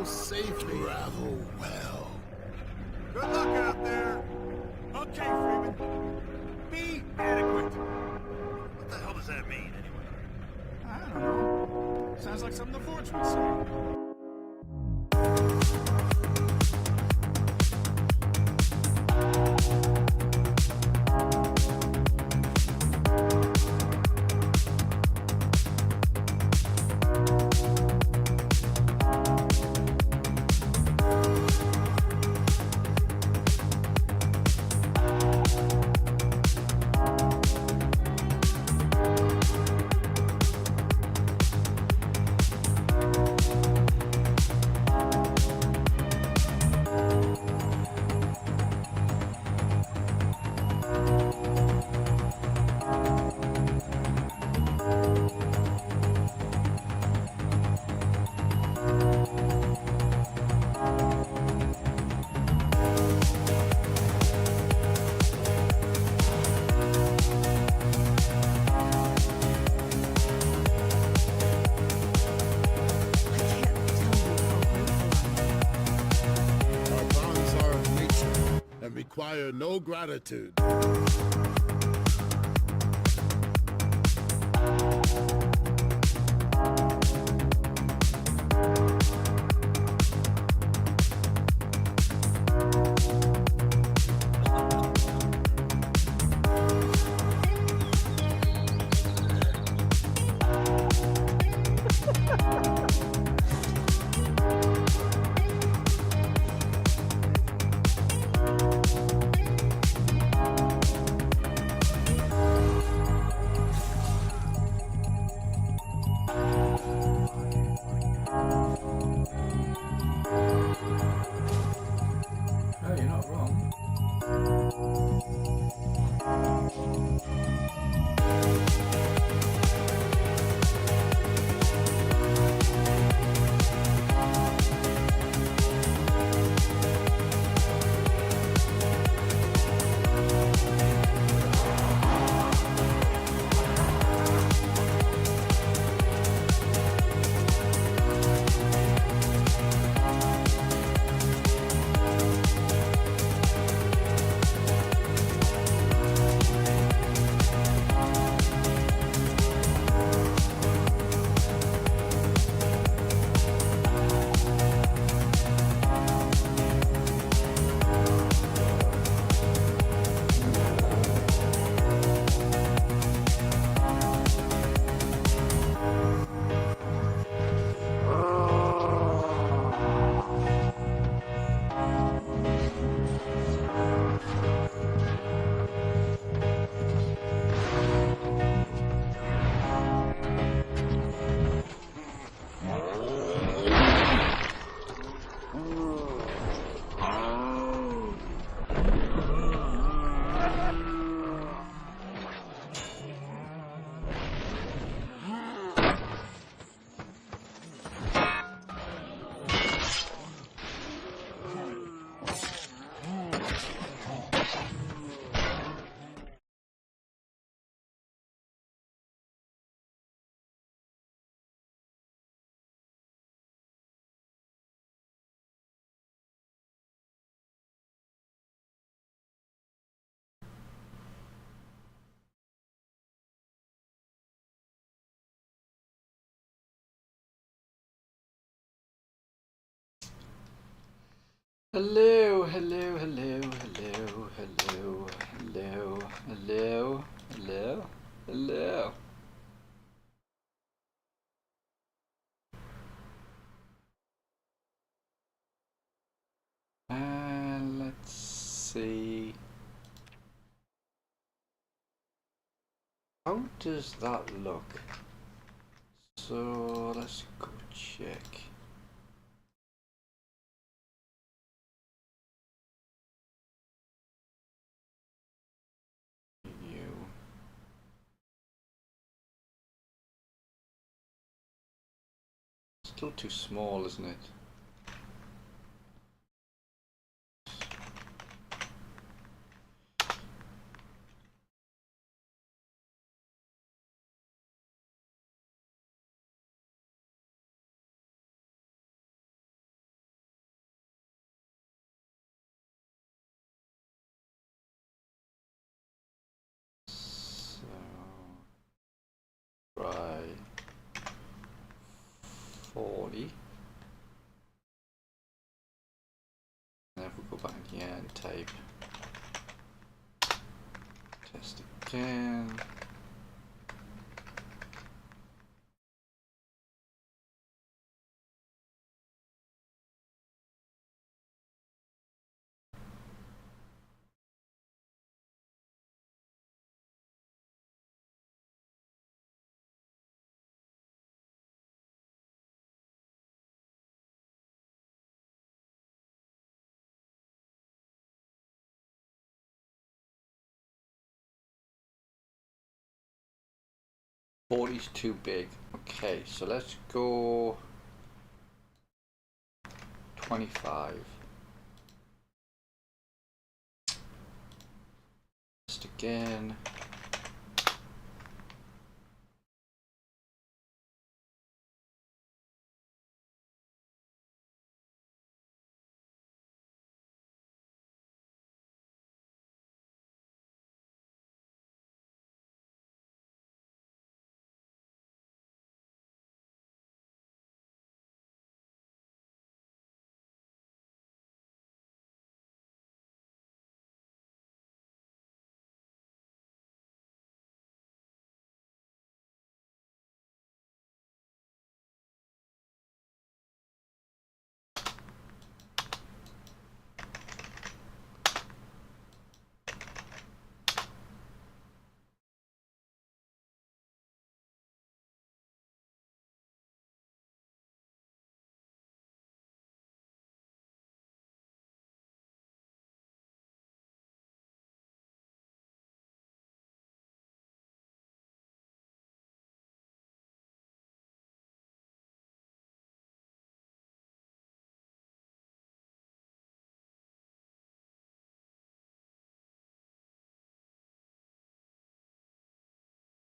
safely. Travel well. Good luck out there. Okay, Freeman. Be adequate. What the hell does that mean, anyway? I don't know. Sounds like something the Forge would say. Require no gratitude. Oh, you're not wrong. Hello, hello, hello, hello, hello, hello, hello, hello, hello. Let's see. How does that look? So let's go check. Still too small, isn't it? 40. And if we go back in here and type test again. Is too big. Okay, so let's go 25. Just again.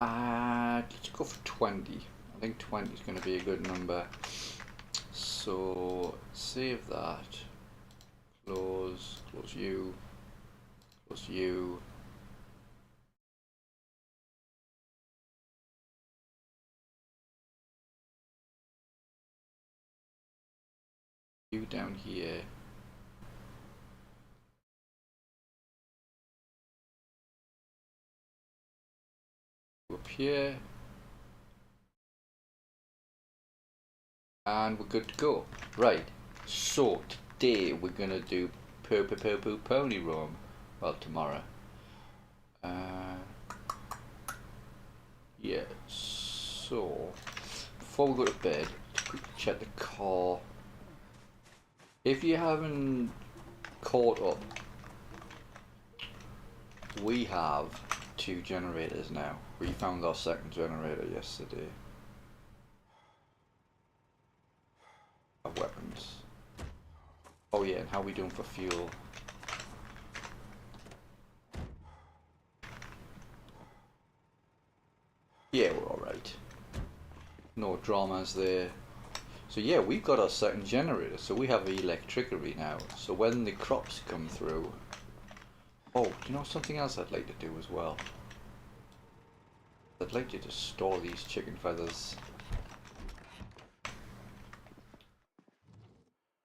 Let's go for 20. I think 20 is going to be a good number. So save that. Close you. Close you. You down here. Up here. And we're good to go. Right, so today we're gonna do Purple Pony Roam. Well, tomorrow. Yeah, so before we go to bed, quickly check the car. If you haven't caught up, we have 2 generators now. We found our second generator yesterday. Our weapons. Oh yeah, and how we doing for fuel? Yeah, we're alright. No dramas there. So yeah, we've got our second generator, so we have electricity now. So when the crops come through... Oh, do you know something else I'd like to do as well? I'd like you to store these chicken feathers.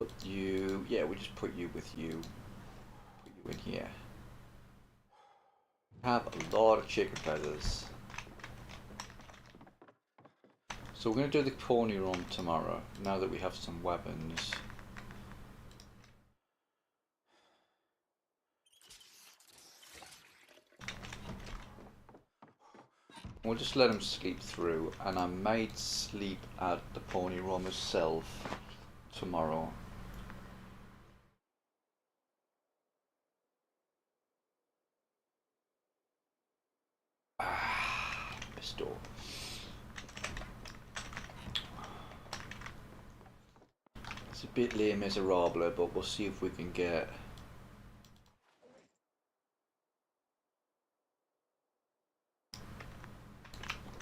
Put you... Yeah, we just put you with you. Put you in here. Have a lot of chicken feathers. So we're going to do the pony roam tomorrow, now that we have some weapons. We'll just let him sleep through, and I might sleep at the pony roam itself tomorrow. Pistol. It's a bit Les Miserables, but we'll see if we can get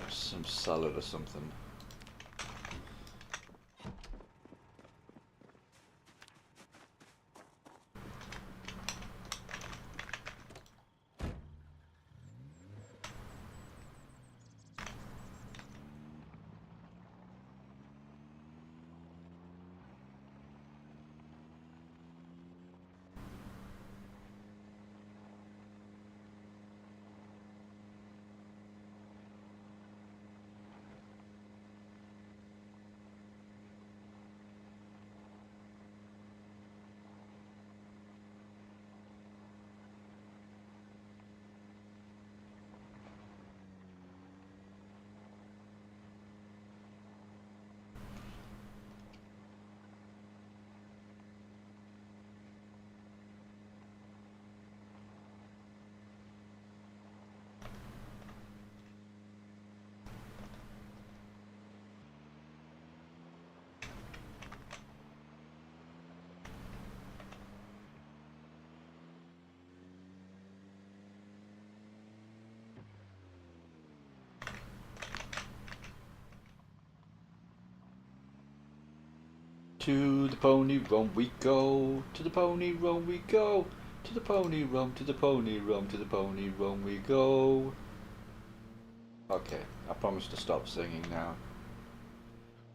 some salad or something. To the pony run we go, to the pony run we go, to the pony run, to the pony run, to the pony run we go. Okay, I promise to stop singing now.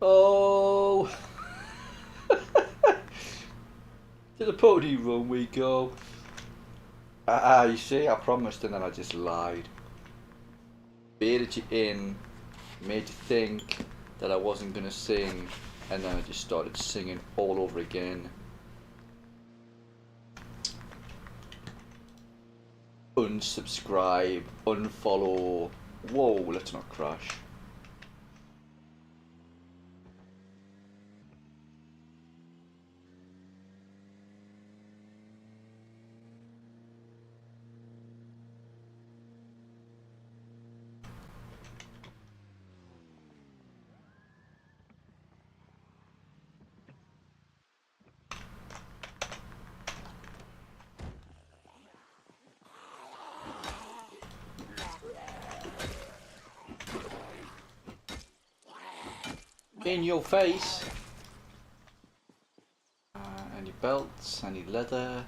Oh! To the pony run we go. You see, I promised and then I just lied. Baited you in, made you think that I wasn't gonna sing, and then I just started singing all over again. Unsubscribe, unfollow. Whoa, let's not crash. In your face. Any belts, any leather.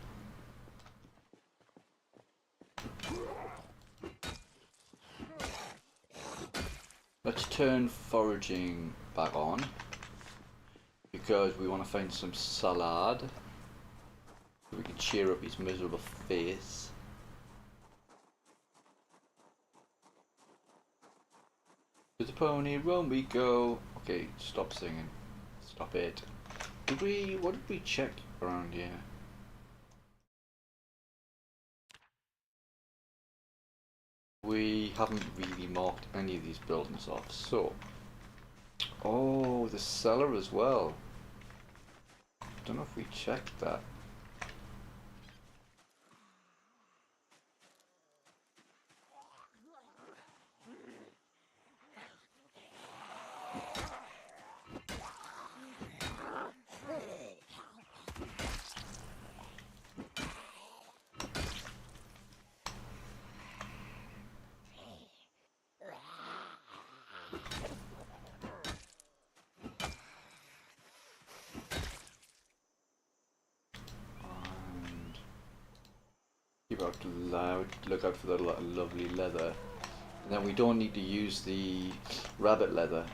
Let's turn foraging back on because we want to find some salad so we can cheer up his miserable face. To the pony run we go. Okay, stop singing. Stop it. What did we check around here? We haven't really marked any of these buildings off, so. Oh, the cellar as well. Don't know if we checked that. Look out for the lovely leather. And then we don't need to use the rabbit leather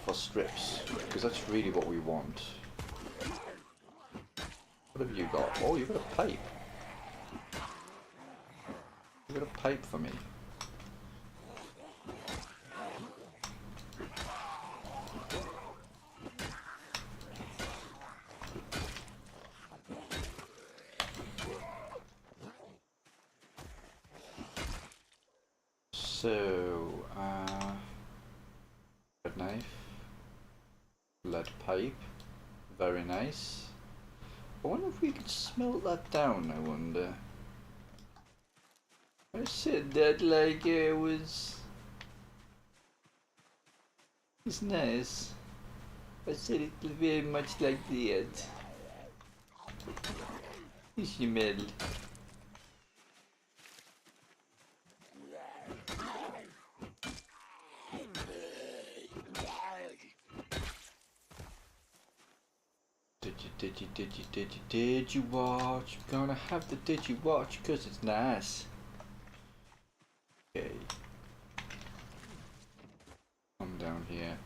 for strips because that's really what we want. What have you got? Oh, you've got a pipe. You've got a pipe for me. So, red knife, lead pipe, very nice. I wonder if we could smelt that down, I wonder. I said that like it was... It's nice. I said it very much like that. Ishmael. Did you watch? I'm gonna have the did you watch because it's nice. Okay. Come down here.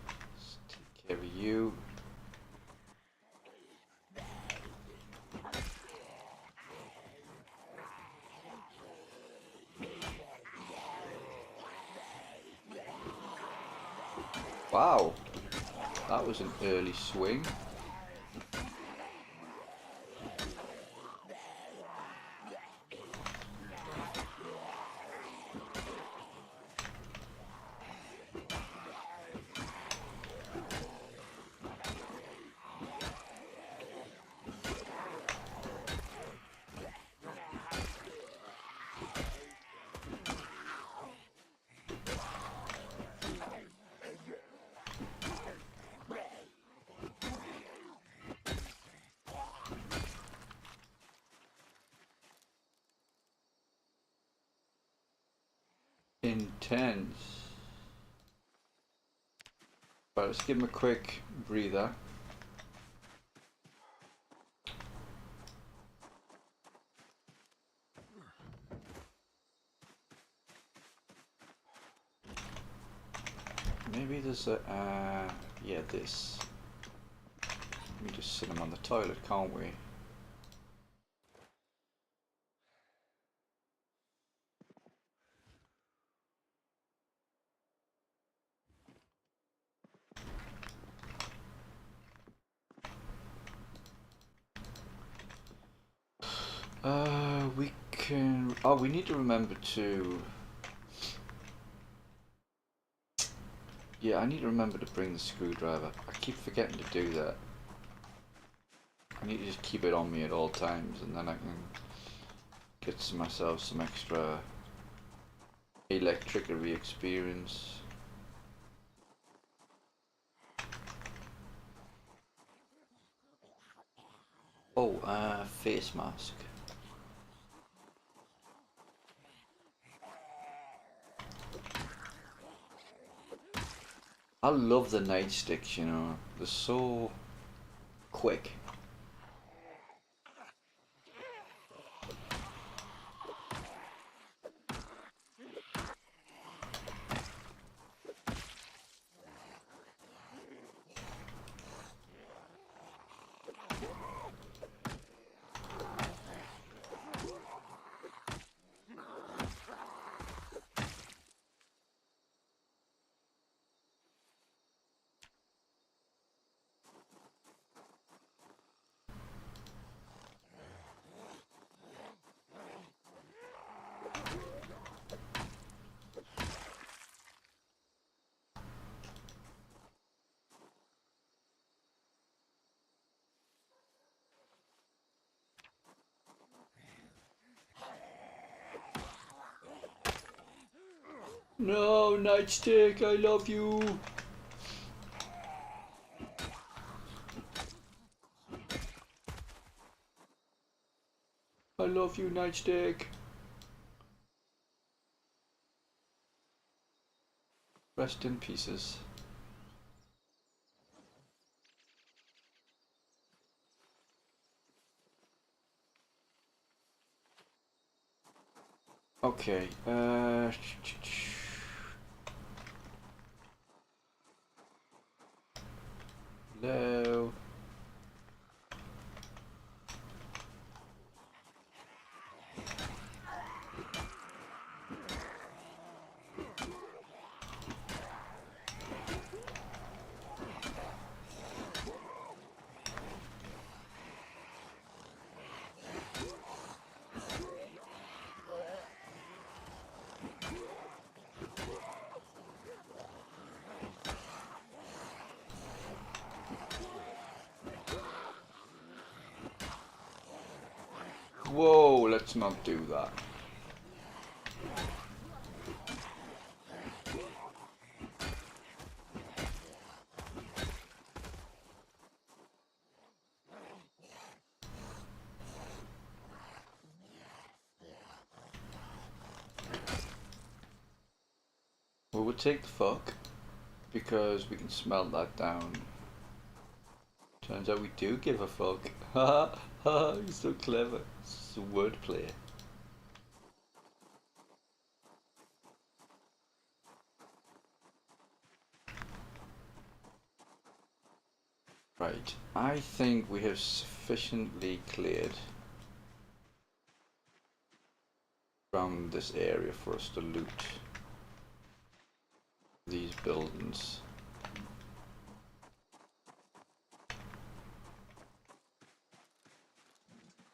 Let's take care of you. Wow. That was an early swing. Intense. Right, let's give him a quick breather. there's a, yeah, this. We just sit him on the toilet, can't we? We can. Oh, we need to remember to. Yeah, I need to remember to bring the screwdriver. I keep forgetting to do that. I need to just keep it on me at all times, and then I can get myself some extra electricity experience. Oh, face mask. I love the nightsticks, you know. They're so quick. No, Nightstick, I love you. I love you, Nightstick. Rest in pieces. Okay, hello. Whoa, let's not do that. Well, we'll take the fuck, because we can smelt that down. Turns out we do give a fuck. Haha, haha, you're so clever. It's a wordplay. Right, I think we have sufficiently cleared from this area for us to loot these buildings.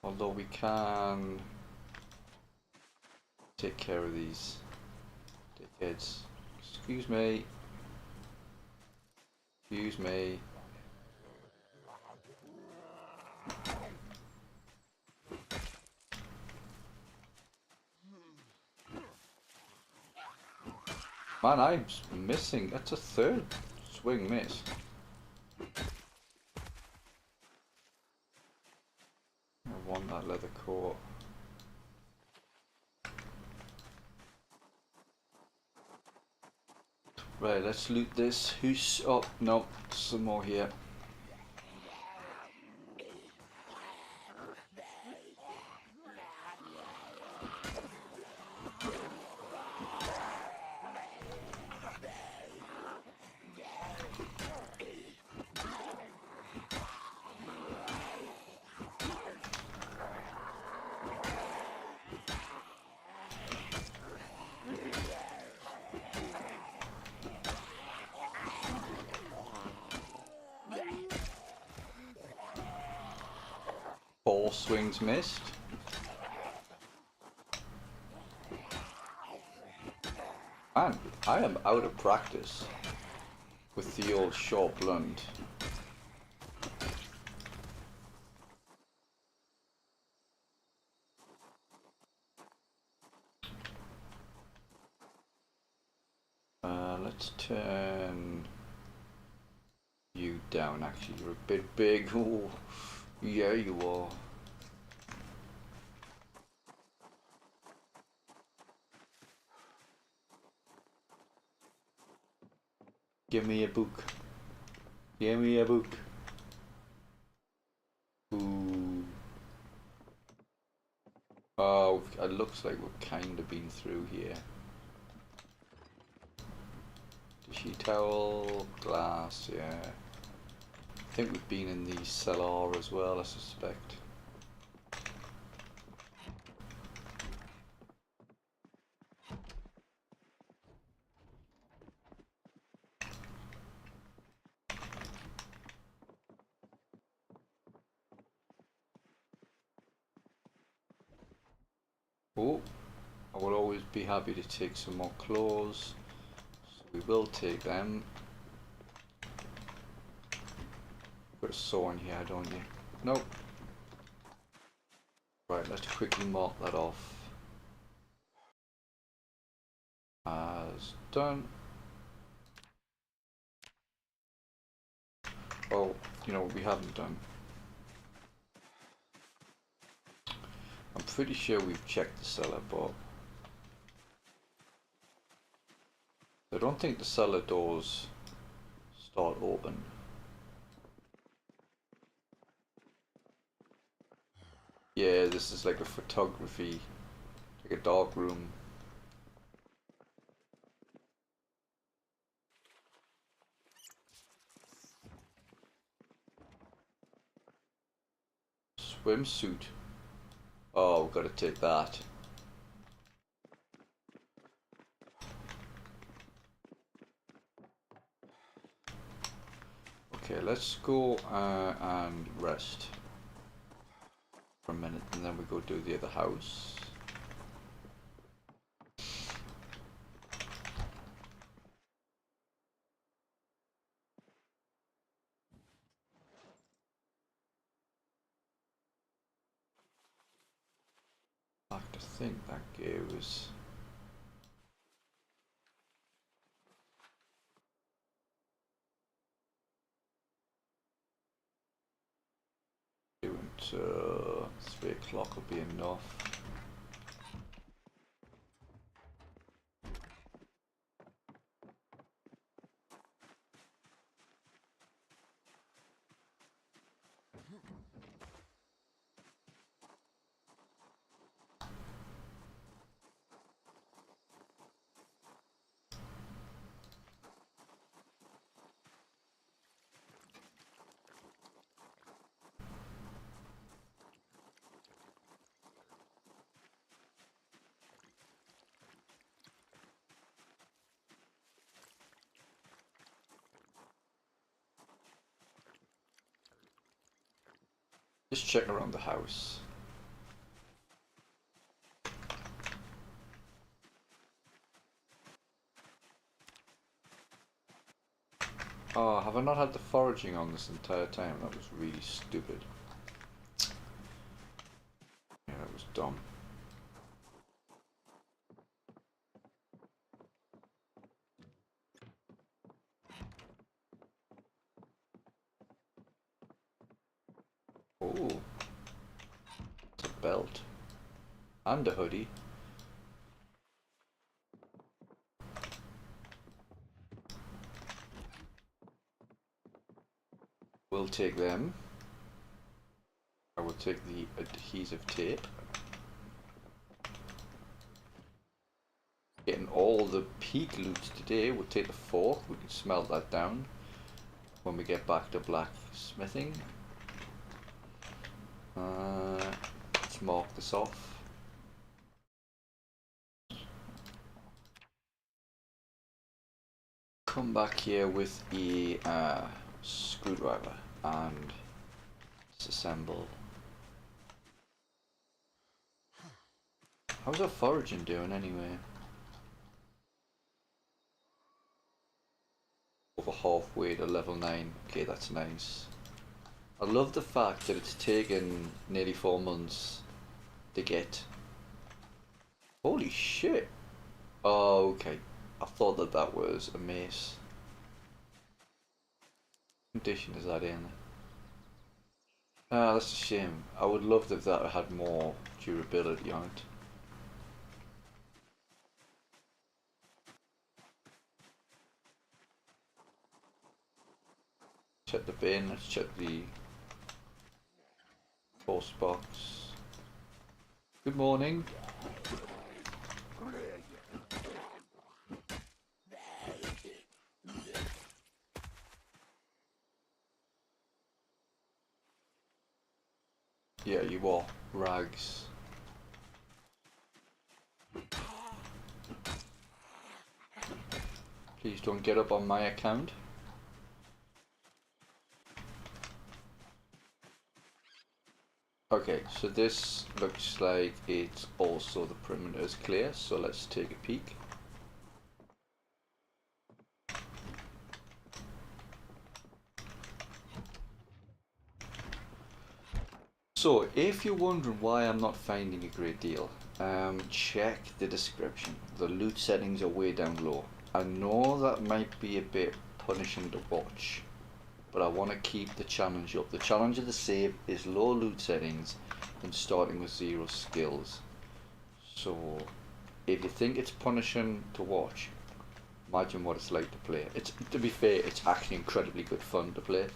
Although we can take care of these dickheads. Excuse me. Excuse me. Man, I'm missing. That's a third swing miss. I want that leather coat. Right, let's loot this. Who's... Oh, no. Some more here. 4 swings missed. And I am out of practice with the old short blunt. Let's turn you down. Actually, you're a bit big. Oh, yeah, you are. Give me a book. Give me a book. Ooh. Oh, it looks like we've kind of been through here. Tissue towel, glass, yeah. I think we've been in the cellar as well, I suspect. Oh, I will always be happy to take some more claws, so we will take them. Got a saw in here, don't you? Nope. Right, let's quickly mark that off as done. Oh, you know what we haven't done? I'm pretty sure we've checked the cellar, but I don't think the cellar doors start open. Yeah, this is like a photography, like a dark room. Swimsuit. Oh, we've got to take that. Okay, let's go and rest for a minute, and then we go do the other house. I have to think that gave us. Doing 3 o'clock will be enough. Just check around the house. Oh, have I not had the foraging on this entire time? That was really stupid. Yeah, that was dumb. Oh, it's a belt and a hoodie. We'll take them. I will take the adhesive tape. Getting all the peak loot today. We'll take the fork. We can smelt that down when we get back to blacksmithing. Let's mark this off. Come back here with a screwdriver and disassemble How's our foraging doing anyway? Over halfway to level 9. Okay, that's nice. I love the fact that it's taken nearly 4 months to get. Holy shit! Oh, okay. I thought that that was a mace. What condition is that in? Ah, that's a shame. I would love if that had more durability on it. Check the bin, let's check the post box. Good morning. Yeah, you are. Rags. Please don't get up on my account. Okay, so this looks like it's also the perimeter is clear, so let's take a peek. So, if you're wondering why I'm not finding a great deal, check the description. The loot settings are way down low. I know that might be a bit punishing to watch, but I want to keep the challenge up. The challenge of the save is low loot settings and starting with 0 skills. So, if you think it's punishing to watch, imagine what it's like to play. It's, to be fair, it's actually incredibly good fun to play.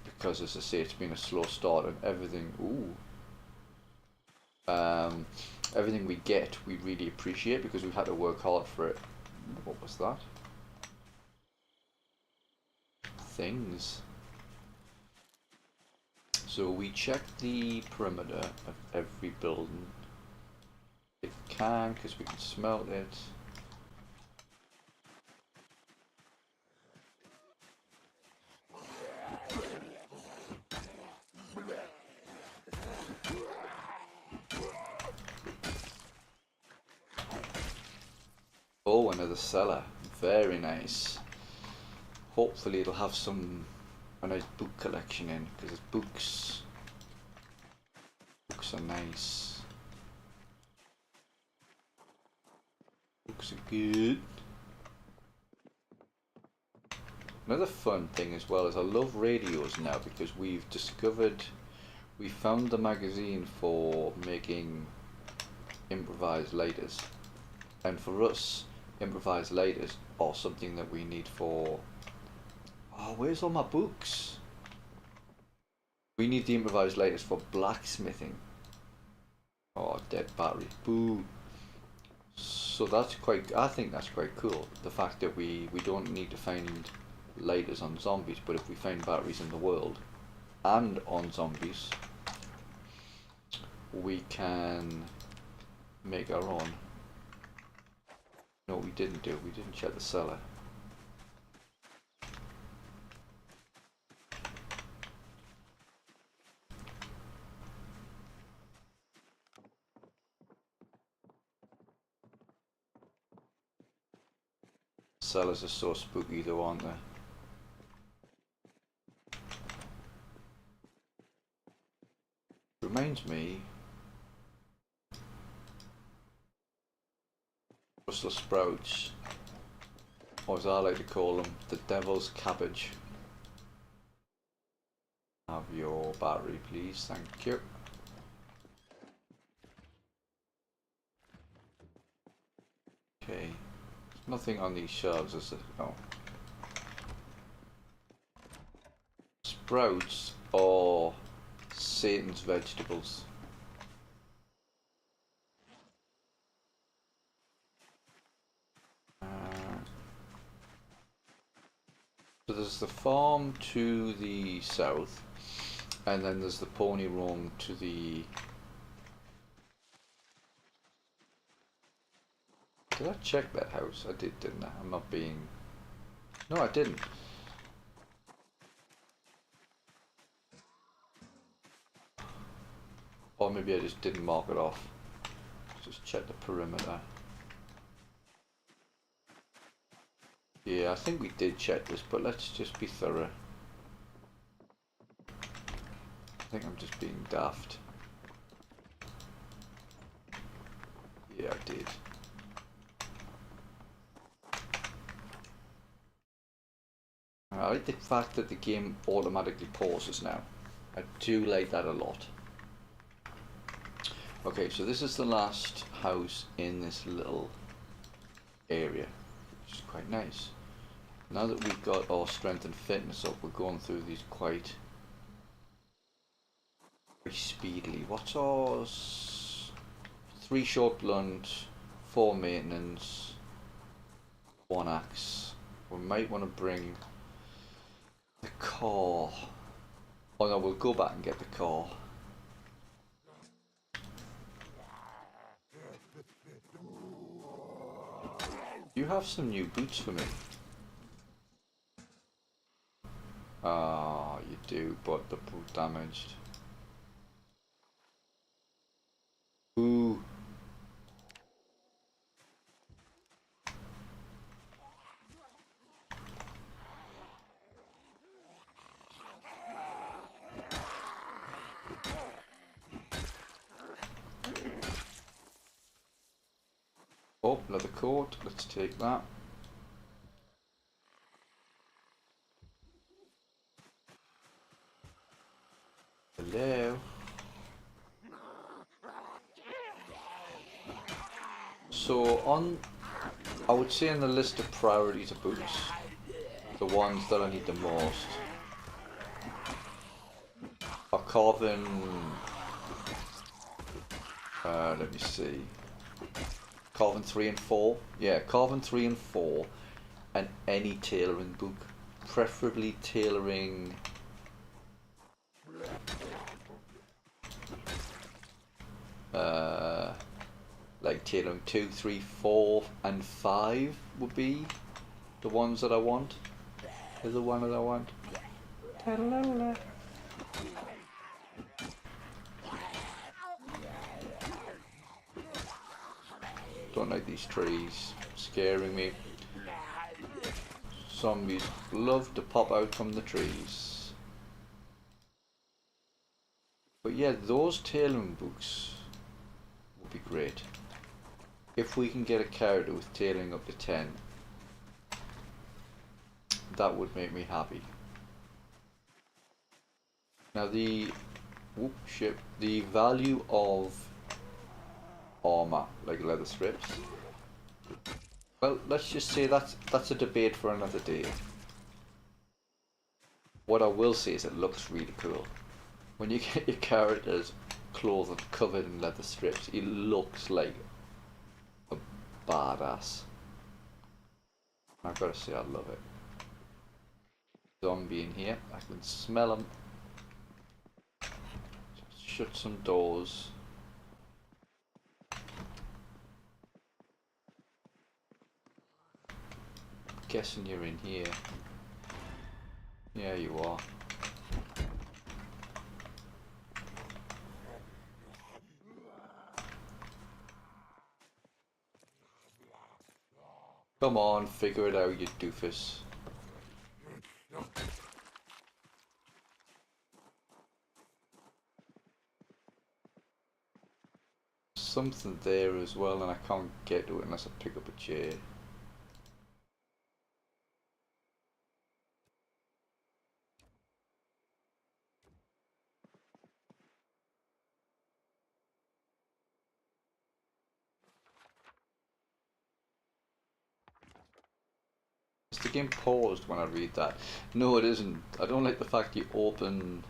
Because as I say, it's been a slow start and everything. Everything we get, we really appreciate because we've had to work hard for it. What was that? Things. So we check the perimeter of every building. It can, because we can smelt it. Oh, another cellar. Very nice. Hopefully it'll have a nice book collection in, because books are nice. Books are good. Another fun thing as well is I love radios now because we found the magazine for making improvised lighters, and for us improvised lighters are something that we need for. Oh, where's all my books? We need the improvised lighters for blacksmithing. Oh, dead battery. Boo. So that's quite, I think that's quite cool. The fact that we don't need to find lighters on zombies, but if we find batteries in the world and on zombies, we can make our own. No, we didn't check the cellar. Cellars are so spooky though, aren't they? Reminds me, Brussels sprouts, or as I like to call them, the devil's cabbage. Have your battery please, thank you. Okay, there's nothing on these shelves, is there? No. Sprouts are Satan's vegetables. So there's the farm to the south, and then there's the pony roam to the... Did I check that house? I did, didn't I? I'm not being... No, I didn't. Or maybe I just didn't mark it off. Just check the perimeter. Yeah, I think we did check this, but let's just be thorough. I think I'm just being daft. Yeah, I did. I like the fact that the game automatically pauses now. I do like that a lot. Okay, so this is the last house in this little area, which is quite nice. Now that we've got our strength and fitness up, we're going through these quite very speedily. What's ours? 3 short blunt, 4 maintenance, 1 axe. We might want to bring the car. Oh no, we'll go back and get the car. You have some new boots for me. Ah, you do, but the boot damaged. Ooh. Oh, another coat. Let's take that. Hello. So on, I would say in the list of priorities of boots, the ones that I need the most are carving. Let me see. Carving 3 and 4. Yeah, carving 3 and 4, and any tailoring book, preferably tailoring. Like tailoring 2, 3, 4, and 5 would be the ones that I want. Is the one that I want. Don't like these trees, scaring me. Zombies love to pop out from the trees. But yeah, those tailoring books would be great. If we can get a character with tailoring up to 10, that would make me happy. Now the value of armor, like leather strips, well, let's just say that's a debate for another day. What I will say is it looks really cool. When you get your character's clothes covered in leather strips, it looks like a badass. I've got to say I love it. Zombie in here, I can smell him. Shut some doors. Guessing you're in here. Yeah, you are. Come on, figure it out, you doofus. Something there as well, and I can't get to it unless I pick up a chair. Is the game paused when I read that? No, it isn't. I don't like the fact you open.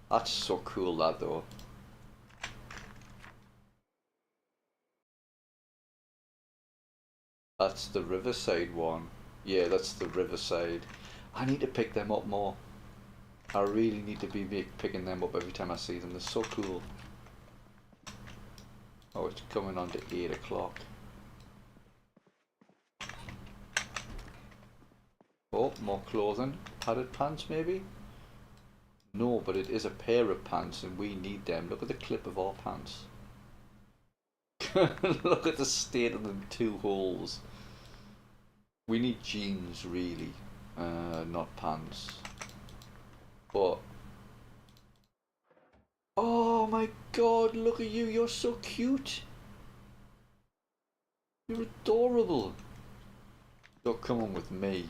That's so cool, that though. That's the Riverside one. Yeah, that's the Riverside. I need to pick them up more. I really need to be picking them up every time I see them. They're so cool. Oh, it's coming on to 8 o'clock. Oh, more clothing. Padded pants maybe? No, but it is a pair of pants and we need them. Look at the clip of our pants. Look at the state of the two holes. We need jeans, really, not pants. But oh my god, look at you! You're so cute. You're adorable. You're coming with me.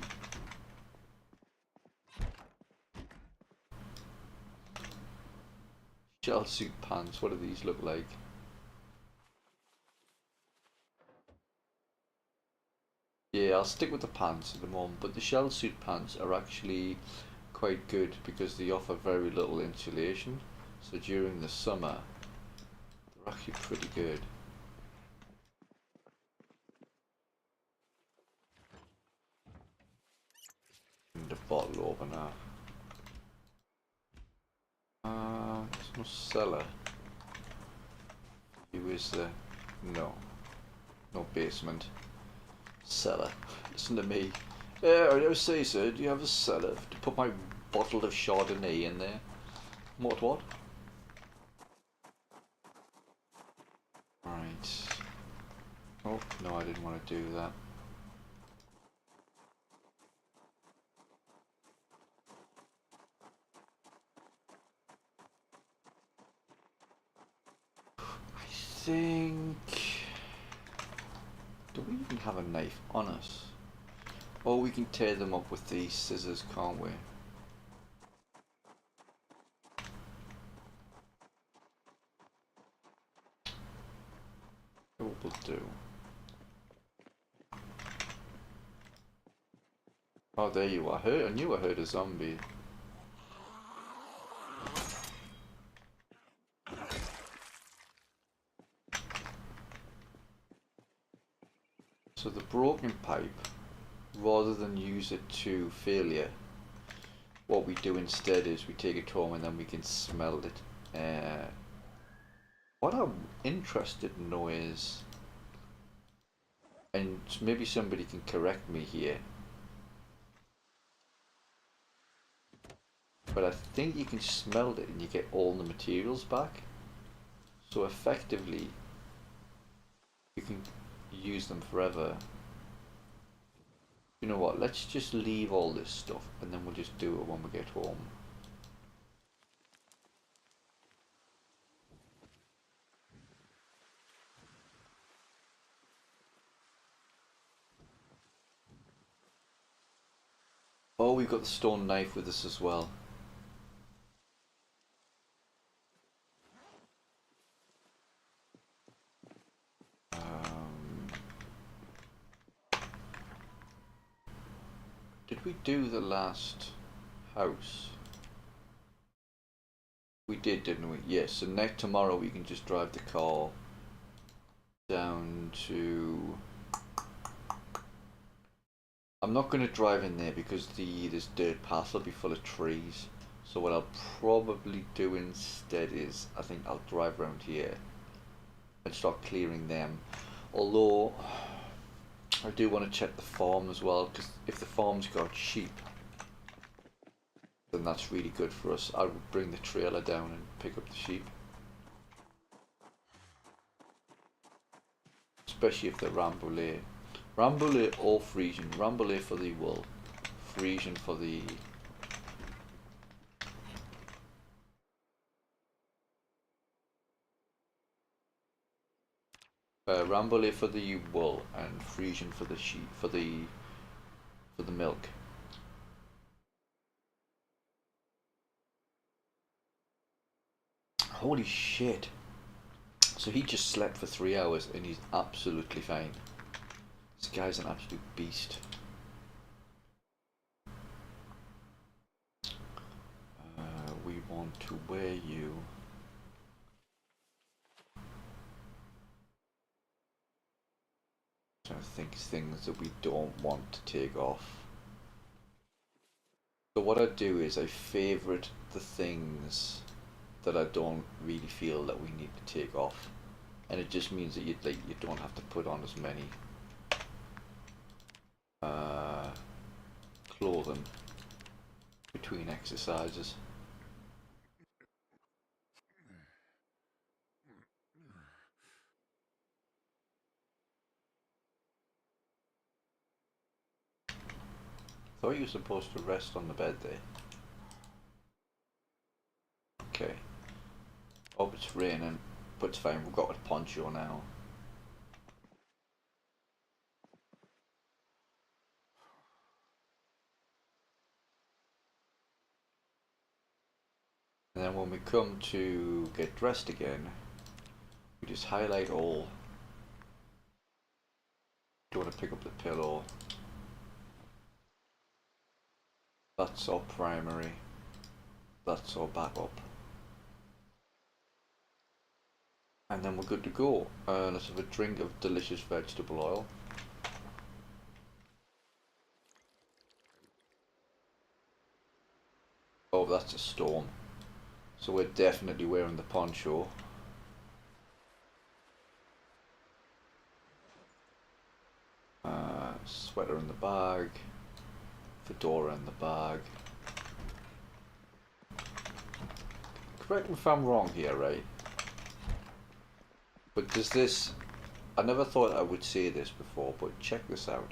Shell suit pants. What do these look like? Yeah, I'll stick with the pants at the moment, but the shell suit pants are actually quite good because they offer very little insulation. So during the summer, they're actually pretty good. And the bottle opener. There's no cellar. Who is there? No. No basement. Cellar. Listen to me. I say, sir, do you have a cellar to put my bottle of Chardonnay in there? What? Right. Oh, no, I didn't want to do that. I think... Do we even have a knife on us? Oh, we can tear them up with these scissors, can't we? What we'll do. Oh, there you are. I knew I heard a zombie. So the broken pipe, rather than use it to failure, what we do instead is we take it home and then we can smelt it. What I'm interested in know is, and maybe somebody can correct me here, but I think you can smelt it and you get all the materials back. So effectively, you can use them forever. You know what, let's just leave all this stuff and then we'll just do it when we get home. Oh, we've got the stone knife with us as well. Did we do the last house? We did, didn't we? Yes, so tomorrow we can just drive the car down to... I'm not going to drive in there because this dirt path will be full of trees. So what I'll probably do instead is, I think I'll drive around here and start clearing them. Although, I do want to check the farm as well, because if the farm's got sheep, then that's really good for us. I would bring the trailer down and pick up the sheep. Especially if they're Rambouillet. Rambouillet or Frisian. Rambouillet for the wool, Frisian for the... Rambouillet for the wool and Frisian for the sheep, for the milk. Holy shit. So he just slept for 3 hours and he's absolutely fine. This guy's an absolute beast. We want to wear you. Trying to think things that we don't want to take off. So what I do is I favourite the things that I don't really feel that we need to take off, and it just means that you don't have to put on as many clothing between exercises. thought you were supposed to rest on the bed there. Okay. Oh, it's raining, but it's fine. We've got a poncho now. And then when we come to get dressed again, we just highlight all. Do you want to pick up the pillow? That's our primary. That's our backup. And then we're good to go. Let's have a drink of delicious vegetable oil. Oh, that's a storm. So we're definitely wearing the poncho. Sweater in the bag. Fedora in the bag. Correct me if I'm wrong here, right? But does this... I never thought I would say this before, but check this out.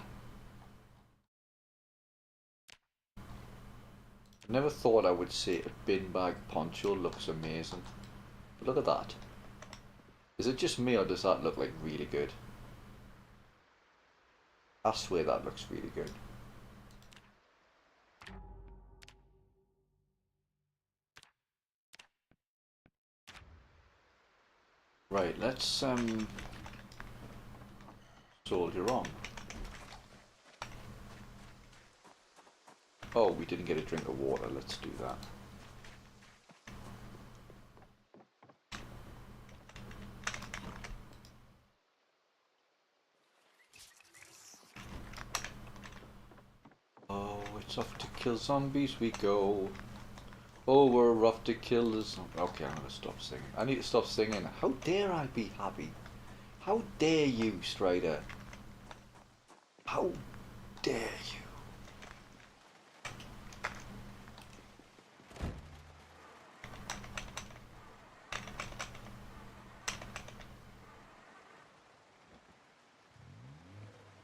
I never thought I would say a bin bag poncho looks amazing. But look at that. Is it just me or does that look like really good? I swear that looks really good. Right, let's soldier on. Oh, we didn't get a drink of water. Let's do that. Oh, it's off to kill zombies we go. Oh, we're off to kill the zombies. Okay, I'm gonna stop singing. I need to stop singing. How dare I be happy? How dare you, Strider? How dare you?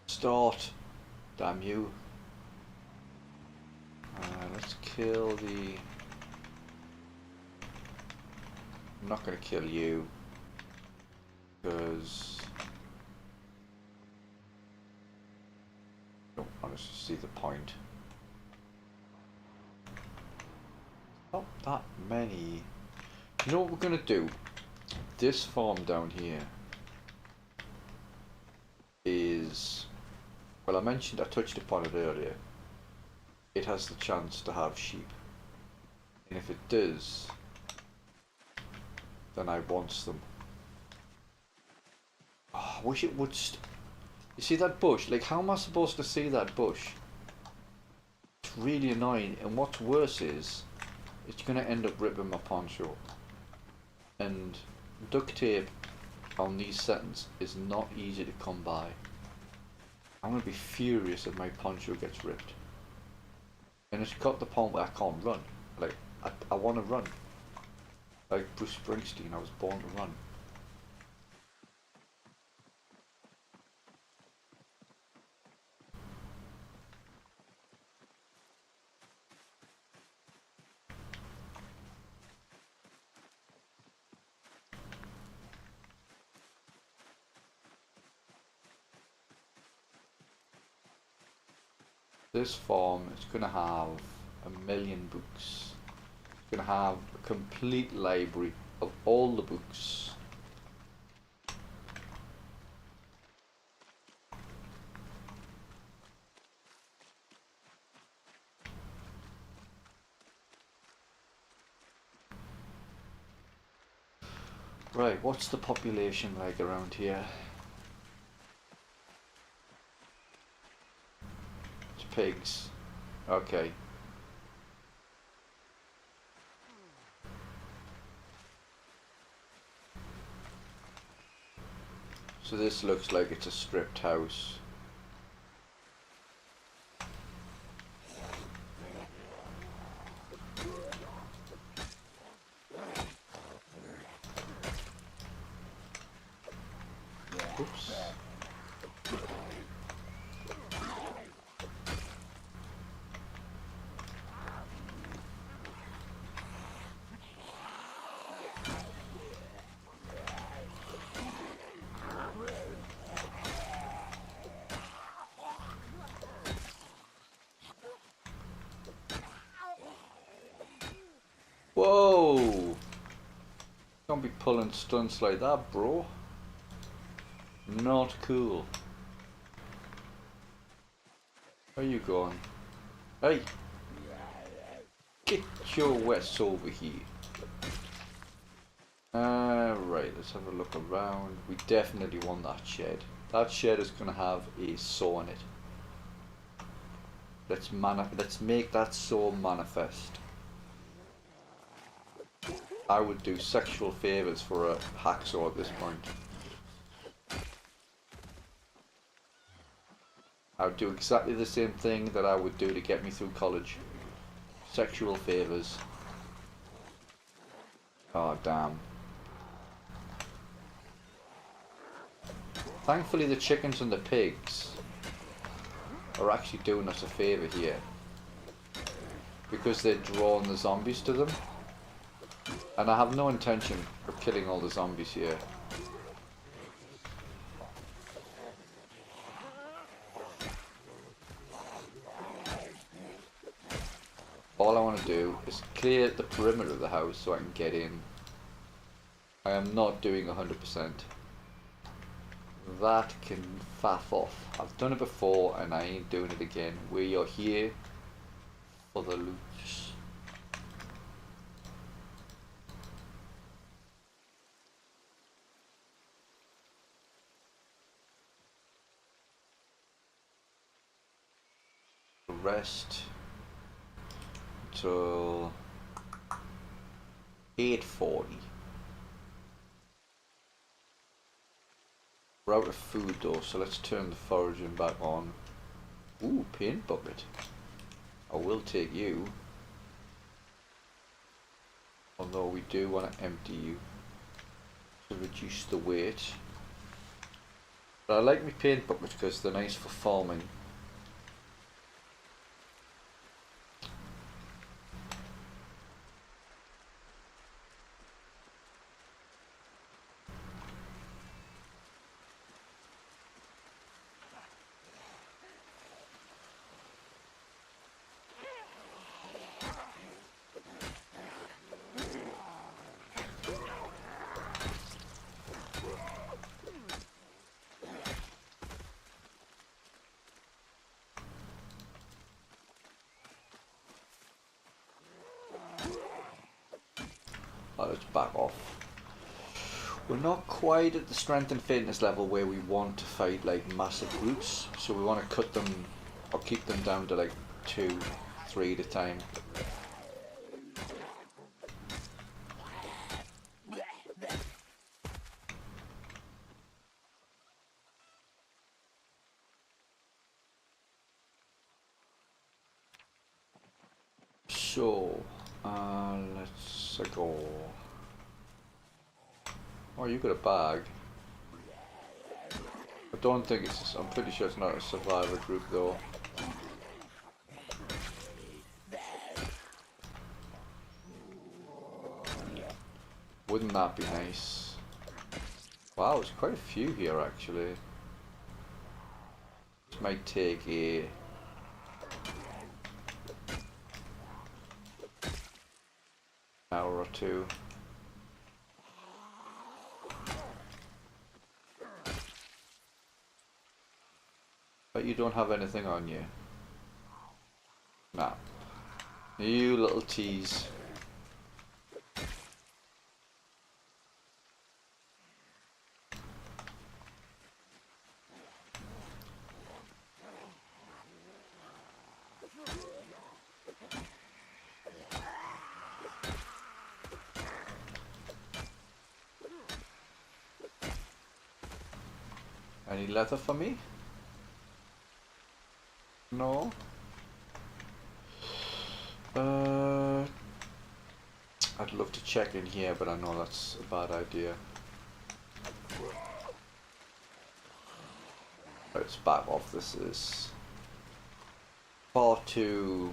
Start. Damn you. Let's kill the... I'm not gonna kill you. Because... I don't honestly see the point. Not that many. You know what we're gonna do? This farm down here is... Well, I touched upon it earlier. It has the chance to have sheep. And if it does, then I want them. Oh, I wish it would... You see that bush? Like, how am I supposed to see that bush? It's really annoying. And what's worse is, it's going to end up ripping my poncho. And duct tape on these settings is not easy to come by. I'm going to be furious if my poncho gets ripped. And it's got the point where I can't run. Like, I want to run. Like Bruce Springsteen, I was born to run. This farm is going to have 1,000,000 books. It's going to have a complete library of all the books. Right, what's the population like around here? It's pigs. Okay. So this looks like it's a stripped house. Oops. Whoa! Don't be pulling stunts like that, bro. Not cool. Where you going? Hey! Get your wets over here. Right, let's have a look around. We definitely want that shed. That shed is going to have a saw in it. Let's make that saw manifest. I would do sexual favours for a hacksaw at this point. I would do exactly the same thing that I would do to get me through college. Sexual favours. Oh damn. Thankfully the chickens and the pigs are actually doing us a favour here. Because they're drawing the zombies to them. And I have no intention of killing all the zombies here. All I want to do is clear the perimeter of the house so I can get in. I am not doing 100%. That can faff off. I've done it before and I ain't doing it again. We are here for the loot. Rest till 8:40. We're out of food though, so let's turn the foraging back on. Ooh, paint bucket. I will take you. Although we do want to empty you to reduce the weight. But I like my paint buckets because they're nice for farming. Let's back off. We're not quite at the strength and fitness level where we want to fight like massive brutes, so we want to cut them or keep them down to like 2, 3 at a time. So, let's go. Oh, you got a bag. I don't think it's, I'm pretty sure it's not a survivor group though. Wouldn't that be nice? Wow, there's quite a few here actually. This might take a hour or two. But you don't have anything on you. Nah. You little tease. Any leather for me? No. I'd love to check in here, but I know that's a bad idea. Let's back off. This is far too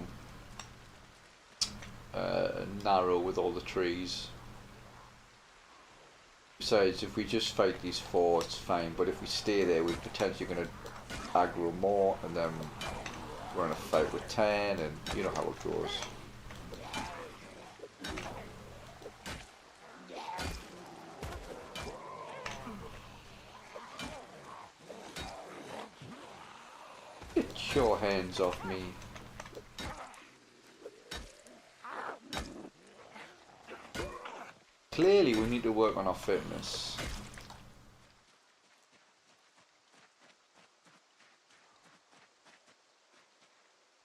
narrow with all the trees. Besides, if we just fight these 4, it's fine, but if we stay there, we're potentially going to aggro more, and then we're in a fight with 10, and you know how it goes. Get your hands off me. Clearly we need to work on our fitness.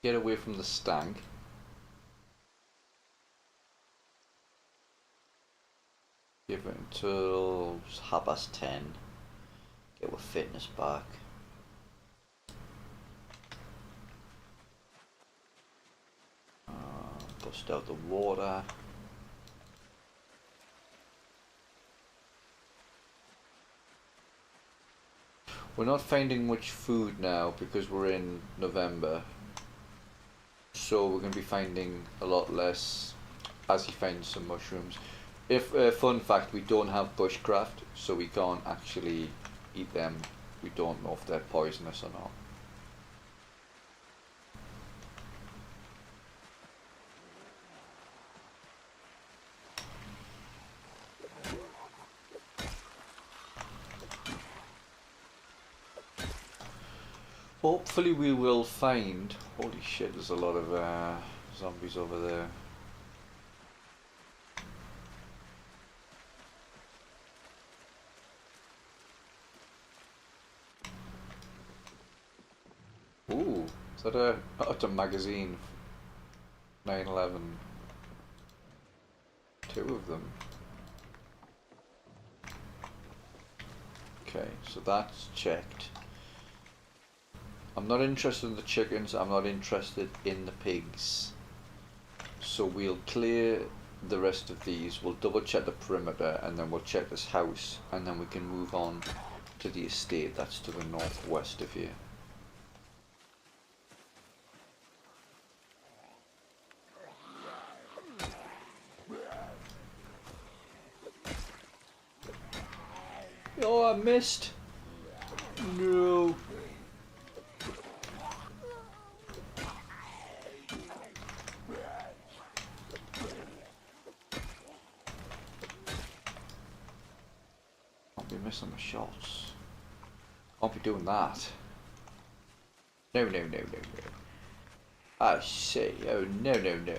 Get away from the stank. Give it until 10:30. Get our fitness back. Bust out the water. We're not finding much food now because we're in November. So we're going to be finding a lot less as he finds some mushrooms. If fun fact, we don't have bushcraft, so we can't actually eat them. We don't know if they're poisonous or not. Hopefully we will find... Holy shit, there's a lot of zombies over there. Ooh, is that a... That's a magazine. 9/11. Two of them. Okay, so that's checked. I'm not interested in the chickens, I'm not interested in the pigs. So we'll clear the rest of these, we'll double check the perimeter, and then we'll check this house, and then we can move on to the estate that's to the northwest of here. Oh, I missed! No! Missing my shots. I'll be doing that. No, no, no, no, no. I say, oh no, no, no.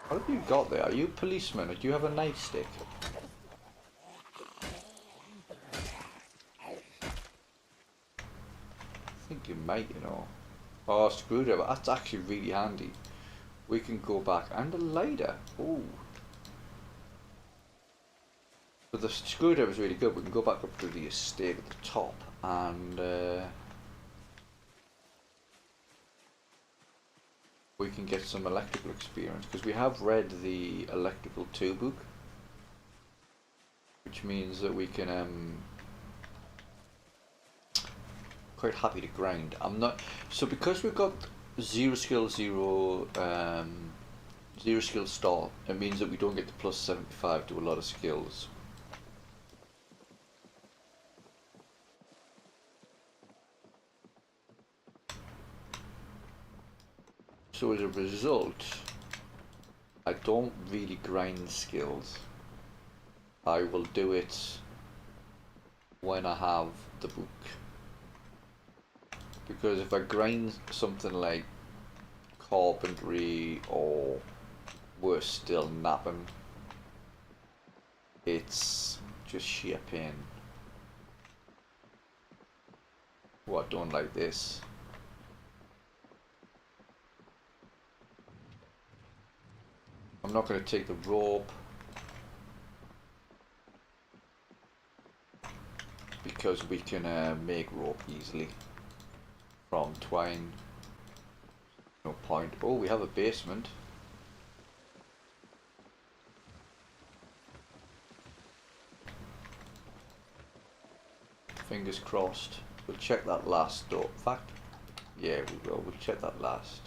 What have you got there? Are you a policeman or do you have a nightstick? I think you might, you know. Oh, screwdriver. That's actually really handy. We can go back. And a lighter. Ooh. But the screwdriver is really good. We can go back up to the estate at the top and we can get some electrical experience because we have read the electrical 2 book, which means that we can quite happy to grind. I'm not so because we've got 0 skill 0 0 skill start. It means that we don't get the plus 75 to a lot of skills. So as a result, I don't really grind skills. I will do it when I have the book. Because if I grind something like carpentry or worse still napping, it's just sheer pain. Oh, I don't like this. I'm not going to take the rope because we can make rope easily from twine. No point. Oh, we have a basement. Fingers crossed. We'll check that last door. In fact, yeah, we will. We'll check that last.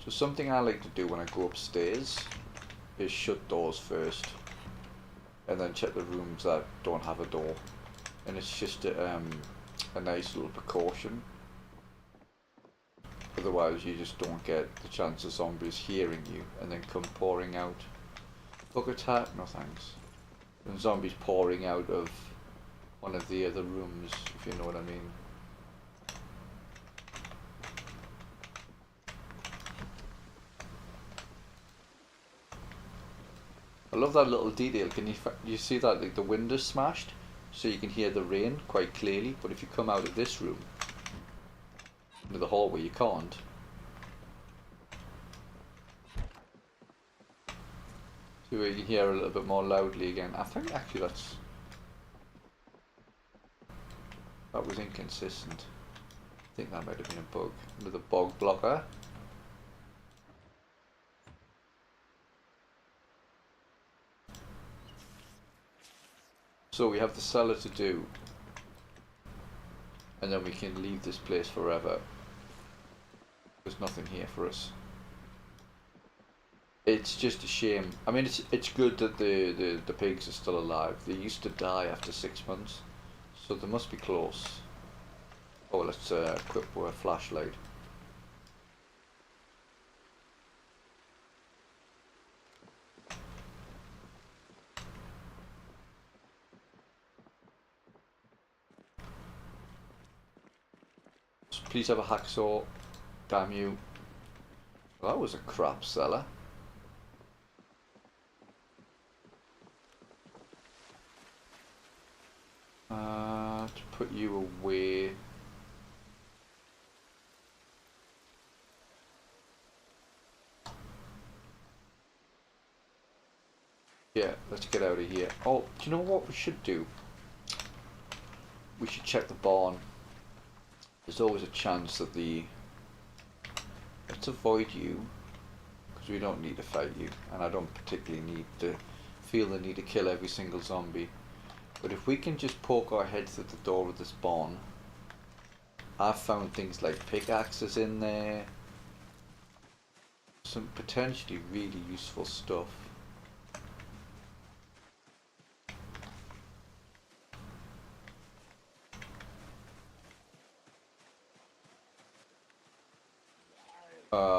So something I like to do when I go upstairs is shut doors first, and then check the rooms that don't have a door, and it's just a nice little precaution. Otherwise you just don't get the chance of zombies hearing you and then come pouring out. Bug attack? No thanks. And zombies pouring out of one of the other rooms, if you know what I mean. I love that little detail. Can you see that, like, the window's smashed, so you can hear the rain quite clearly, but if you come out of this room into the hallway you can't. So you can hear a little bit more loudly again. I think actually that was inconsistent. I think that might have been a bug with a bog blocker. So we have the cellar to do, and then we can leave this place forever. There's nothing here for us. It's just a shame. I mean, it's good that the pigs are still alive. They used to die after 6 months, so they must be close. Oh, let's equip a flashlight. Please have a hacksaw. Damn you. Well, that was a crap cellar. To put you away. Yeah, let's get out of here. Oh, do you know what we should do? We should check the barn. There's always a chance that let's avoid you, because we don't need to fight you, and I don't particularly feel the need to kill every single zombie. But if we can just poke our heads through the door of this barn, I've found things like pickaxes in there, some potentially really useful stuff.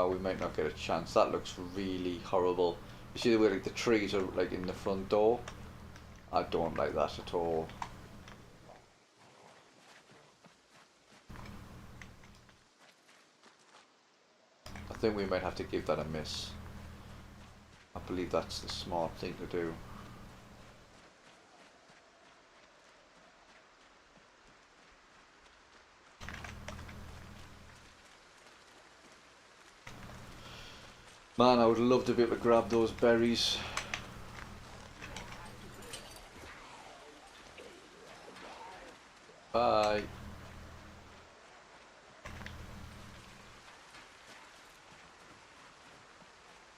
We might not get a chance. That looks really horrible. You see the way, like, the trees are like in the front door? I don't like that at all. I think we might have to give that a miss. I believe that's the smart thing to do. Man, I would love to be able to grab those berries. Bye.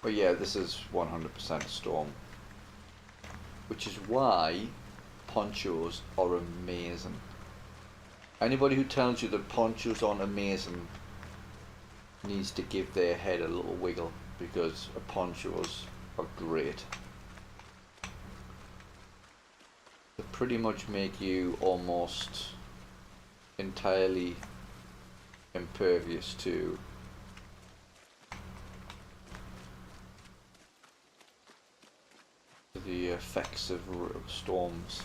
But yeah, this is 100% a storm. Which is why ponchos are amazing. Anybody who tells you that ponchos aren't amazing needs to give their head a little wiggle, because ponchos are great. They pretty much make you almost entirely impervious to the effects of storms.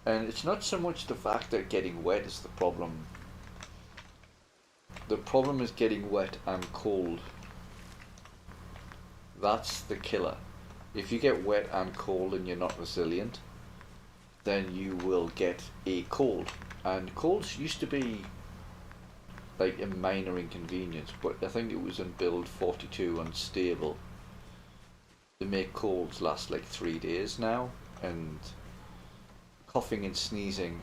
And it's not so much the fact that getting wet is the problem. The problem is getting wet and cold. That's the killer. If you get wet and cold and you're not resilient, then you will get a cold. And colds used to be like a minor inconvenience, but I think it was in build 42 unstable. They make colds last like 3 days now, and coughing and sneezing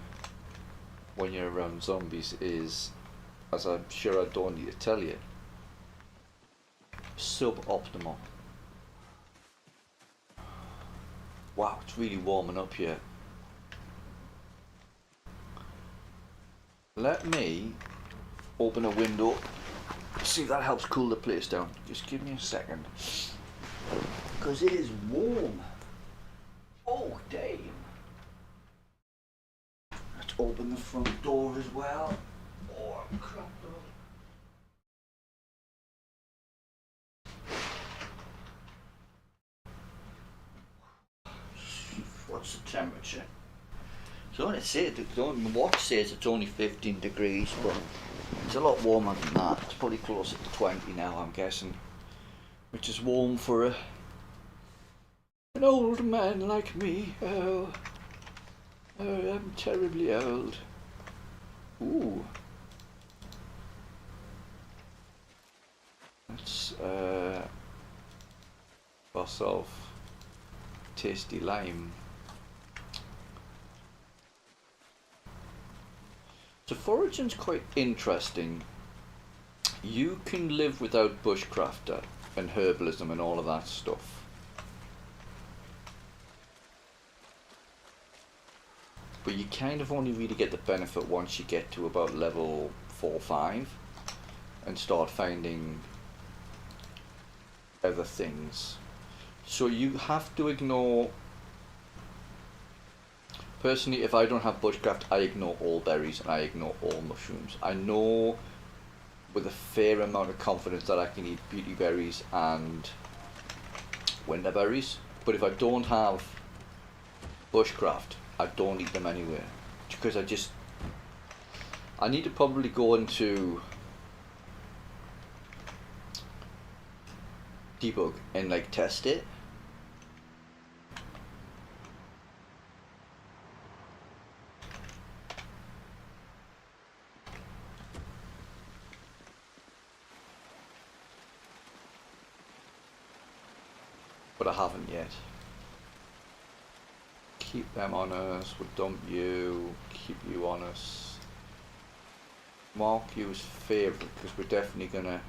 when you're around zombies is, as I'm sure I don't need to tell you, suboptimal. Wow, it's really warming up here. Let me open a window See if that helps cool the place down. Just give me a second. Because it is warm. Oh, damn. Let's open the front door as well. Oh, I'm cramped up. What's the temperature? So I say, the watch says it's only 15 degrees, but it's a lot warmer than that. It's probably closer to 20 now, I'm guessing. Which is warm for an old man like me. Oh, I'm terribly old. Ooh. Let's bust off tasty lime. So foraging's quite interesting. You can live without bushcrafter and herbalism and all of that stuff. But you kind of only really get the benefit once you get to about level 4 or 5 and start finding other things. So you have to ignore. Personally, if I don't have bushcraft, I ignore all berries and I ignore all mushrooms. I know with a fair amount of confidence that I can eat beauty berries and winter berries, but if I don't have bushcraft, I don't eat them anywhere, because I need to probably go into debug and like test it. But I haven't yet. Keep them on us, we'll dump you, keep you on us. Mark you as favourite, because we're definitely gonna...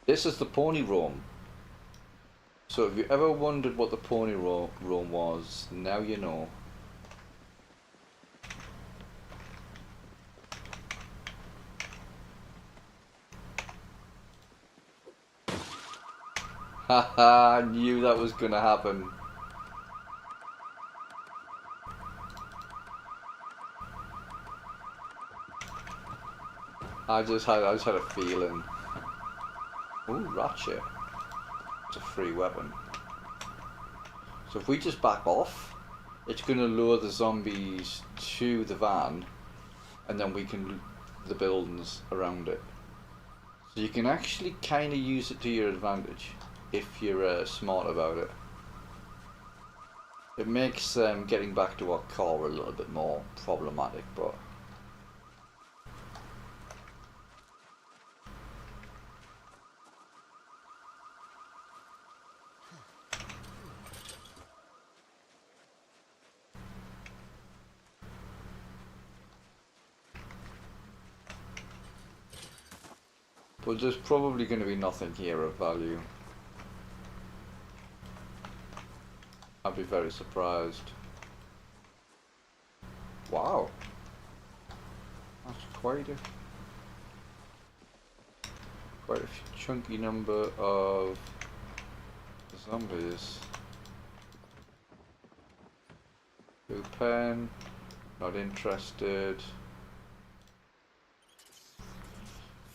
This is the pony roam. So if you ever wondered what the pony roam was, now you know. Haha, I knew that was gonna happen. I just had a feeling. Ooh, ratchet. It's a free weapon. So if we just back off, it's gonna lure the zombies to the van, and then we can loot the buildings around it. So you can actually kind of use it to your advantage if you're smart about it. It makes getting back to our car a little bit more problematic, but there's probably going to be nothing here of value. I'd be very surprised. Wow. That's quite a chunky number of zombies. Blue pen, not interested.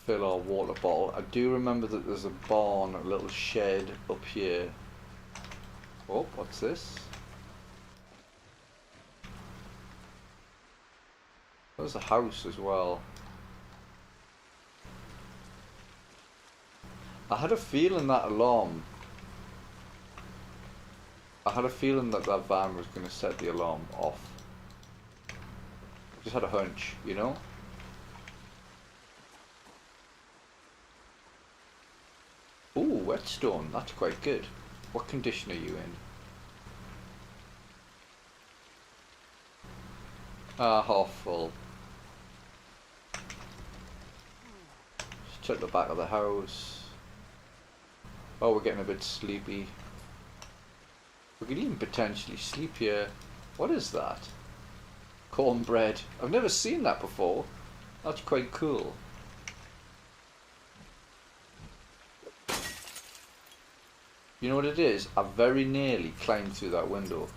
Fill our water bottle. I do remember that there's a barn, a little shed up here. Oh, what's this? There's a house as well. I had a feeling that alarm. I had a feeling that that van was going to set the alarm off. Just had a hunch, you know? Ooh, whetstone. That's quite good. What condition are you in? Ah, half full. Just check the back of the house. Oh, we're getting a bit sleepy. We could even potentially sleep here. What is that? Cornbread. I've never seen that before. That's quite cool. You know what it is? I very nearly climbed through that window.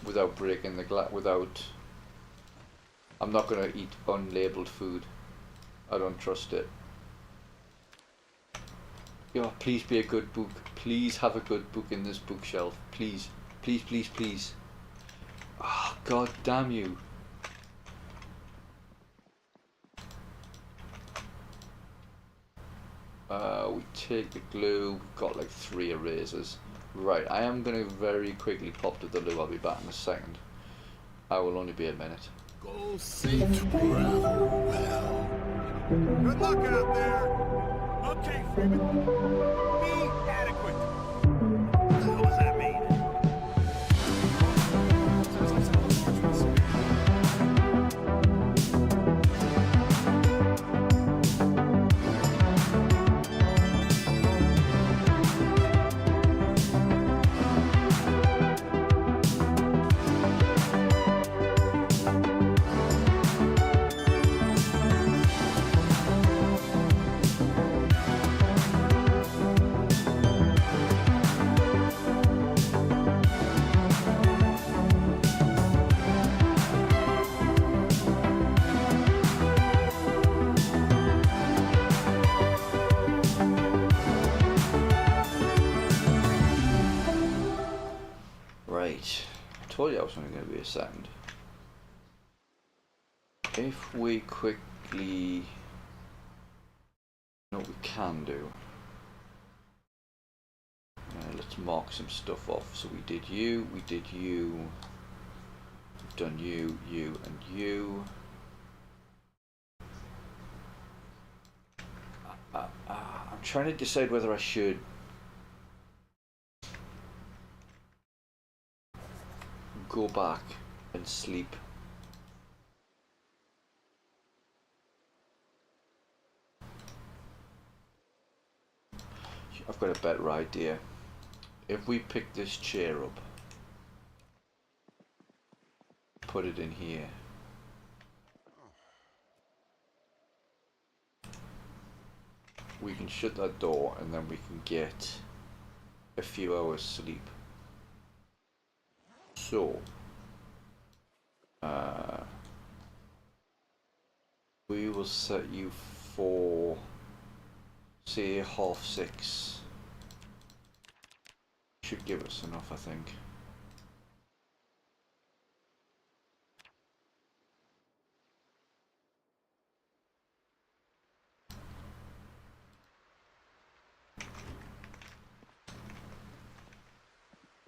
Without breaking the glass, without... I'm not going to eat unlabeled food. I don't trust it. Yo, please be a good book. Please have a good book in this bookshelf. Please. Please, please, please. Ah, oh, god damn you. We take the glue. We've got like 3 erasers. Right, I am going to very quickly pop to the loo. I'll be back in a second. I will only be a minute. Go safe, travel well. Good luck out there. Okay, Freeman. Be adequate. What the hell does that mean? Sounds like some of the fortress. Right, I told you I was only going to be a second. If we quickly, you know what we can do? Let's mark some stuff off. So we did you, we've done you, you, and you. I'm trying to decide whether I should go back and sleep. I've got a better idea. If we pick this chair up, put it in here, we can shut that door and then we can get a few hours sleep. So we will set you for, say, 6:30. Should give us enough, I think.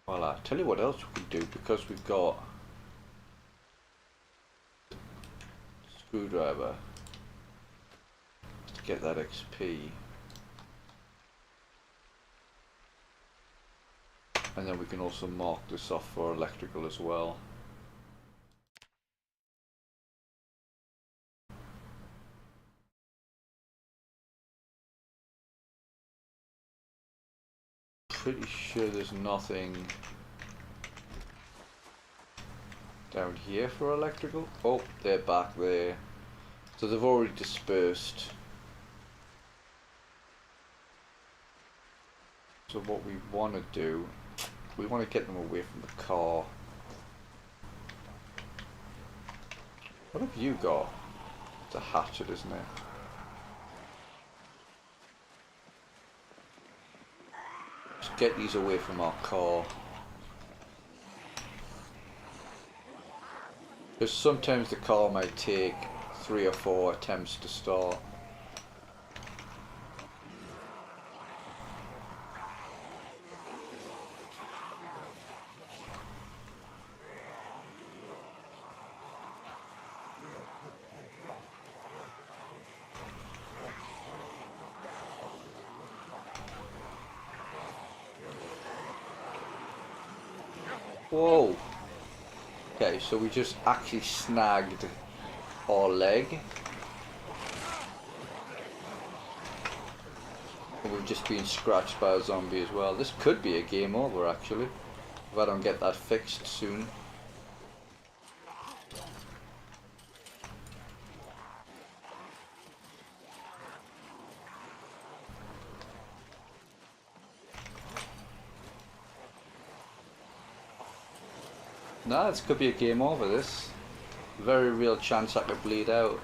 Well, I'll tell you what else we could do, because we've got screwdriver to get that XP, and then we can also mark this off for electrical as well. Pretty sure there's nothing down here for electrical. Oh, they're back there. So they've already dispersed. So what we want to do, we want to get them away from the car. What have you got? It's a hatchet, isn't it? Just get these away from our car. Because sometimes the car might take 3 or 4 attempts to start. Whoa! Okay, so we just actually snagged our leg. And we've just been scratched by a zombie as well. This could be a game over, actually, if I don't get that fixed soon. Nah, this could be a game over, this. Very real chance I could bleed out.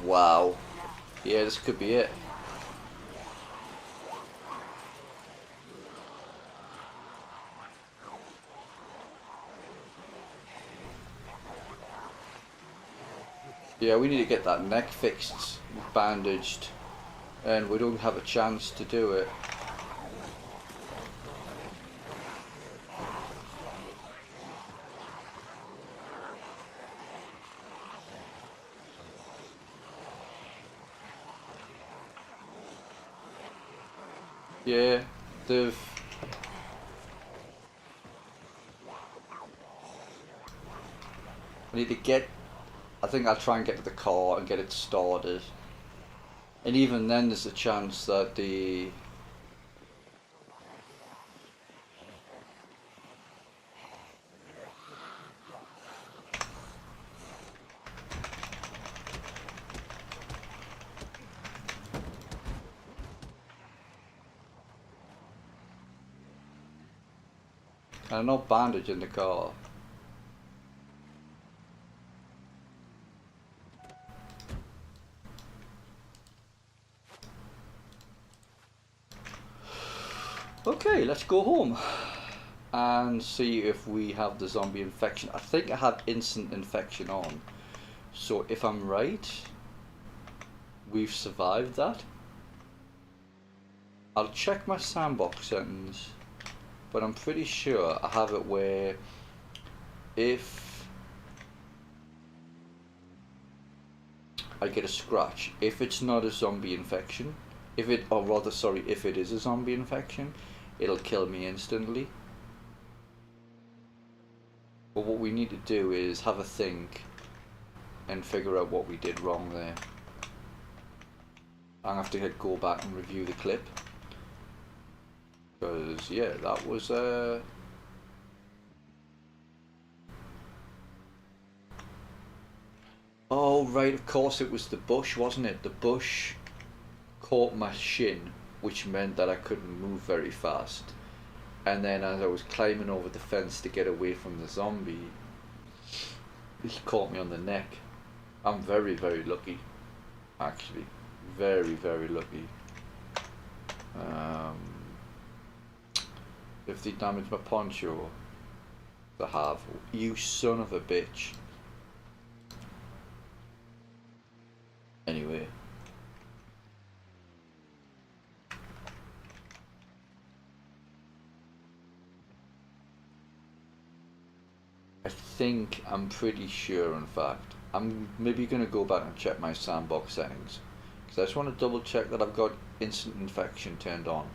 Wow. Yeah, this could be it. Yeah, we need to get that neck fixed, bandaged, and we don't have a chance to do it. Yeah, they've... I need to get... I think I'll try and get to the car and get it started. And even then there's a chance that the... I'm not bandaged in the car. Okay, let's go home and see if we have the zombie infection. I think I have instant infection on. So if I'm right, we've survived that. I'll check my sandbox settings, but I'm pretty sure I have it where if I get a scratch, if it's not a zombie infection, if it is a zombie infection, it'll kill me instantly. But what we need to do is have a think and figure out what we did wrong there. I'll have to go back and review the clip, because yeah, that was oh right, of course it was the bush, wasn't it? The bush caught my shin, which meant that I couldn't move very fast. And then as I was climbing over the fence to get away from the zombie, he caught me on the neck. I'm very, very lucky, actually. Very, very lucky. If they damaged my poncho, they have. You son of a bitch. Anyway. I'm pretty sure, in fact. I'm maybe going to go back and check my sandbox settings, because I just want to double check that I've got instant infection turned on.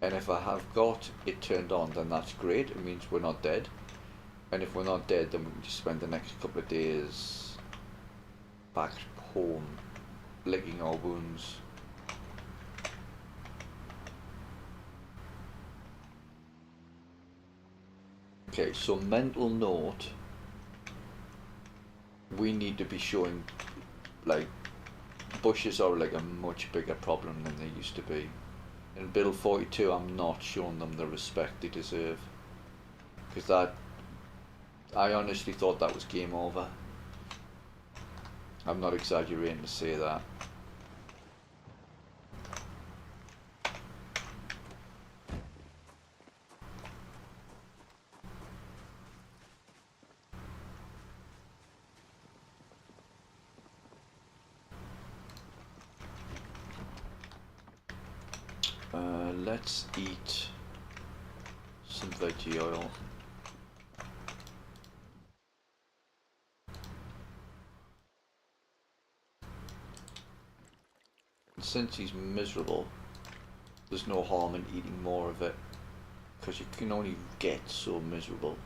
And if I have got it turned on, then that's great. It means we're not dead. And if we're not dead, then we can just spend the next couple of days back home licking our wounds. Okay, so mental note, we need to be showing, like, bushes are like a much bigger problem than they used to be. In Build 42, I'm not showing them the respect they deserve, because that, I honestly thought that was game over. I'm not exaggerating to say that. Let's eat some veggie oil. And since he's miserable, there's no harm in eating more of it, because you can only get so miserable.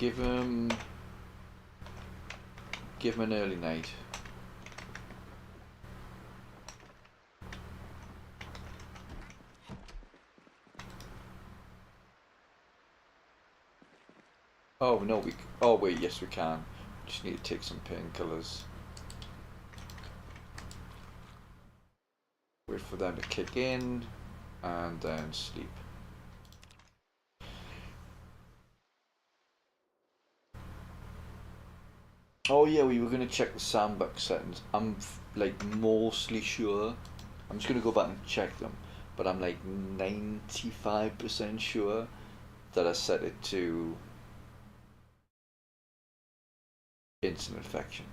Give him an early night. Oh no, oh wait, yes we can. Just need to take some painkillers. Wait for them to kick in, and then sleep. Oh yeah, we were gonna check the sandbox settings. I'm like mostly sure. I'm just gonna go back and check them, but I'm like 95% sure that I set it to instant infection.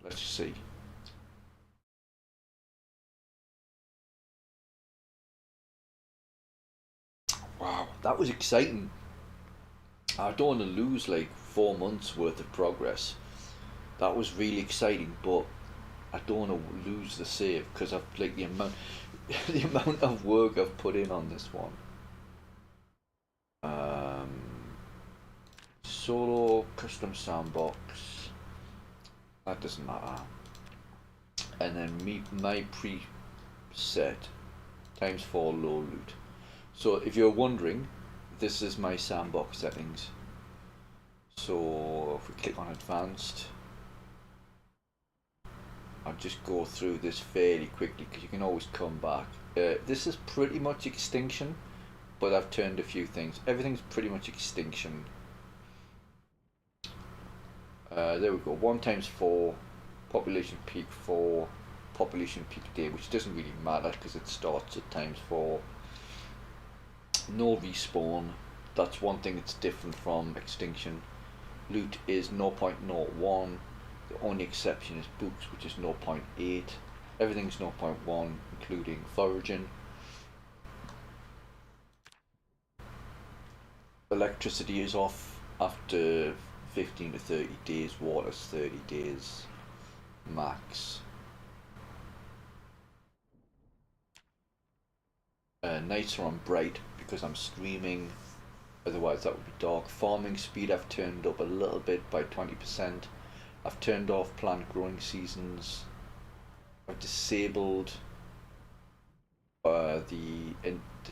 Let's see. Wow, that was exciting. I don't want to lose like 4 months worth of progress. That was really exciting, but I don't want to lose the save because I've like the amount of work I've put in on this one. Solo custom sandbox. That doesn't matter. And then my preset ×4 low loot. So if you're wondering, this is my sandbox settings. So if we click on advanced, I'll just go through this fairly quickly because you can always come back. This is pretty much extinction, but I've turned a few things. Everything's pretty much extinction. There we go. 1 × 4, population peak 4, population peak day, which doesn't really matter because it starts at ×4. No respawn. That's one thing that's different from extinction. Loot is 0.01. The only exception is books, which is 0.8. Everything's 0.1, including foraging. Electricity is off after 15 to 30 days. Water's 30 days max. Nights are on bright because I'm streaming, otherwise that would be dark. Farming speed I've turned up a little bit by 20%. I've turned off plant growing seasons. I've disabled the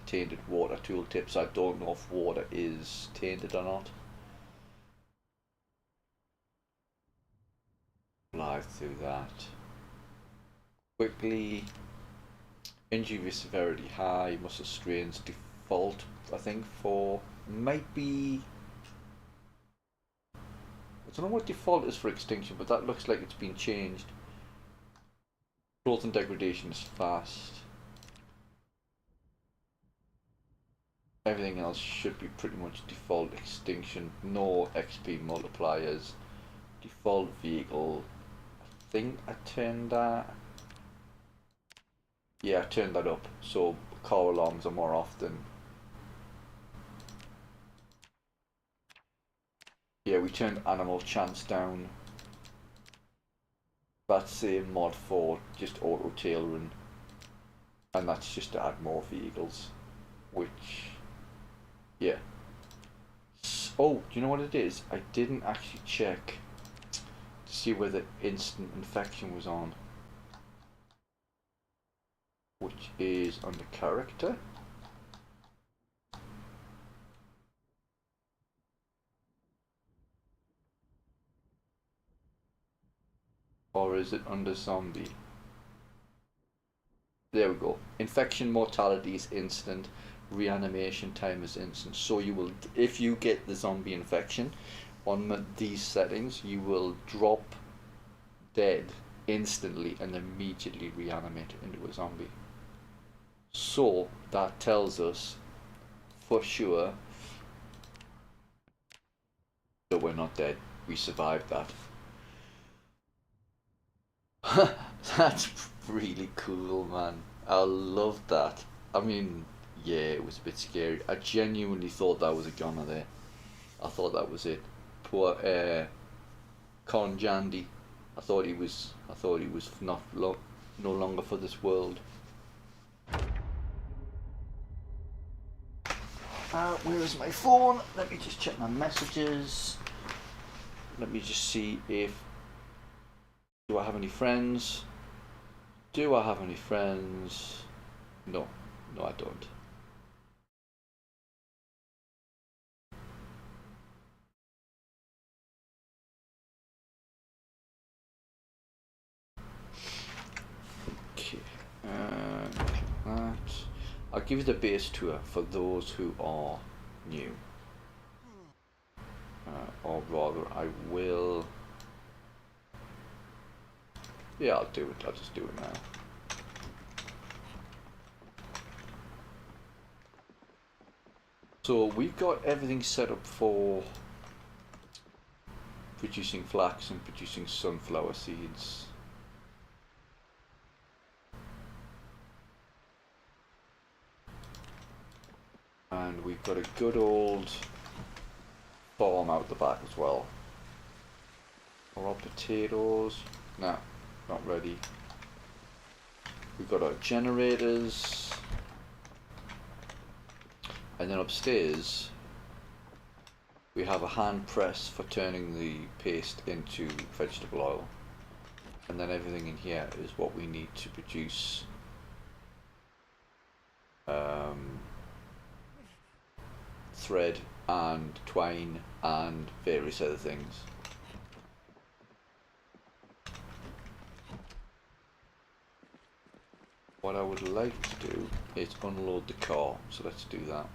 tainted water tooltips. I don't know if water is tainted or not. Fly through that quickly. Injury severity high. Muscle strains default, I think, for might be. I don't know what default is for extinction, but that looks like it's been changed. Growth and degradation is fast. Everything else should be pretty much default extinction. No XP multipliers. Default vehicle. I think I turned that. Yeah, I turned that up, so car alarms are more often. Yeah, we turned animal chance down. That's a mod for just auto tailoring, and that's just to add more vehicles, which, yeah. Oh, do you know what it is? I didn't actually check to see whether instant infection was on, which is under character. Or is it under zombie? There we go. Infection mortality is instant. Reanimation time is instant. So you will, if you get the zombie infection on these settings, you will drop dead instantly and immediately reanimate into a zombie. So that tells us for sure that we're not dead. We survived that. That's really cool, man. I love that. I mean, yeah, it was a bit scary. I genuinely thought that was a goner there. I thought that was it. Poor Con Jandy. I thought he was no longer for this world. Where is my phone? Let me just check my messages. let me just see if... Do I have any friends? Do I have any friends? No. No, I don't. Okay. That. I'll give you the base tour for those who are new. Or rather, I will... Yeah, I'll do it. I'll just do it now. So we've got everything set up for producing flax and producing sunflower seeds. And we've got a good old farm out the back as well. Are our potatoes? No, not ready. We've got our generators. And then upstairs we have a hand press for turning the paste into vegetable oil. And then everything in here is what we need to produce thread and twine and various other things. What I would like to do is unload the car, so let's do that.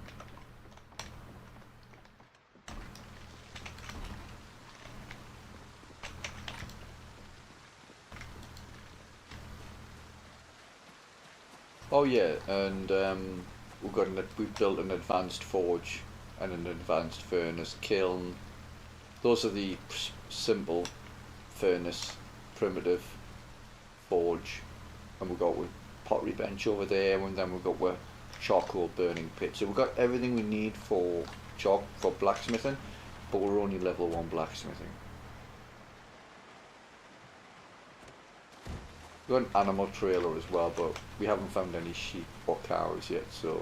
Oh yeah, and we've built an advanced forge and an advanced furnace kiln. Those are the simple furnace, primitive forge, and we've got a pottery bench over there, and then we've got a charcoal burning pit. So we've got everything we need for blacksmithing, but we're only level 1 blacksmithing. We've got an animal trailer as well, but we haven't found any sheep or cows yet, so...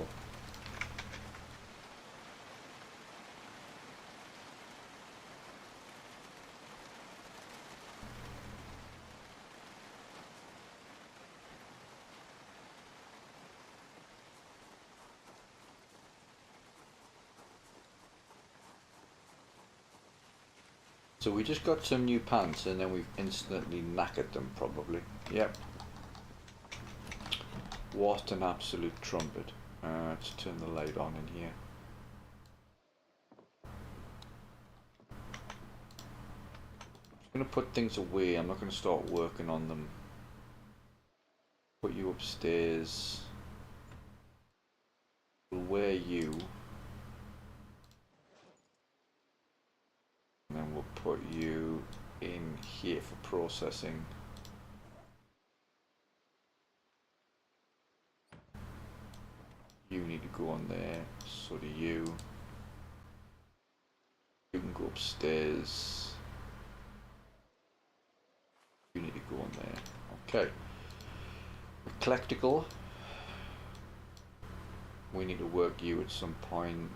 So we just got some new pants and then we've instantly knackered them probably. Yep. What an absolute trumpet. Let's turn the light on in here. I'm going to put things away. I'm not going to start working on them. Put you upstairs. We'll wear you. And then we'll put you in here for processing. You need to go on there, so do you. You can go upstairs. You need to go on there. Okay. Eclectical. We need to work you at some point.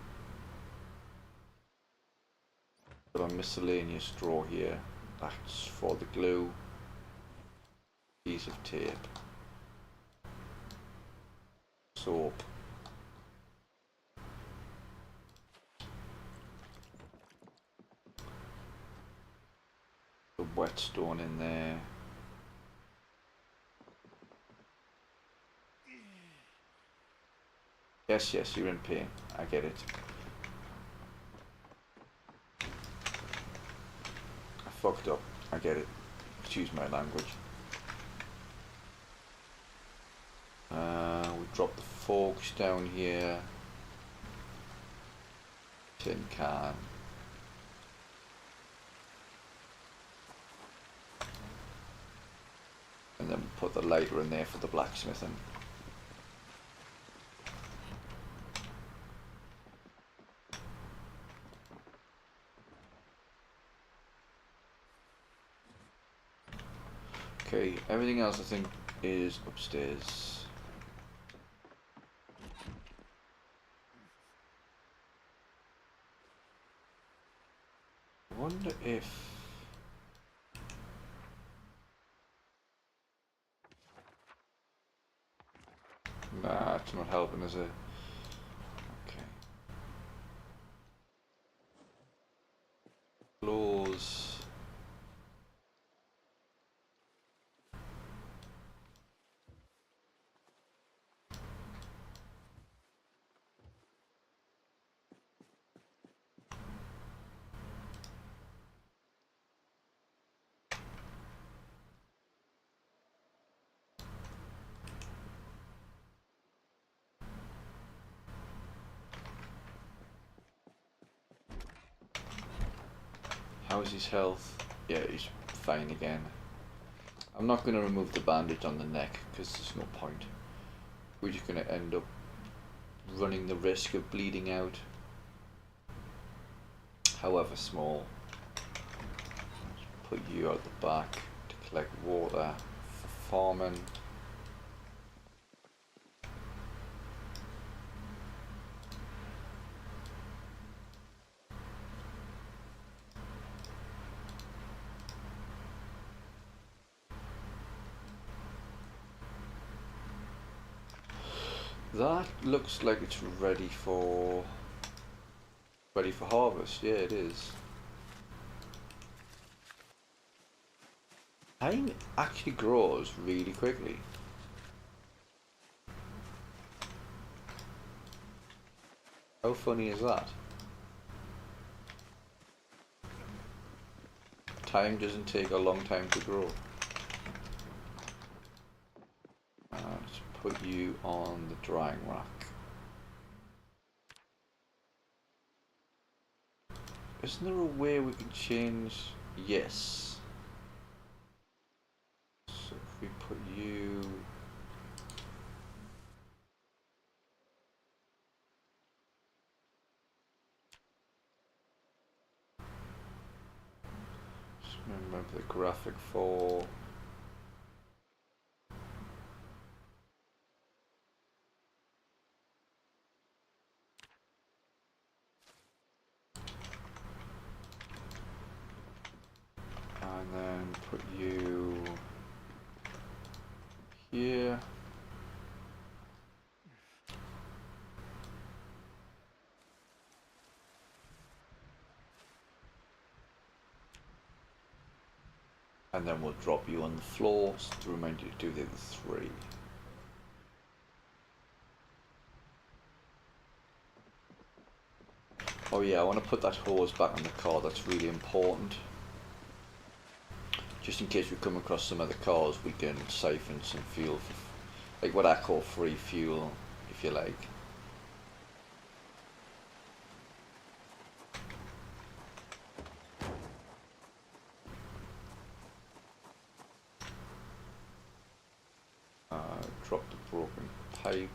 Got a miscellaneous straw here. That's for the glue. Piece of tape. Soap. The whetstone in there. Yes, yes, you're in pain. I get it. I fucked up. I get it. Excuse my language. We drop the forks down here. Tin can. And then put the lighter in there for the blacksmithing. Okay, everything else I think is upstairs. I wonder if... Nah, it's not helping, is it? Okay. Close. How's his health? Yeah, he's fine again. I'm not going to remove the bandage on the neck because there's no point. We're just going to end up running the risk of bleeding out, however small. Let's put you out the back to collect water for farming. That looks like it's ready for harvest. Yeah, it is. Thyme actually grows really quickly. How funny is that? Thyme doesn't take a long time to grow. Let's put you on the drying rack. Isn't there a way we can change? Yes. So if we put you... Just remember the graphic for... And then put you here. And then we'll drop you on the floor to remind you to do the other 3. Oh yeah, I want to put that hose back on the car, that's really important. Just in case we come across some other cars, we can siphon some fuel, for, like what I call free fuel, if you like. Drop the broken pipe.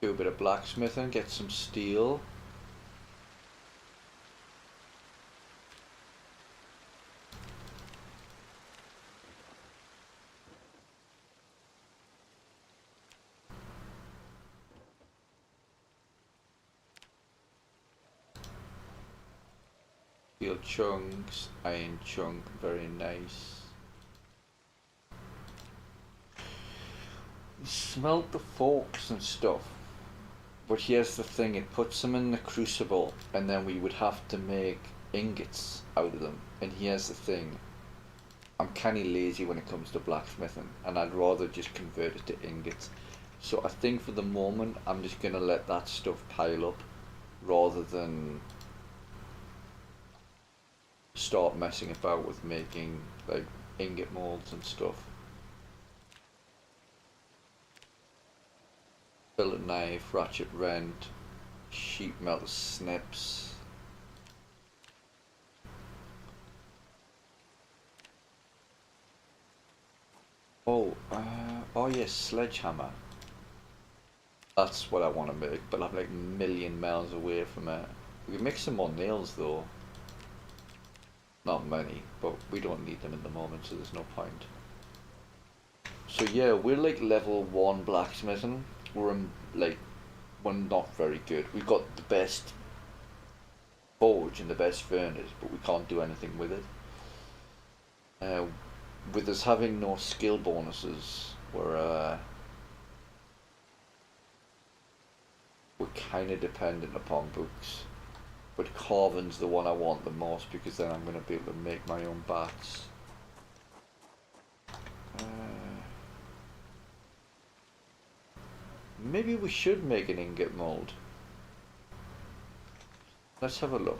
Do a bit of blacksmithing, get some steel. Steel chunks, iron chunk, very nice. Smelt the forks and stuff. But here's the thing, it puts them in the crucible and then we would have to make ingots out of them. And here's the thing, I'm kinda lazy when it comes to blacksmithing and I'd rather just convert it to ingots. So I think for the moment I'm just gonna let that stuff pile up rather than start messing about with making like ingot molds and stuff. Billet knife, ratchet rent, sheet metal snips. Oh yes, sledgehammer. That's what I want to make, but I'm like a million miles away from it. We can make some more nails though. Not many, but we don't need them at the moment, so there's no point. So yeah, we're like level 1 blacksmithing. We're like, we're not very good. We've got the best forge and the best furnace, but we can't do anything with it. With us having no skill bonuses, we're kind of dependent upon books. But carving's the one I want the most because then I'm going to be able to make my own bats. Maybe we should make an ingot mold. Let's have a look.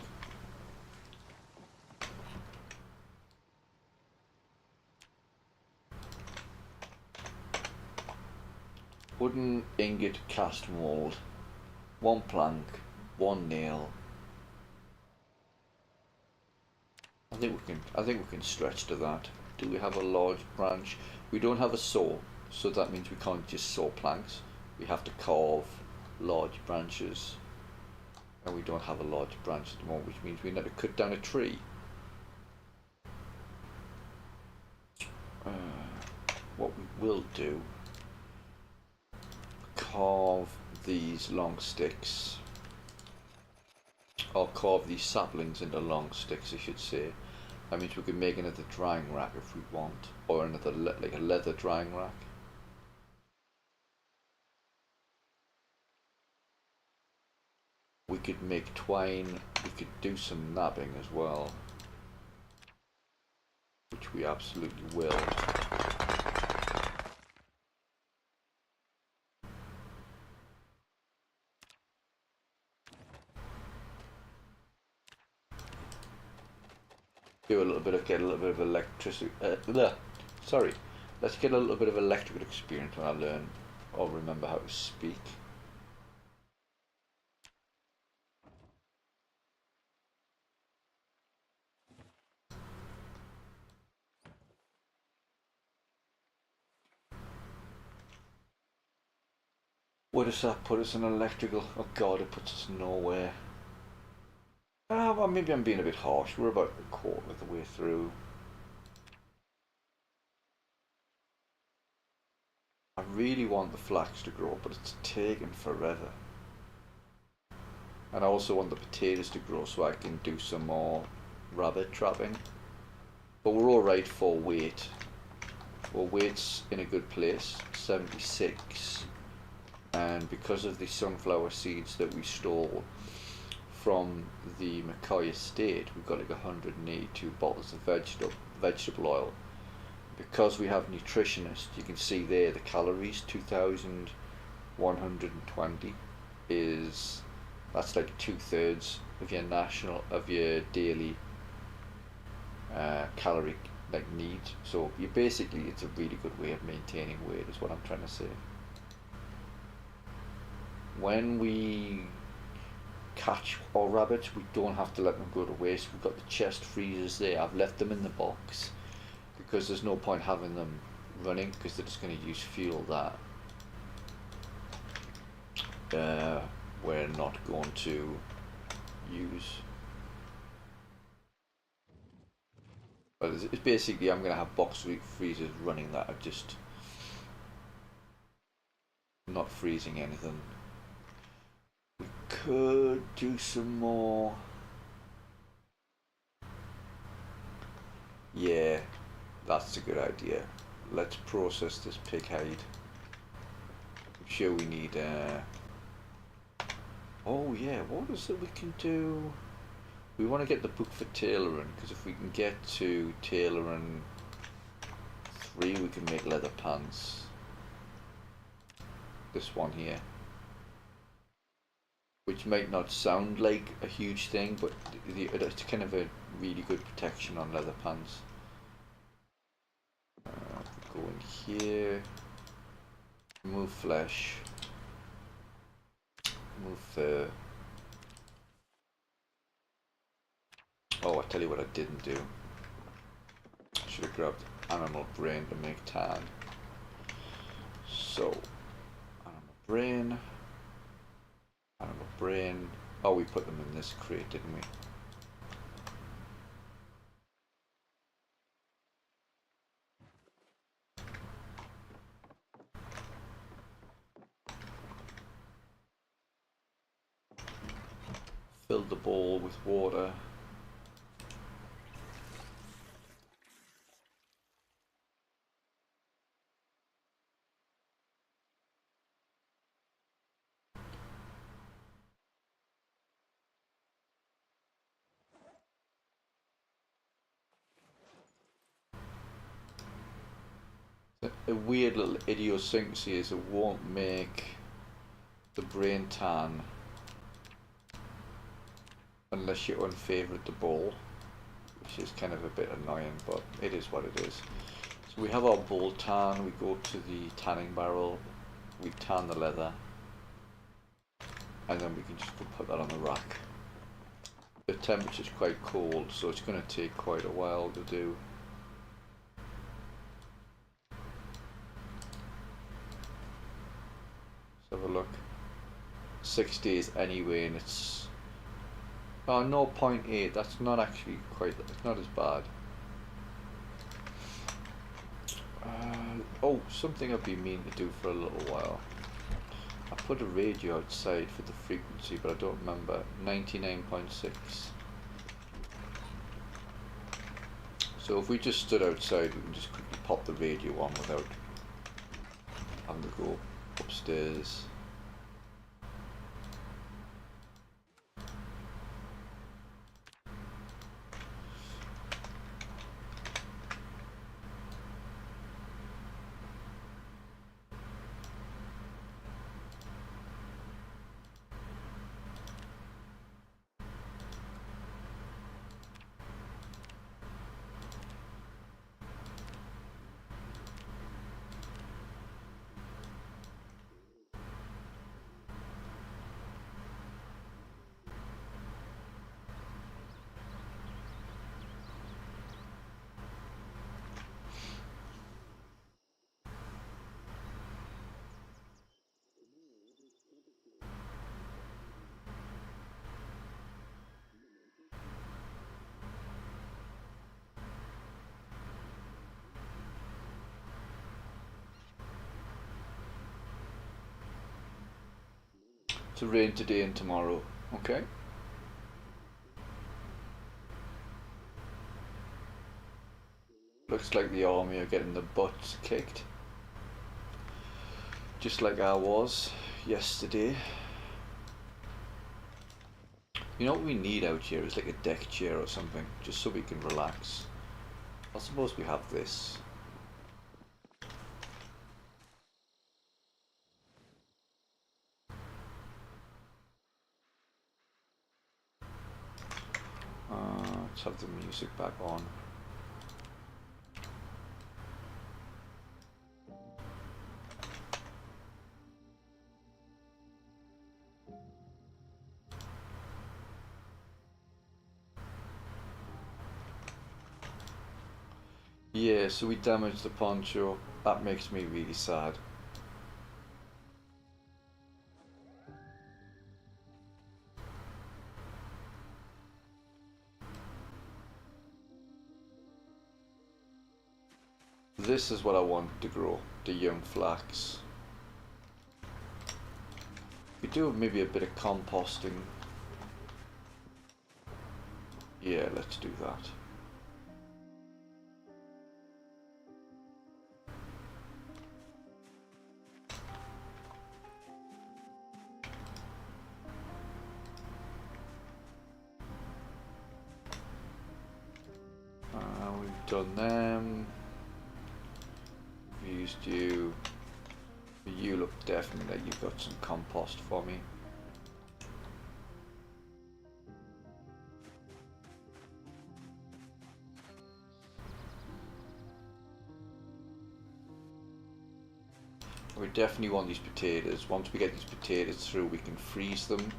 Wooden ingot cast mold. 1 plank, 1 nail. I think we can stretch to that. Do we have a large branch? We don't have a saw, so that means we can't just saw planks. We have to carve large branches, and we don't have a large branch at the moment, which means we need to cut down a tree. What we will do, carve these long sticks, or carve these saplings into long sticks, I should say. That means we can make another drying rack if we want, or another like a leather drying rack. We could make twine, we could do some nabbing as well, which we absolutely will. Do a little bit of, get a little bit of electricity, sorry, let's get a little bit of electrical experience when I learn or remember how to speak. Where does that put us in electrical? Oh god, it puts us nowhere. Ah, well, maybe I'm being a bit harsh. We're about a quarter of the way through. I really want the flax to grow, but it's taking forever. And I also want the potatoes to grow so I can do some more rabbit trapping. But we're alright for weight. Well, weight's in a good place, 76. And because of the sunflower seeds that we stole from the McCoy estate, we've got like 182 bottles of vegetable oil. Because we have nutritionists, you can see there the calories, 2,120 is, that's like 2/3 of your daily calorie like need. So you basically, it's a really good way of maintaining weight is what I'm trying to say. When we catch our rabbits, we don't have to let them go to waste. We've got the chest freezers there. I've left them in the box because there's no point having them running because they're just going to use fuel that we're not going to use. But it's basically, I'm going to have box freezers running that are just not freezing anything. We could do some more. Yeah, that's a good idea. Let's process this pig hide. I'm sure we need oh yeah, what is it we can do? We want to get the book for tailoring, because if we can get to tailoring 3, we can make leather pants. This one here. Which might not sound like a huge thing, but it's kind of a really good protection on leather pants. Go in here, remove flesh, remove fur. Oh, I tell you what I didn't do. I should have grabbed animal brain to make tan. So, animal brain. Animal brain. Oh, we put them in this crate, didn't we? Fill the bowl with water. A weird little idiosyncrasy is it won't make the brain tan unless you unfavorite the bowl, which is kind of a bit annoying, but it is what it is. So we have our bowl tan, we go to the tanning barrel, we tan the leather, and then we can just go put that on the rack. The temperature's quite cold, so it's going to take quite a while to do. Let's have a look. 6 days anyway, and it's 0.8. That's not actually quite. It's not as bad. Oh, something I've been meaning to do for a little while. I put a radio outside for the frequency, but I don't remember. 99.6. So if we just stood outside, we can just quickly pop the radio on without having to go upstairs. To rain today and tomorrow, okay? Looks like the army are getting the butts kicked. Just like I was yesterday. You know what we need out here is like a deck chair or something, just so we can relax. I suppose we have this. Let's have the music back on. Yeah, so we damaged the poncho. That makes me really sad. This is what I want to grow, the young flax. We do maybe a bit of composting. Yeah, let's do that. We've done them. We've used you. You look definitely like you've got some compost for me. We definitely want these potatoes. Once we get these potatoes through, we can freeze them,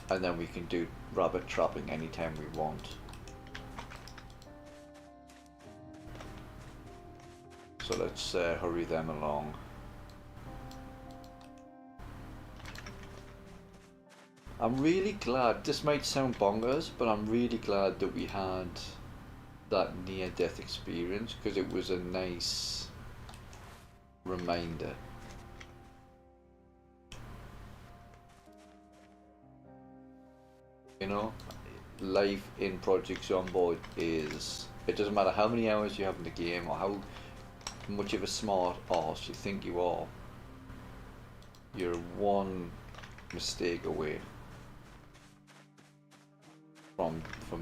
and then we can do rabbit trapping anytime we want. So let's hurry them along. I'm really glad, this might sound bonkers, but I'm really glad that we had that near-death experience, because it was a nice reminder. You know, life in Project Zomboid is, it doesn't matter how many hours you have in the game or how much of a smart arse you think you are, you're one mistake away from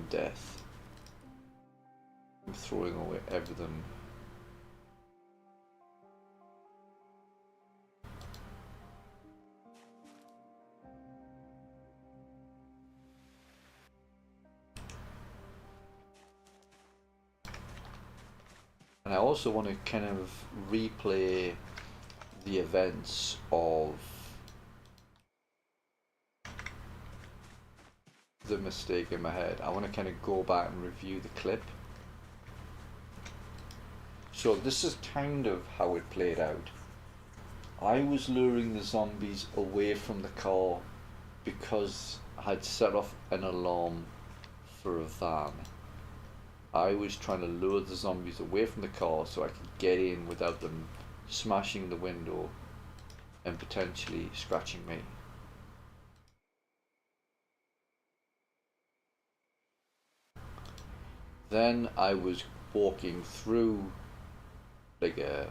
death, from throwing away everything. And I also want to kind of replay the events of the mistake in my head. I want to kind of go back and review the clip. So this is kind of how it played out. I was luring the zombies away from the car because I had set off an alarm for a van. I was trying to lure the zombies away from the car so I could get in without them smashing the window and potentially scratching me. Then I was walking through like I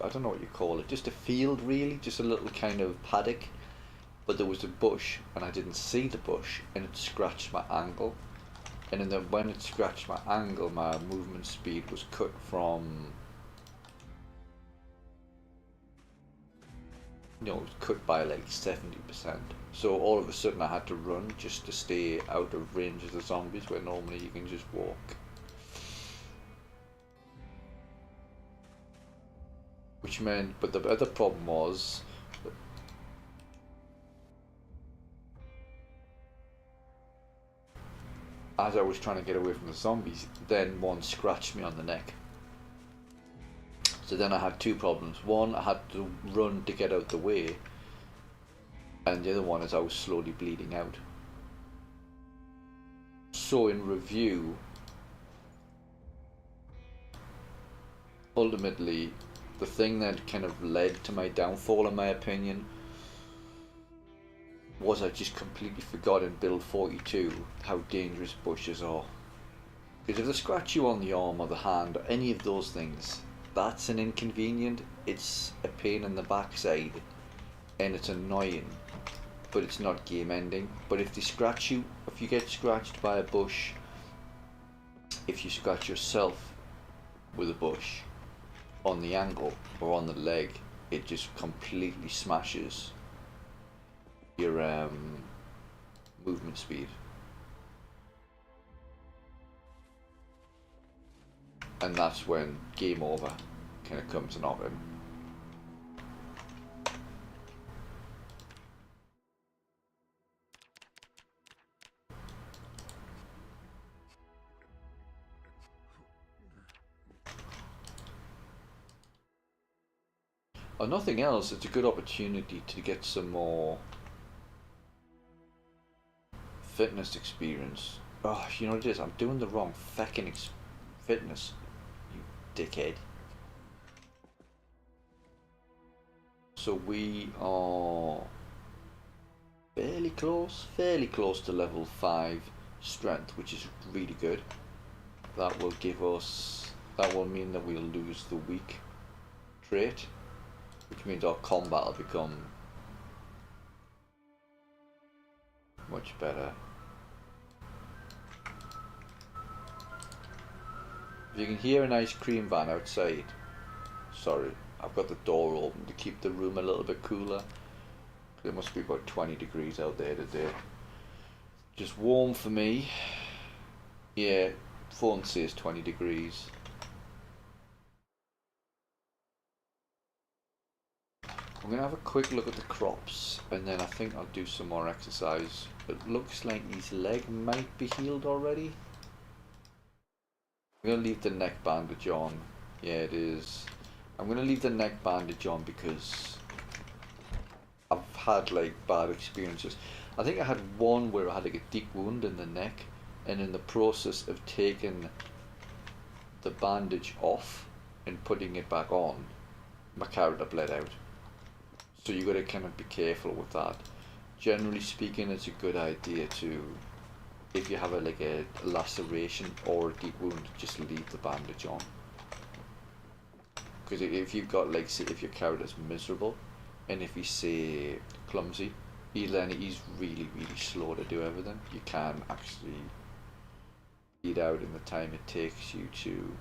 don't know what you call it, just a field really, just a little kind of paddock, but there was a bush and I didn't see the bush and it scratched my ankle, and then when it scratched my ankle my movement speed was cut from, you know, it was cut by like 70%. So all of a sudden I had to run just to stay out of range of the zombies where normally you can just walk. Which meant, but the other problem was as I was trying to get away from the zombies, then one scratched me on the neck. So then I had two problems. One, I had to run to get out the way, and the other one is I was slowly bleeding out. So in review, ultimately, the thing that kind of led to my downfall, in my opinion, was I just completely forgot in build 42 how dangerous bushes are. Because if they scratch you on the arm or the hand or any of those things, that's an inconvenient, it's a pain in the backside and it's annoying, but it's not game ending. But if they scratch you, if you get scratched by a bush, if you scratch yourself with a bush on the ankle or on the leg, it just completely smashes your movement speed. And that's when game over kind of comes knocking. Or nothing else, it's a good opportunity to get some more fitness experience. Oh, you know what it is? I'm doing the wrong feckin' fitness, you dickhead. So we are fairly close to level 5 strength, which is really good. That will give us, that will mean that we'll lose the weak trait, which means our combat will become much better. If you can hear an ice cream van outside, sorry, I've got the door open to keep the room a little bit cooler. It must be about 20 degrees out there today. Just warm for me. Yeah, phone says 20 degrees. I'm going to have a quick look at the crops and then I think I'll do some more exercise. It looks like his leg might be healed already. I'm going to leave the neck bandage on. Yeah, it is. I'm going to leave the neck bandage on because I've had like bad experiences. I think I had one where I had like a deep wound in the neck, and in the process of taking the bandage off and putting it back on, my character bled out. So you got to kind of be careful with that. Generally speaking, it's a good idea to, if you have like a laceration or a deep wound, just leave the bandage on. Because if you've got, like, say, if your character's miserable, and if he's, say, clumsy, he's really, really slow to do everything. You can actually bleed out in the time it takes you to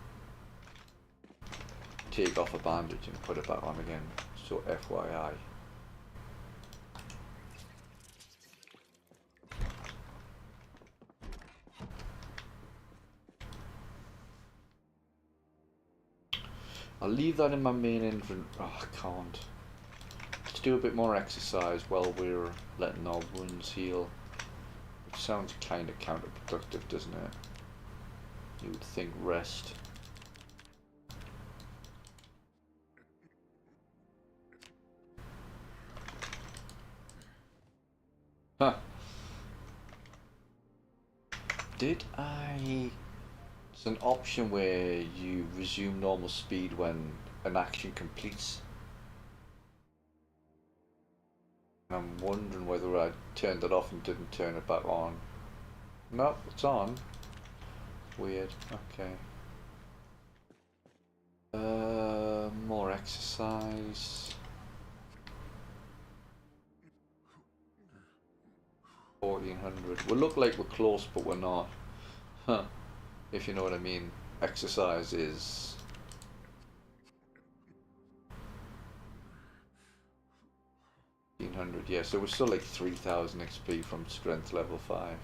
take off a bandage and put it back on again. So FYI. I'll leave that in my main inventory. Oh, I can't. Let's do a bit more exercise while we're letting our wounds heal. Which sounds kind of counterproductive, doesn't it? You would think rest. Huh. Did I... It's an option where you resume normal speed when an action completes. I'm wondering whether I turned it off and didn't turn it back on. No, it's on. Weird. Okay. More exercise. 1400. We look like we're close, but we're not. Huh. If you know what I mean. Exercise is... $1,500, yeah, so we're still like 3000 XP from strength level 5.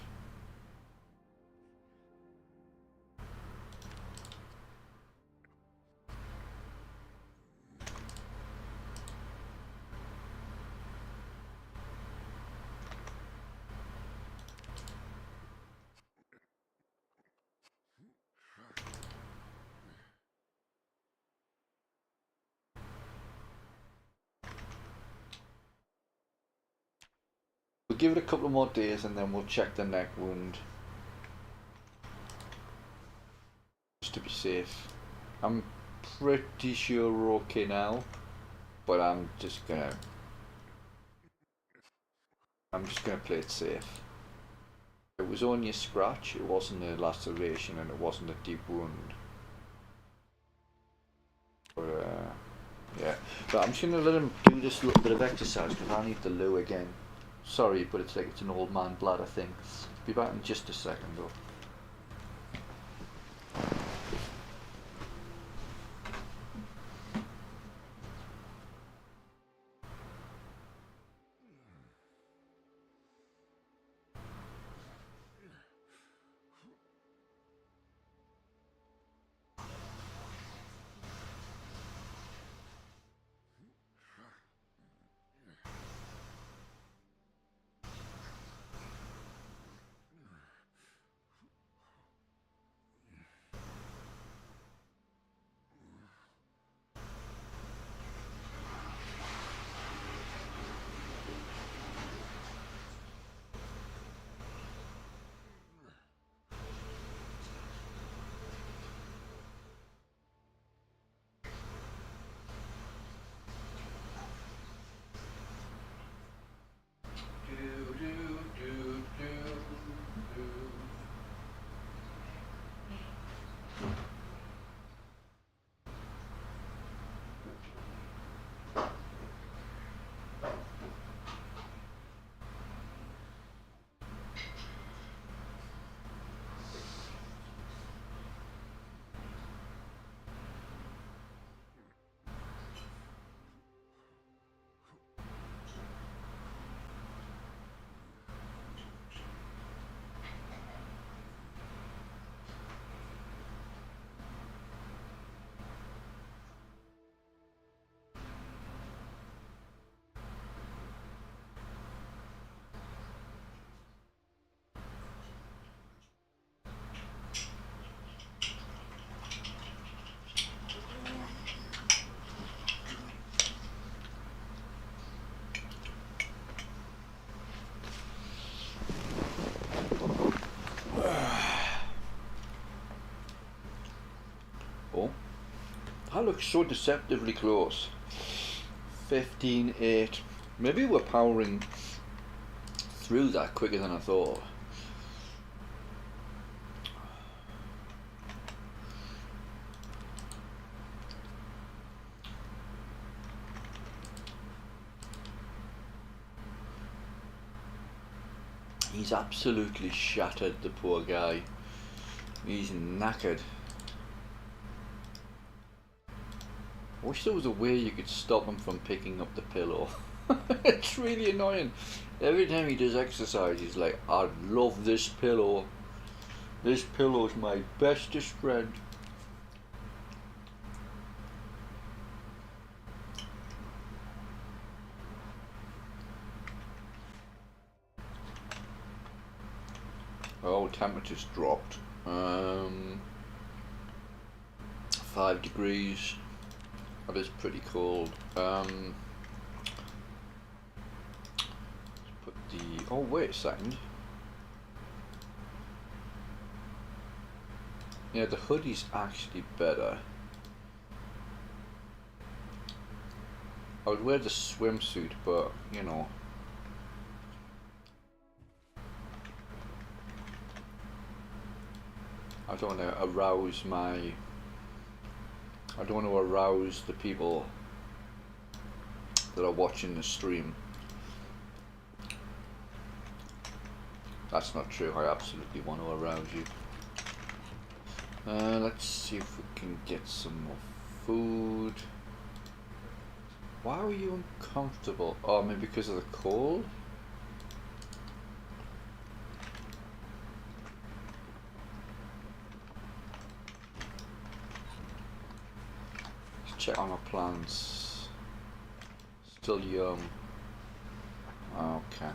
We'll give it a couple more days and then we'll check the neck wound. Just to be safe. I'm pretty sure we're okay now, but I'm just gonna play it safe. It was only a scratch, it wasn't a laceration and it wasn't a deep wound. But yeah. But I'm just gonna let him do this little bit of exercise because I need the loo again. Sorry, but it's like it's an old man bladder thing. Be back in just a second though. That looks so deceptively close. 15-8. Maybe we're powering through that quicker than I thought. He's absolutely shattered, the poor guy. He's knackered. I wish there was a way you could stop him from picking up the pillow. It's really annoying. Every time he does exercise, he's like, I love this pillow. This pillow's my bestest friend. Oh, temperature's dropped. 5 degrees. That is pretty cold. Let's put the... Oh, wait a second. Yeah, the hoodie's actually better. I would wear the swimsuit, but, you know. I don't want to arouse my... I don't want to arouse the people that are watching the stream. That's not true, I absolutely want to arouse you. Let's see if we can get some more food. Why are you uncomfortable? Oh, maybe because of the cold? Check on our plants. Still young. Okay.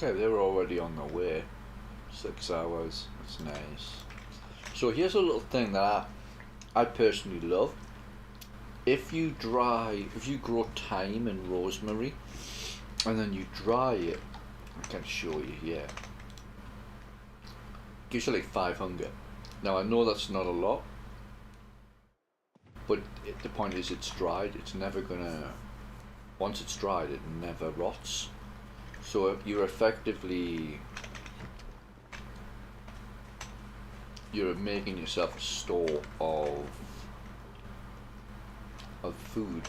Okay, they were already on their way. 6 hours, that's nice. So here's a little thing that I personally love. If you grow thyme and rosemary, and then you dry it, I can show you here. Gives you like 5 hunger. Now I know that's not a lot, but the point is it's dried. It's never gonna, once it's dried, it never rots. So you're effectively, you're making yourself a store of food.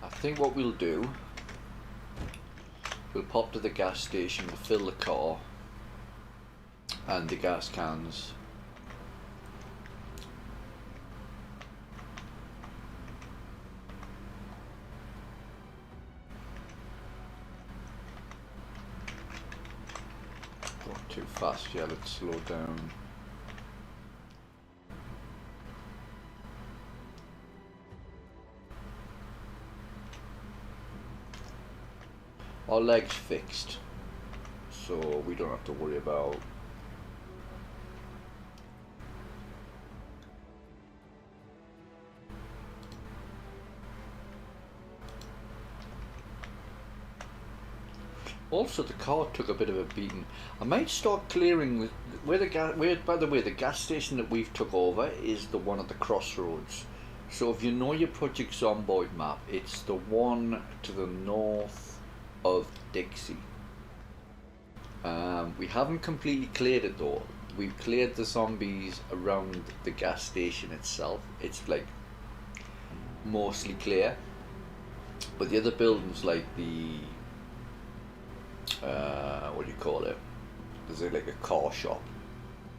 I think what we'll do, we'll pop to the gas station, we'll fill the car and the gas cans. Too fast, yeah, let's slow down. Our leg's fixed, so we don't have to worry about Also, the car took a bit of a beating. I might start clearing where the gas. By the way, the gas station that we've took over is the one at the crossroads. So if you know your Project Zomboid map, it's the one to the north of Dixie. We haven't completely cleared it though. We've cleared the zombies around the gas station itself. It's like mostly clear, but the other buildings, like the what do you call it? There's like a car shop.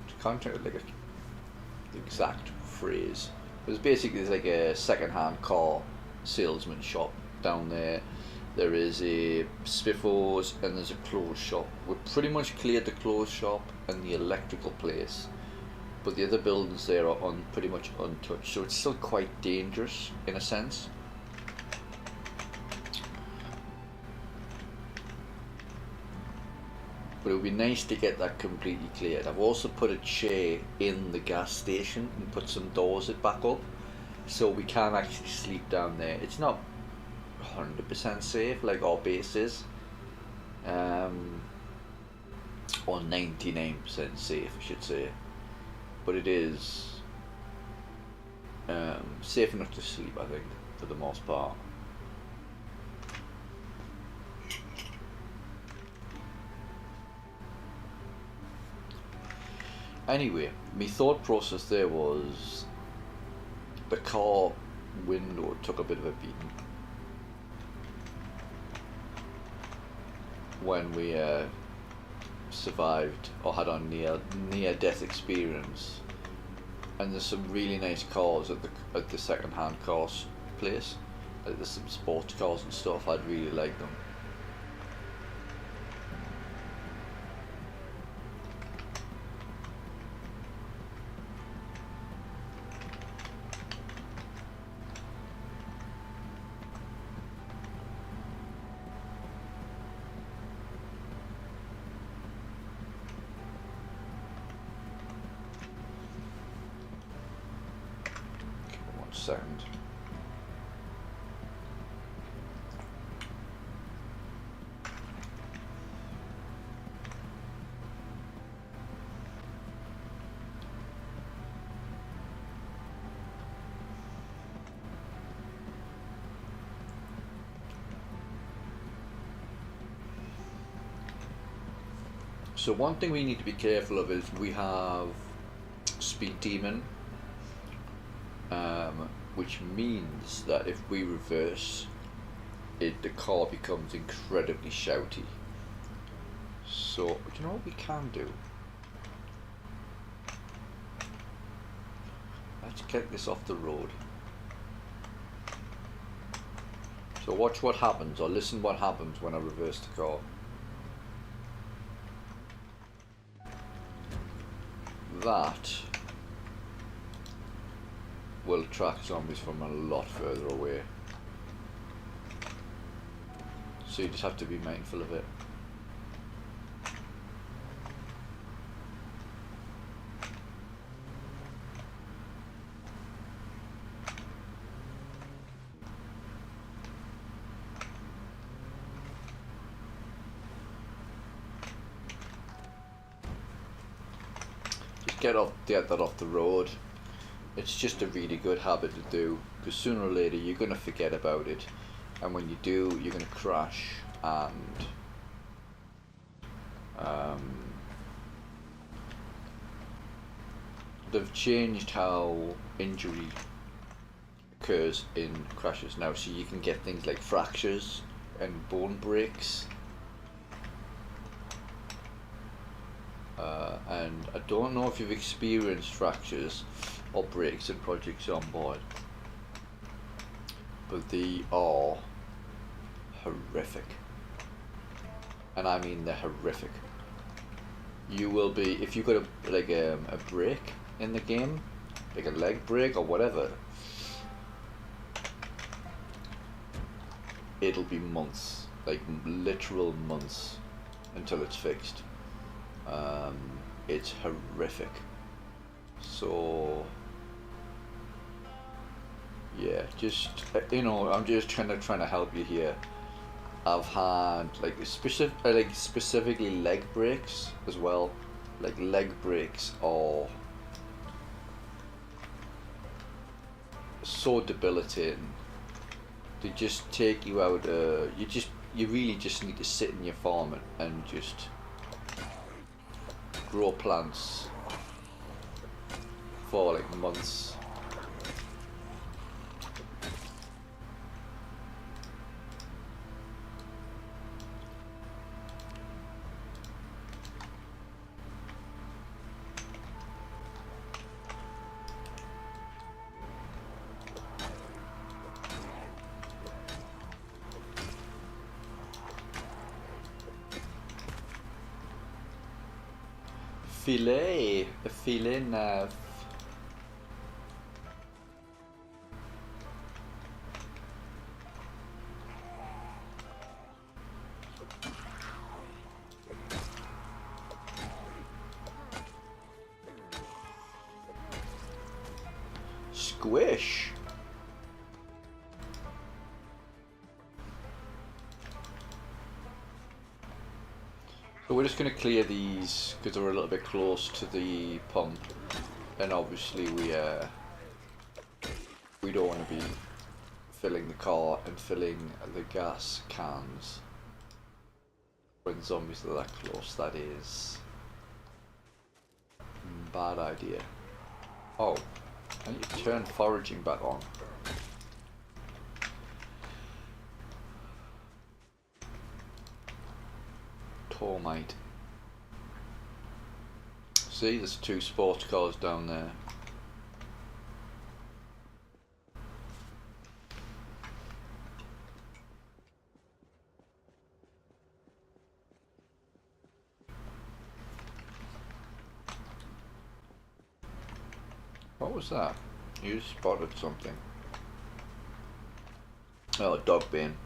I can't tell like the exact phrase. But it's basically like a second-hand car salesman shop down there. There is a Spiffos and there's a clothes shop. We pretty much cleared the clothes shop and the electrical place, but the other buildings there are pretty much untouched, so it's still quite dangerous in a sense. But it would be nice to get that completely cleared. I've also put a chair in the gas station and put some doors back up, so we can actually sleep down there. It's not 100% safe like our base is, or 99% safe I should say, but it is safe enough to sleep, I think, for the most part. Anyway, my thought process there was the car window took a bit of a beating when we survived or had our near death experience, and there's some really nice cars at the second hand cars place. Like there's some sports cars and stuff. I'd really like them. Second. So one thing we need to be careful of is we have Speed Demon, which means that if we reverse it, the car becomes incredibly shouty. So, do you know what we can do? Let's get this off the road. So watch what happens, or listen what happens when I reverse the car. That will attract zombies from a lot further away. So you just have to be mindful of it. Just get that off the road. It's just a really good habit to do, because sooner or later you're going to forget about it, and when you do, you're going to crash, and they've changed how injury occurs in crashes now, so you can get things like fractures and bone breaks. And I don't know if you've experienced fractures or breaks in Project Zomboid, but they are horrific, and I mean they're horrific. You will be, if you've got a break in the game, like a leg break or whatever, it'll be months, like literal months, until it's fixed. It's horrific. So yeah, just I'm just trying to help you here. I've had specifically leg breaks as well. Like leg breaks are so debilitating. They just take you out. You really just need to sit in your farm and just grow plants for like months. A filet nav. Squish. So we're just going to clear these because they're a little bit close to the pump, and obviously we don't want to be filling the car and filling the gas cans when zombies are that close. That is a bad idea. Oh, I need to turn foraging back on. Tormite. See, there's 2 sports cars down there. What was that? You spotted something. Oh, dog bin.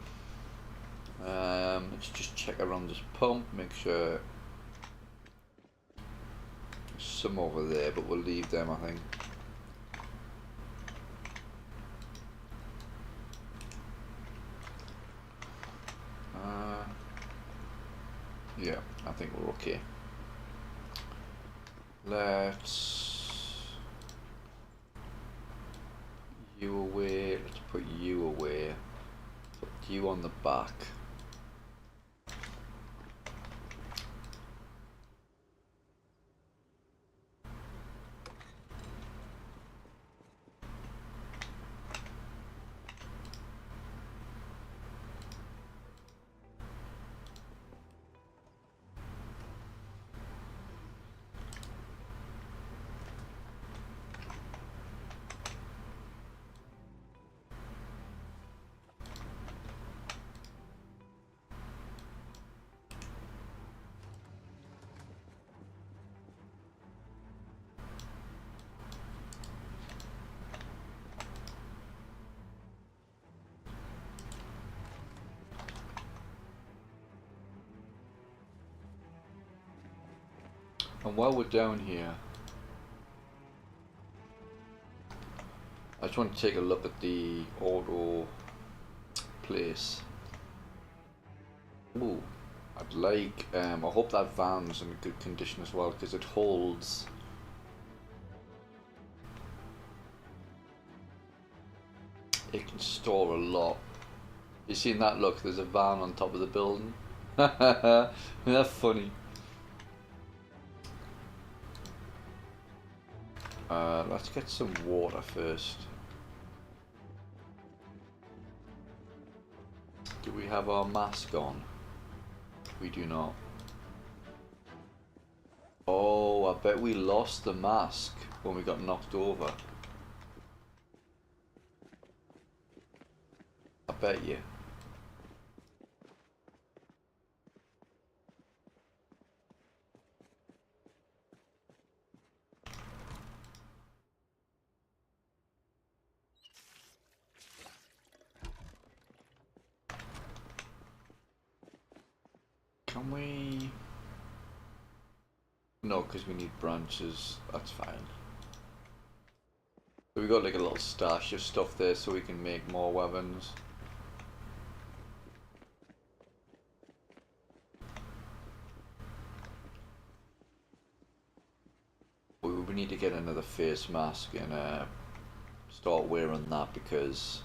Let's just check around this pump, make sure there's some over there, but we'll leave them, I think. Yeah, I think we're okay. Let's you away. Let's put you away. Put you on the back. And while we're down here, I just want to take a look at the auto place. Ooh, I'd like, I hope that van's in good condition as well, because it holds it can store a lot. You seen that? Look, there's a van on top of the building. That's funny. Let's get some water first. Do we have our mask on? We do not. Oh, I bet we lost the mask when we got knocked over. I bet you. Can we? No, because we need branches. That's fine. So we got like a little stash of stuff there so we can make more weapons. We need to get another face mask and start wearing that, because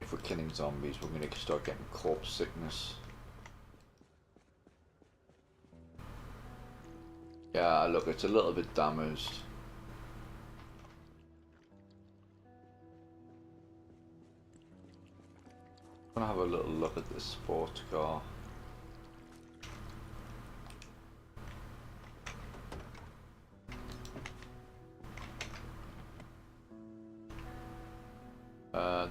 if we're killing zombies, we're going to start getting corpse sickness. Yeah, look, it's a little bit damaged. I'm gonna have a little look at this sports car.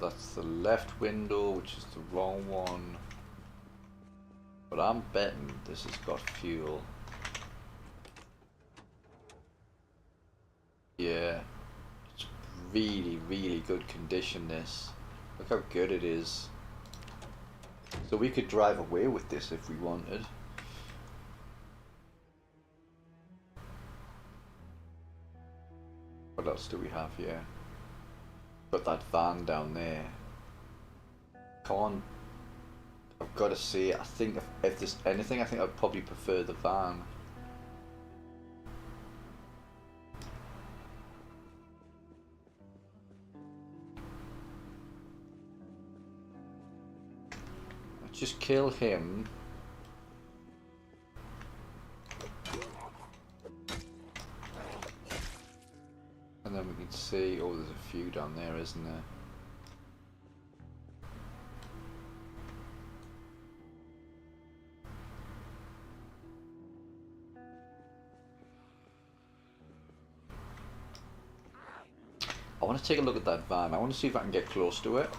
That's the left window, which is the wrong one. But I'm betting this has got fuel. Yeah. It's really, really good condition, this. Look how good it is. So we could drive away with this if we wanted. What else do we have here? Got that van down there. Come on. I've got to say, I think if there's anything, I think I'd probably prefer the van. Let's just kill him. And then we can see, oh, there's a few down there, isn't there? I want to take a look at that van. I want to see if I can get close to it.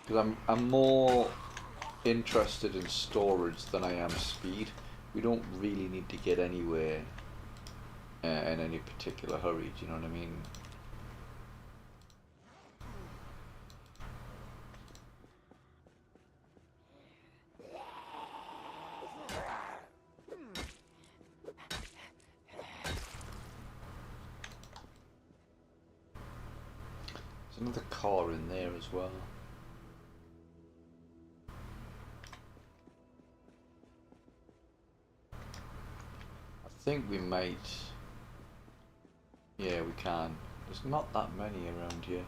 Because I'm more interested in storage than I am speed. We don't really need to get anywhere in any particular hurry, do you know what I mean? There's another car in there as well. I think we might. Yeah, we can. There's not that many around here.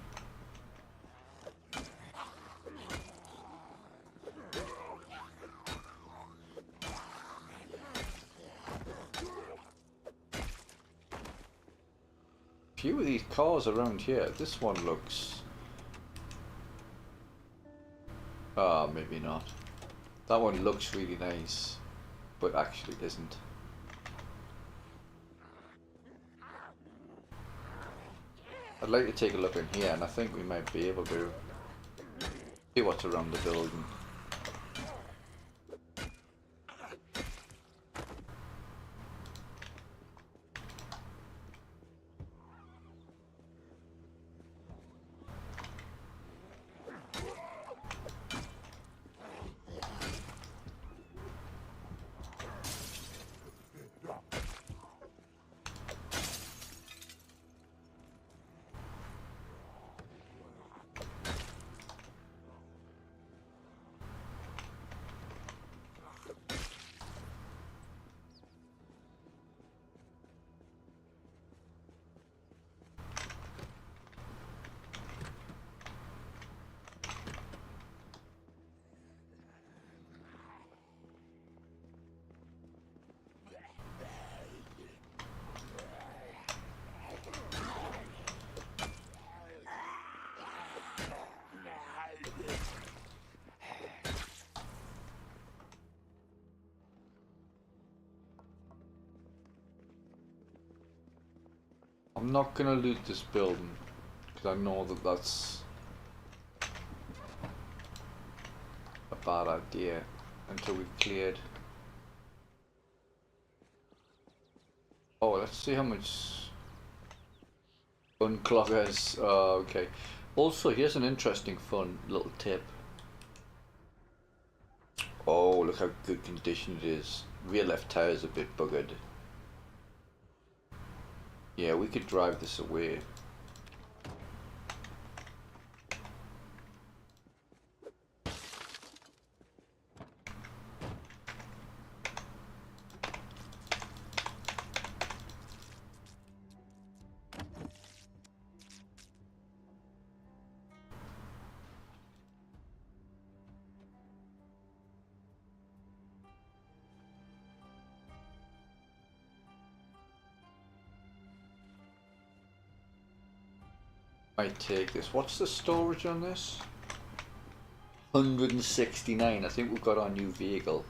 Few of these cars around here. This one looks. Ah, maybe not. That one looks really nice, but actually isn't. I'd like to take a look in here, and I think we might be able to see what's around the building. I'm not gonna loot this building because I know that that's a bad idea until we've cleared. Oh, let's see how much uncloggers. Okay. Also, here's an interesting, fun little tip. Oh, look how good condition it is. Rear left tire is a bit buggered. Yeah, we could drive this away. I take this. What's the storage on this? 169. I think we've got our new vehicle.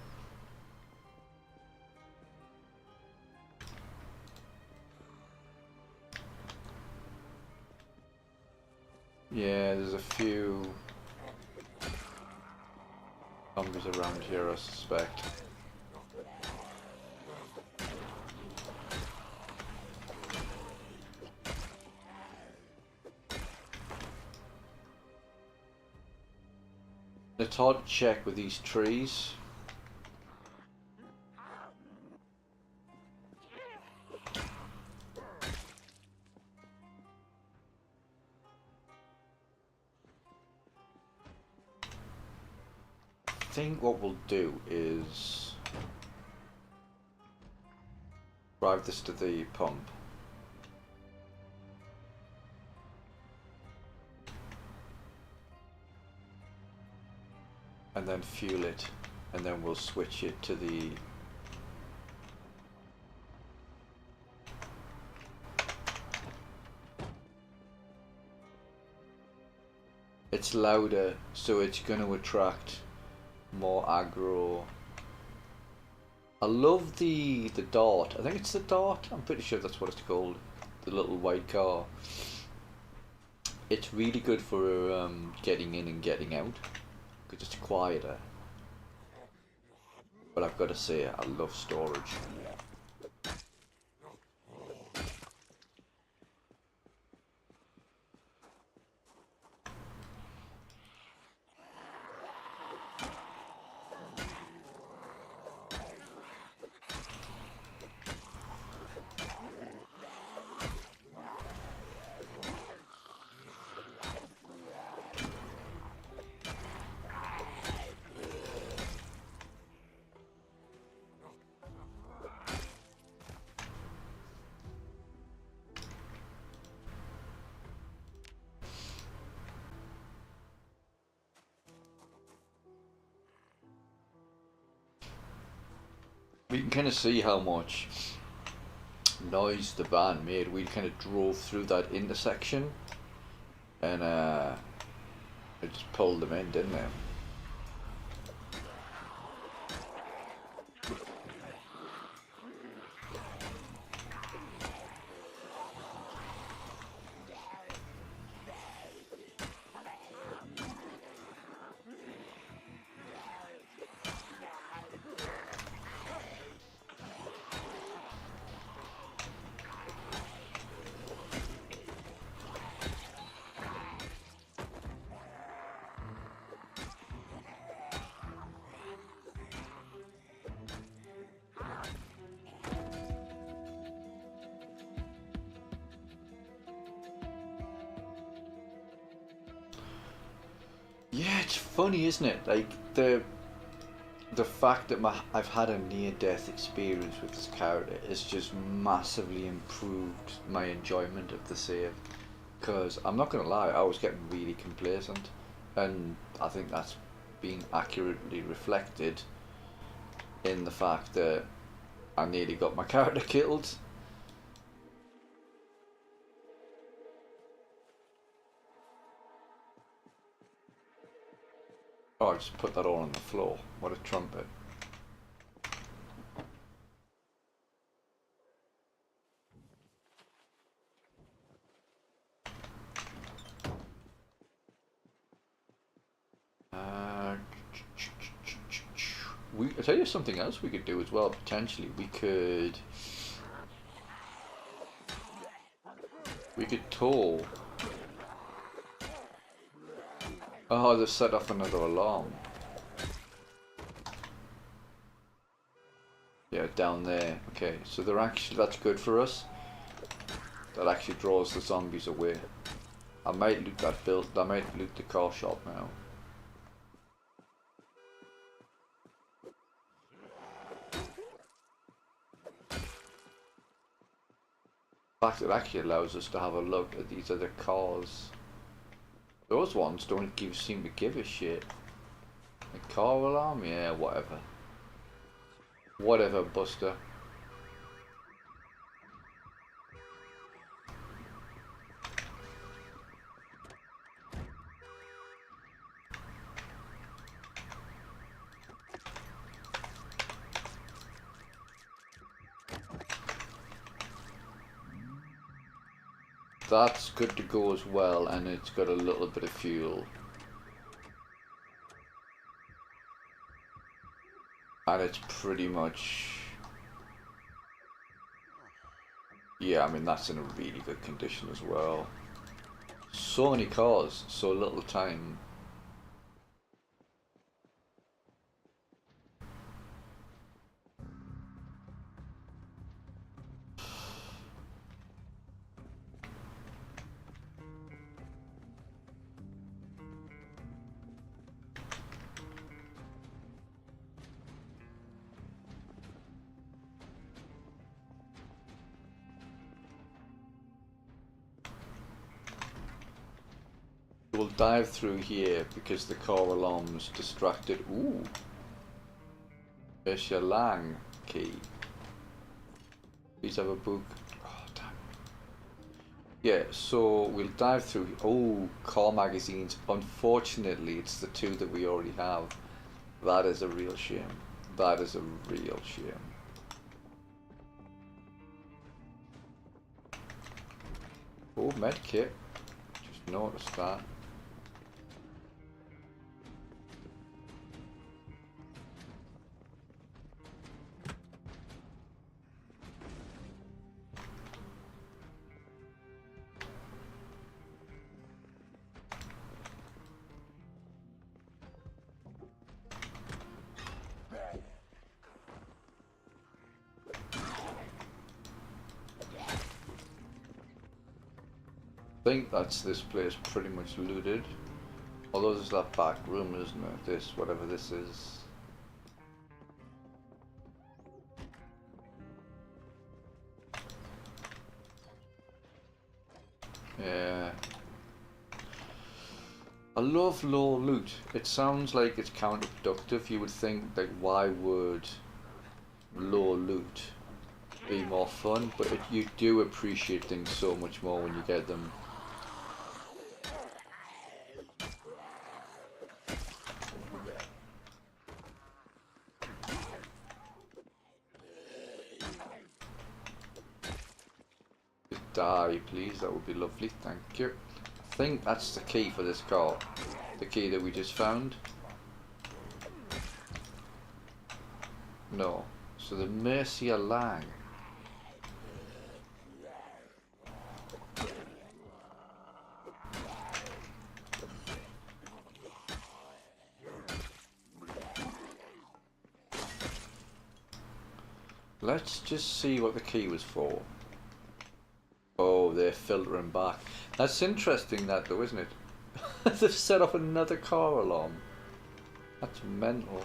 Yeah, there's a few zombies around here, I suspect. It's hard to check with these trees. I think what we'll do is drive this to the pump. And then fuel it, and then we'll switch it to the it's louder, so it's going to attract more aggro. I love the dart. I think it's the dart. I'm pretty sure that's what it's called. The little white car. It's really good for getting in and getting out because it's quieter. But I've got to say, I love storage. We can kind of see how much noise the van made. We kind of drove through that intersection and it just pulled them in, didn't it? Yeah, it's funny, isn't it? Like the fact that I've had a near-death experience with this character has just massively improved my enjoyment of the save. Because I'm not gonna lie, I was getting really complacent, and I think that's being accurately reflected in the fact that I nearly got my character killed. Oh, I just put that all on the floor. What a trumpet. I'll tell you something else we could do as well, potentially. We could tow. Oh, they've set off another alarm. Yeah, down there. Okay, so that's good for us. That actually draws the zombies away. I might loot I might loot the car shop now. In fact, it actually allows us to have a look at these other cars. Those ones don't seem to give a shit. A car alarm? Yeah, whatever. Whatever, Buster. that's good to go as well, and it's got a little bit of fuel. And it's pretty much... Yeah, I mean, that's in a really good condition as well. So many cars, so little time. We'll dive through here because the car alarm's distracted. Ooh. There's your Lang key. Please have a book. Oh, damn. Yeah, so we'll dive through. Oh, car magazines. Unfortunately, it's the two that we already have. That is a real shame. That is a real shame. Oh, medkit. Just noticed that. I think that's this place pretty much looted. Although there's that back room, isn't it? This, whatever this is. Yeah. I love low loot. It sounds like it's counterproductive. You would think, like, why would low loot be more fun? But you do appreciate things so much more when you get them. Die, please. That would be lovely. Thank you. I think that's the key for this car. The key that we just found. No. So the Mercia Lang. Let's just see what the key was for. Oh, they're filtering back. That's interesting, that though, isn't it? They've set off another car alarm. That's mental.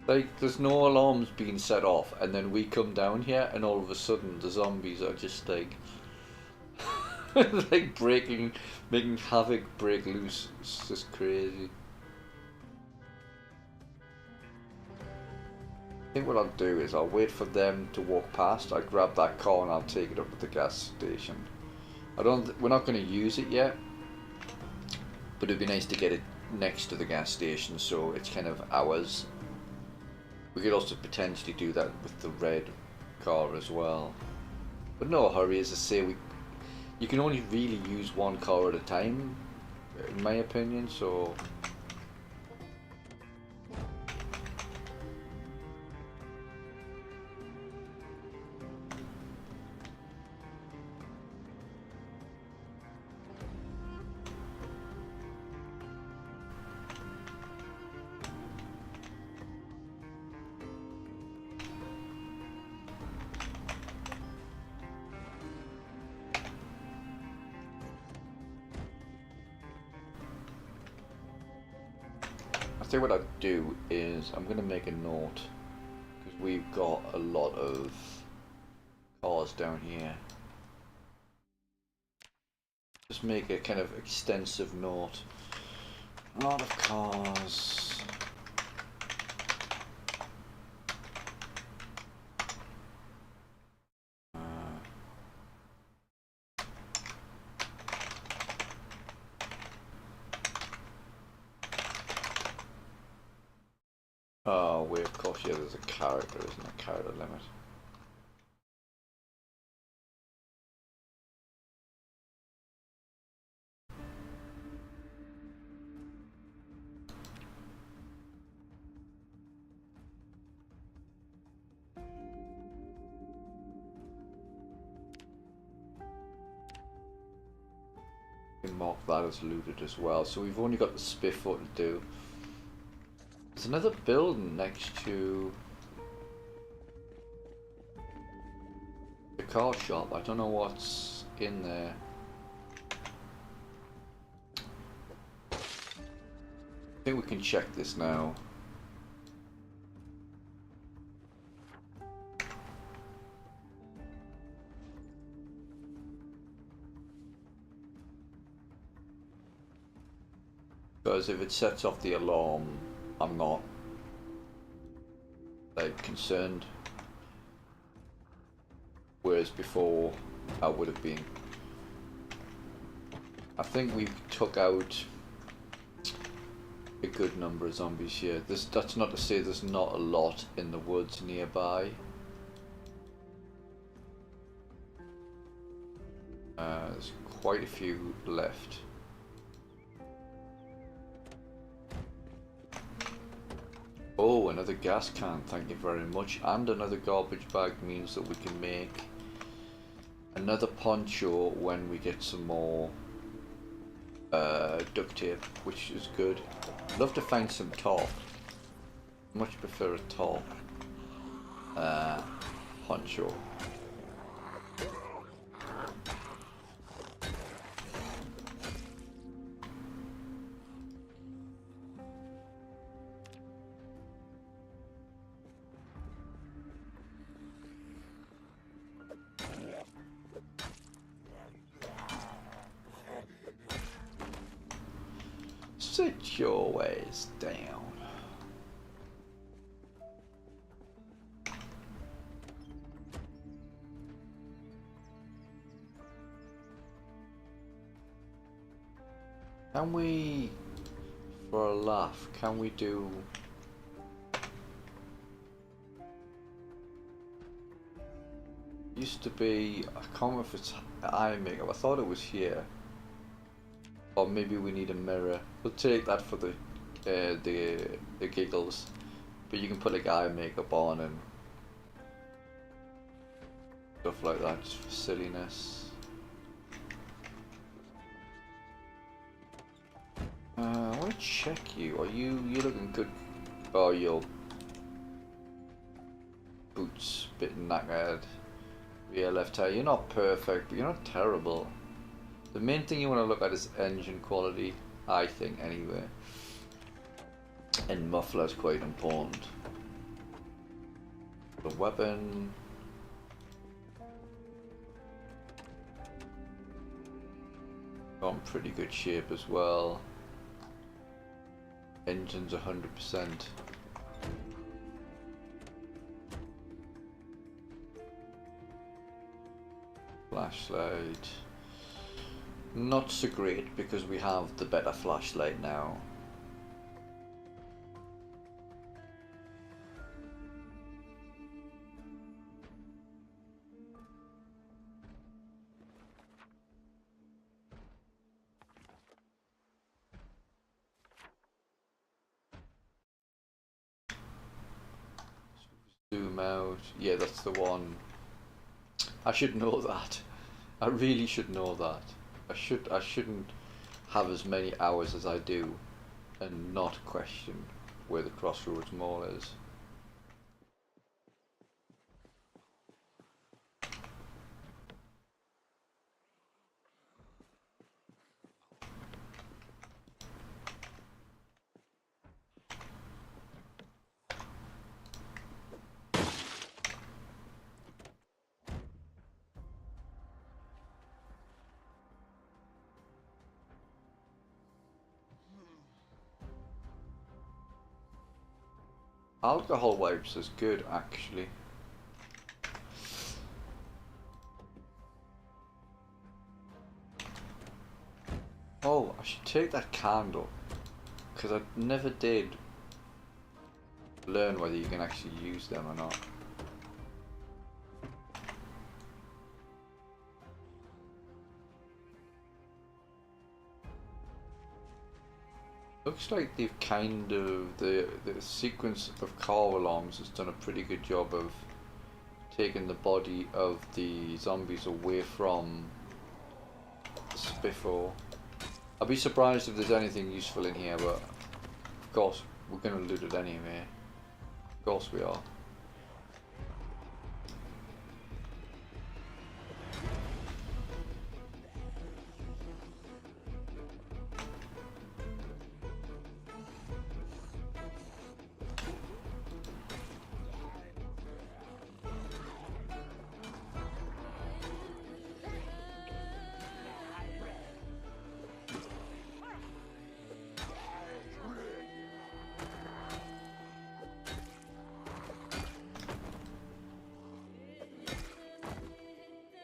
Like, there's no alarms being set off, and then we come down here, and all of a sudden the zombies are just like, like making havoc, break loose. It's just crazy. I think what I'll do is I'll wait for them to walk past. I'll grab that car and I'll take it up at the gas station. We're not going to use it yet, but it'd be nice to get it next to the gas station so it's kind of ours. We could also potentially do that with the red car as well. But no hurry, as I say, you can only really use one car at a time, in my opinion, so... I think what I'd do is I'm going to make a note, because we've got a lot of cars down here. Just make a kind of extensive note. A lot of cars. wait, of course, yeah, there's a character, isn't there? Character limit. Mark that as looted as well. So we've only got the spiffo to do. There's another building next to the car shop. I don't know what's in there. I think we can check this now. Because if it sets off the alarm, I'm not like concerned. Whereas before, I would have been. I think we took out a good number of zombies here. That's not to say there's not a lot in the woods nearby. There's quite a few left. Oh, another gas can, thank you very much. And another garbage bag means that we can make another poncho when we get some more duct tape, which is good. I'd love to find some top. Much prefer a top poncho. Sit your ways down. Can we, for a laugh, can we do used to be, I can't remember if it's eye makeup, I thought it was here. Or maybe we need a mirror. We'll take that for the giggles. But you can put like eye makeup on and stuff like that, just for silliness. I want to check you. Are you looking good? Oh, your boots bit knackered. Yeah, left tire. You're not perfect, but you're not terrible. The main thing you want to look at is engine quality, I think, anyway. And muffler's quite important. The weapon. Got in pretty good shape as well. Engine's 100%. Flashlight. Not so great because we have the better flashlight now. Zoom out. Yeah, that's the one. I should know that. I really should know that. I shouldn't have as many hours as I do and not question where the Crossroads Mall is. Alcohol wipes is good, actually. Oh, I should take that candle, because I never did Learn whether you can actually use them or not. Looks like they've kind of, the sequence of car alarms has done a pretty good job of taking the body of the zombies away from the spiffo. I'd be surprised if there's anything useful in here, but of course we're going to loot it anyway. Of course we are.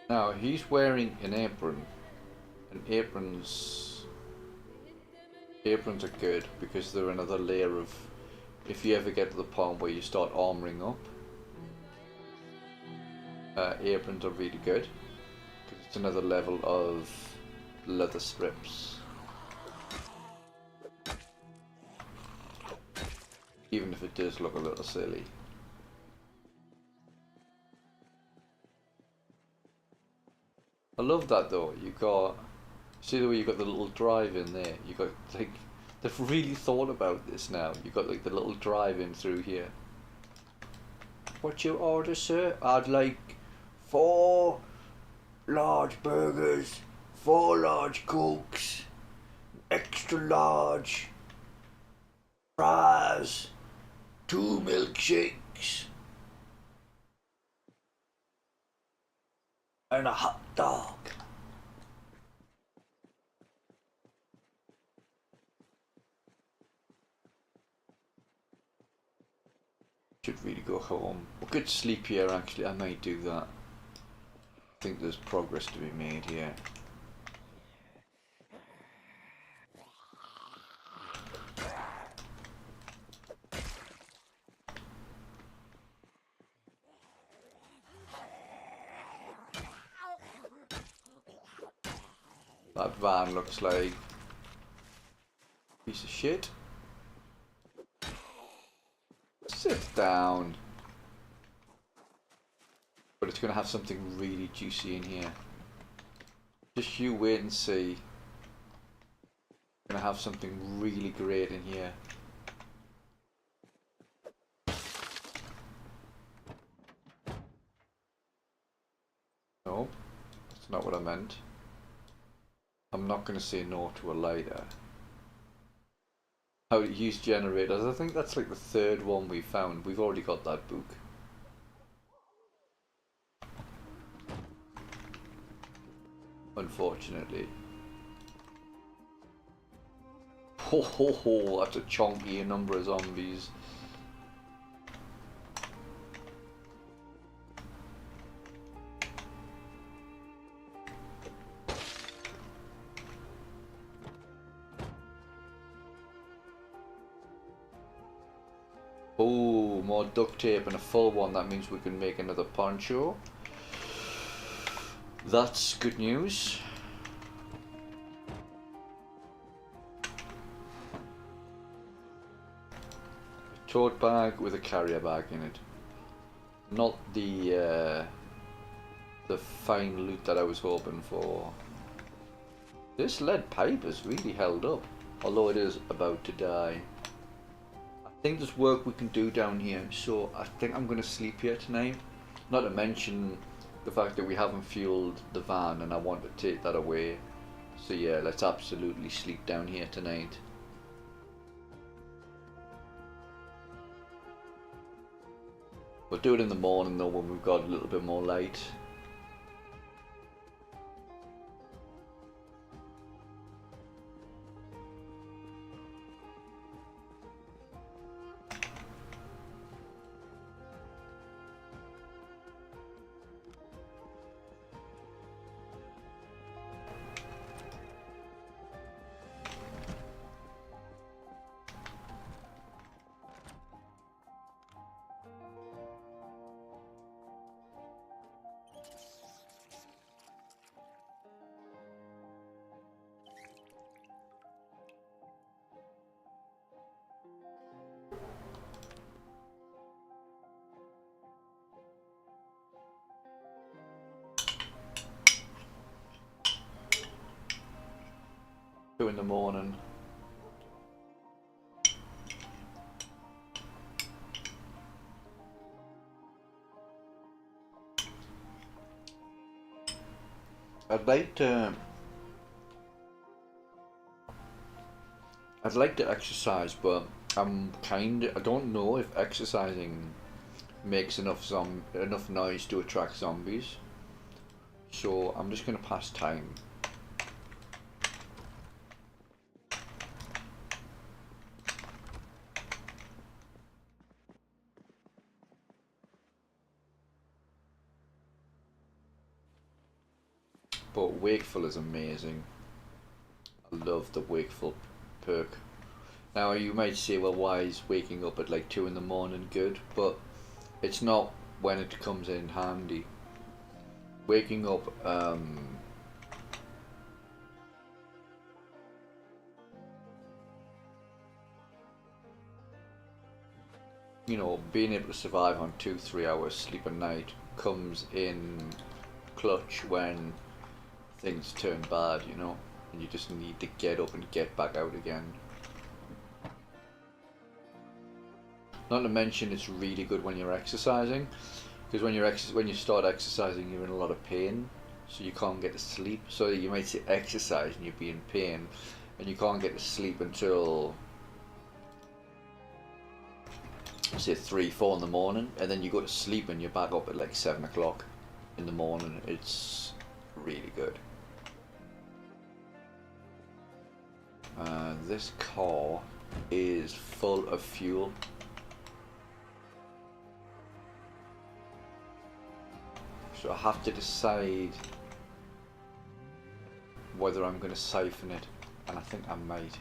Now he's wearing an apron, and aprons are good because they're another layer of, if you ever get to the point where you start armoring up, aprons are really good because it's another level of leather strips, even if it does look a little silly. I love that though. You got, see the way you got the little drive in there. You got like, they've really thought about this now. You got like the little drive in through here. What's your order, sir? I'd like 4 large burgers, 4 large cokes, extra large fries, 2 milkshakes, and a hot dog. Should really go home. We could sleep here actually, I might do that. I think there's progress to be made here. That van looks like a piece of shit. Sit down. But it's going to have something really juicy in here. Just you wait and see. Going to have something really great in here. No, that's not what I meant. I'm not going to say no to a lighter. How to use generators. I think that's like the 3rd one we found. We've already got that book. Unfortunately. Ho ho ho, that's a chunky number of zombies. Oh, more duct tape and a full one. That means we can make another poncho. That's good news. A tote bag with a carrier bag in it. Not the fine loot that I was hoping for. This lead pipe has really held up, although it is about to die. I think there's work we can do down here, so I think I'm going to sleep here tonight. Not to mention the fact that we haven't fueled the van and I want to take that away. So yeah, let's absolutely sleep down here tonight. We'll do it in the morning though when we've got a little bit more light. 2 in the morning. I'd like to exercise, but I don't know if exercising makes enough noise to attract zombies. So I'm just gonna pass time. But wakeful is amazing. I love the wakeful perk. Now you might say, well, why is waking up at like 2 in the morning good? But it's not when it comes in handy. Waking up, you know, being able to survive on 2-3 hours sleep a night comes in clutch when things turn bad, you know, and you just need to get up and get back out again. Not to mention, it's really good when you're exercising, because when you start exercising, you're in a lot of pain, so you can't get to sleep. So you might say exercise and you'd be in pain, and you can't get to sleep until say 3-4 in the morning, and then you go to sleep and you're back up at like 7 o'clock in the morning. It's really good. This car is full of fuel. So I have to decide whether I'm going to siphon it, and I think I might.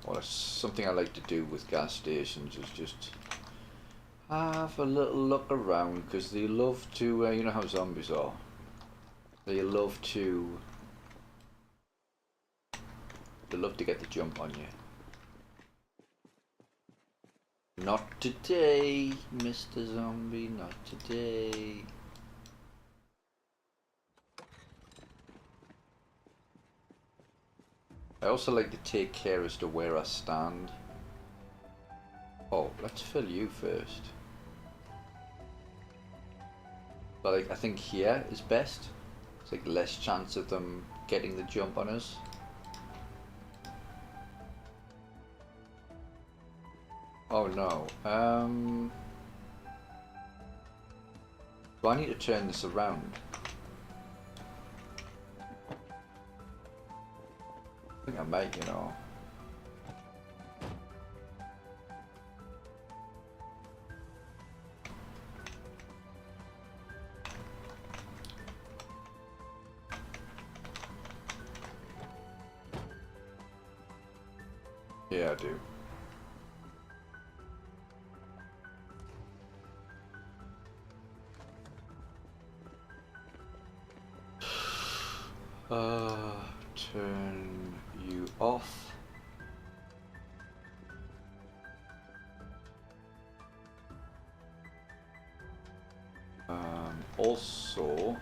Well, something I like to do with gas stations is just have a little look around, because they love to, you know how zombies are. They love to get the jump on you. Not today, Mr. Zombie, not today. I also like to take care as to where I stand. Oh, let's fill you first. But like, I think here is best. It's like less chance of them getting the jump on us. Oh no. Do I need to turn this around? I think I might, you know. Yeah, I do. Turn you off. Also,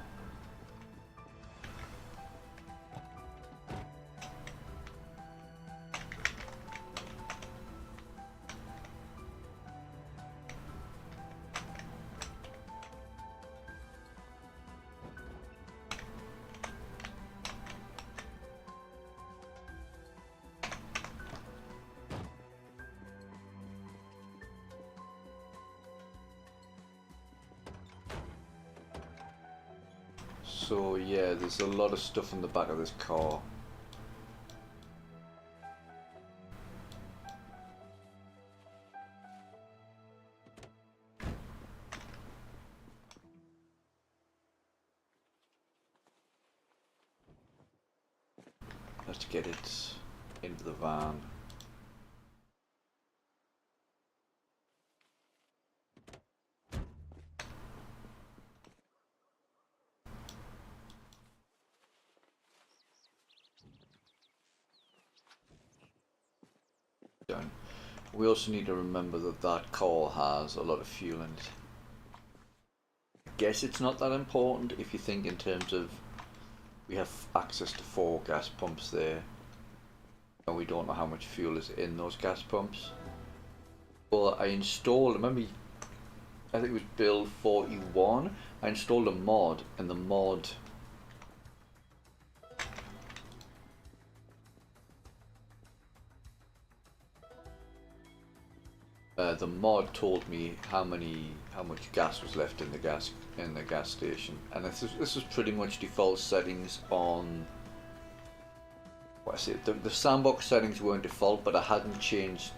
so yeah, there's a lot of stuff in the back of this car. Let's get it into the van. done. We also need to remember that that car has a lot of fuel in it. I guess it's not that important if you think in terms of we have access to 4 gas pumps there and we don't know how much fuel is in those gas pumps. Well, I installed, remember, I think it was build 41, I installed a mod, and the mod told me how much gas was left in the gas station, and this was pretty much default settings on what I say. The sandbox settings weren't default, but I hadn't changed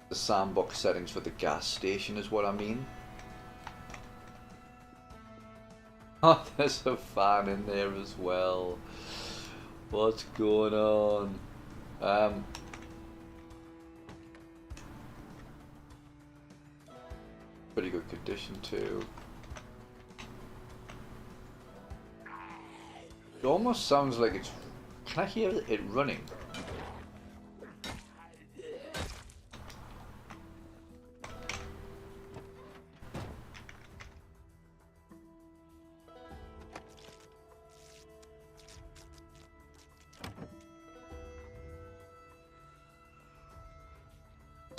the sandbox settings for the gas station, is what I mean. Oh, there's a fan in there as well. What's going on? Pretty good condition too. It almost sounds like it's... Can I hear it running?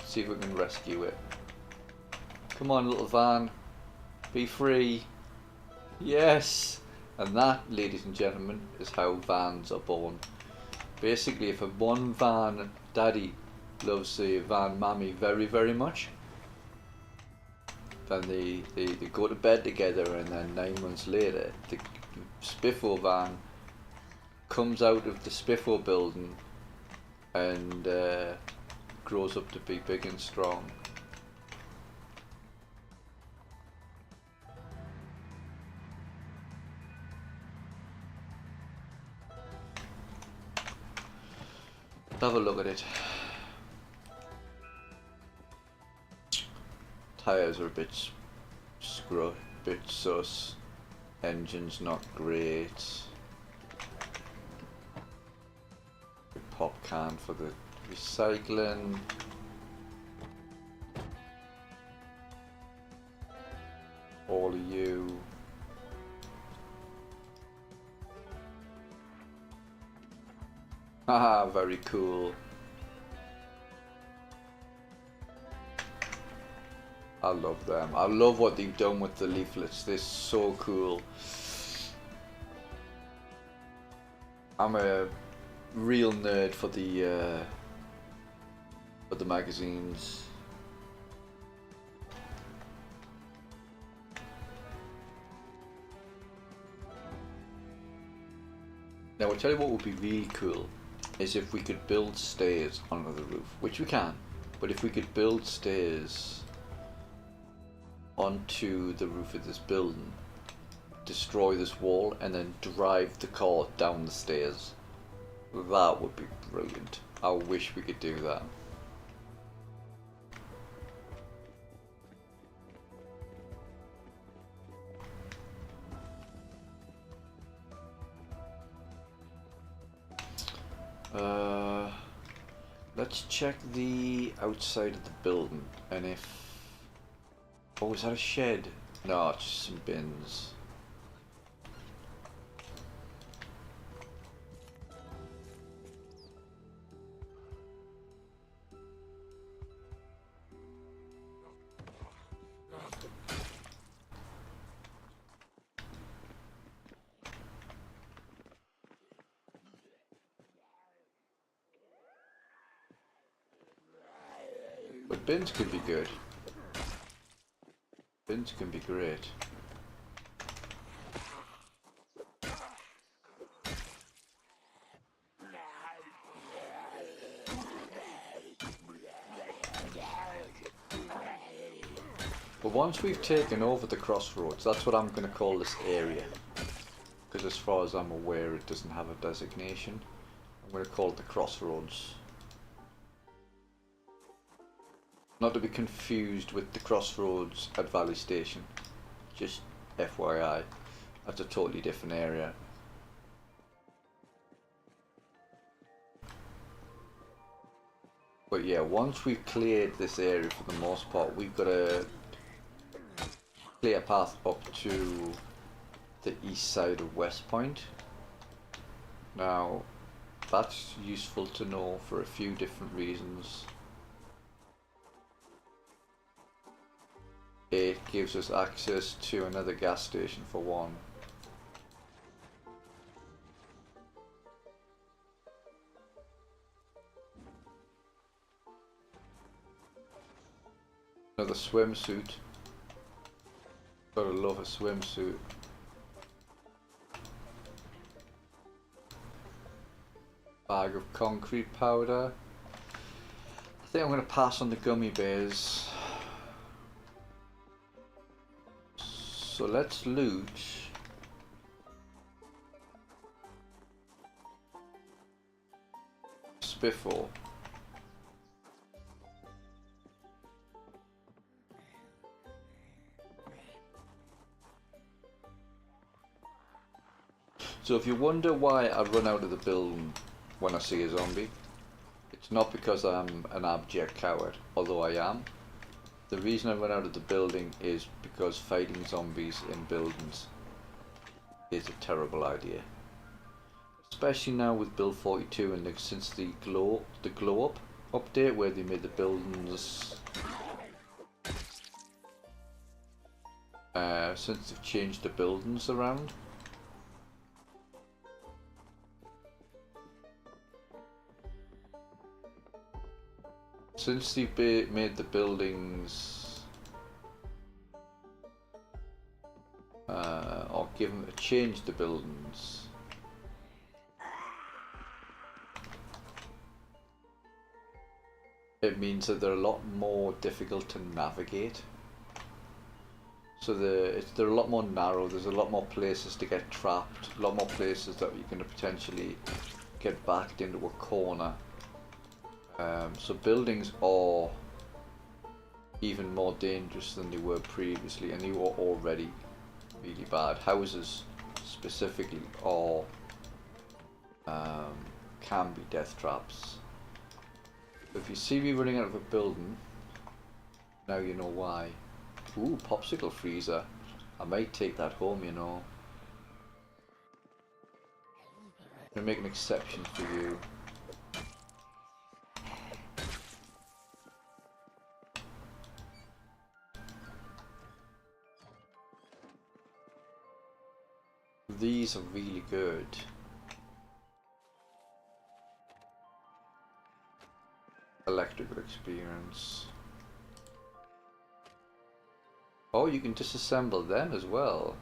See if we can rescue it. Come on, little van. Be free. Yes! And that, ladies and gentlemen, is how vans are born. Basically, if a one van daddy loves a van mammy very, very much, then they go to bed together, and then 9 months later, the Spiffo van comes out of the Spiffo building and grows up to be big and strong. Have a look at it. Tires are a bit bit sus. Engine's not great. Pop can for the recycling. All of you. Haha, very cool. I love them. I love what they've done with the leaflets. They're so cool. I'm a real nerd for the magazines. Now I'll tell you what would be really cool is if we could build stairs onto the roof, which we can, but if we could build stairs onto the roof of this building, destroy this wall, and then drive the car down the stairs, that would be brilliant. I wish we could do that. Let's check the outside of the building, and if... Oh, is that a shed? No, it's just some bins. But bins could be good. Bins can be great. But once we've taken over the crossroads, that's what I'm going to call this area. Because as far as I'm aware, it doesn't have a designation. I'm going to call it the crossroads. Not to be confused with the crossroads at Valley Station. Just FYI, that's a totally different area. But yeah, once we've cleared this area for the most part, we've got a clear path up to the east side of West Point. Now, that's useful to know for a few different reasons. It gives us access to another gas station for one. Another swimsuit. Gotta love a swimsuit. Bag of concrete powder. I think I'm gonna pass on the gummy bears. So let's loot Spiffle. So if you wonder why I run out of the building when I see a zombie, it's not because I'm an abject coward, although I am. The reason I run out of the building is because fighting zombies in buildings is a terrible idea. Especially now with build 42 and since the glow up update where they made the buildings since they've changed the buildings around. Since they've made the buildings or changed the buildings, it means that they're a lot more difficult to navigate. So they're a lot more narrow. There's a lot more places to get trapped. A lot more places that you can potentially get backed into a corner. So buildings are even more dangerous than they were previously, and they were already really bad. Houses specifically are can be death traps. If you see me running out of a building, now you know why. Ooh, popsicle freezer. I might take that home, you know. I'm gonna make an exception for you. These are really good. Electrical experience. Oh, you can disassemble them as well.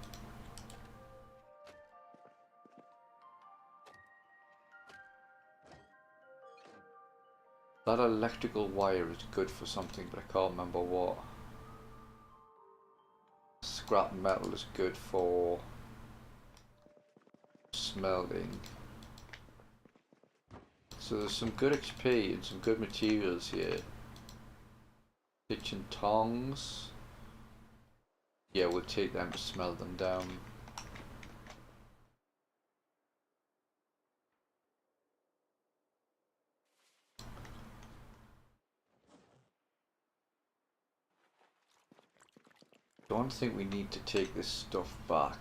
That electrical wire is good for something, but I can't remember what. Scrap metal is good for smelting. So there's some good XP and some good materials here. Kitchen tongs. Yeah, we'll take them to smelt them down. Don't think we need to take this stuff back.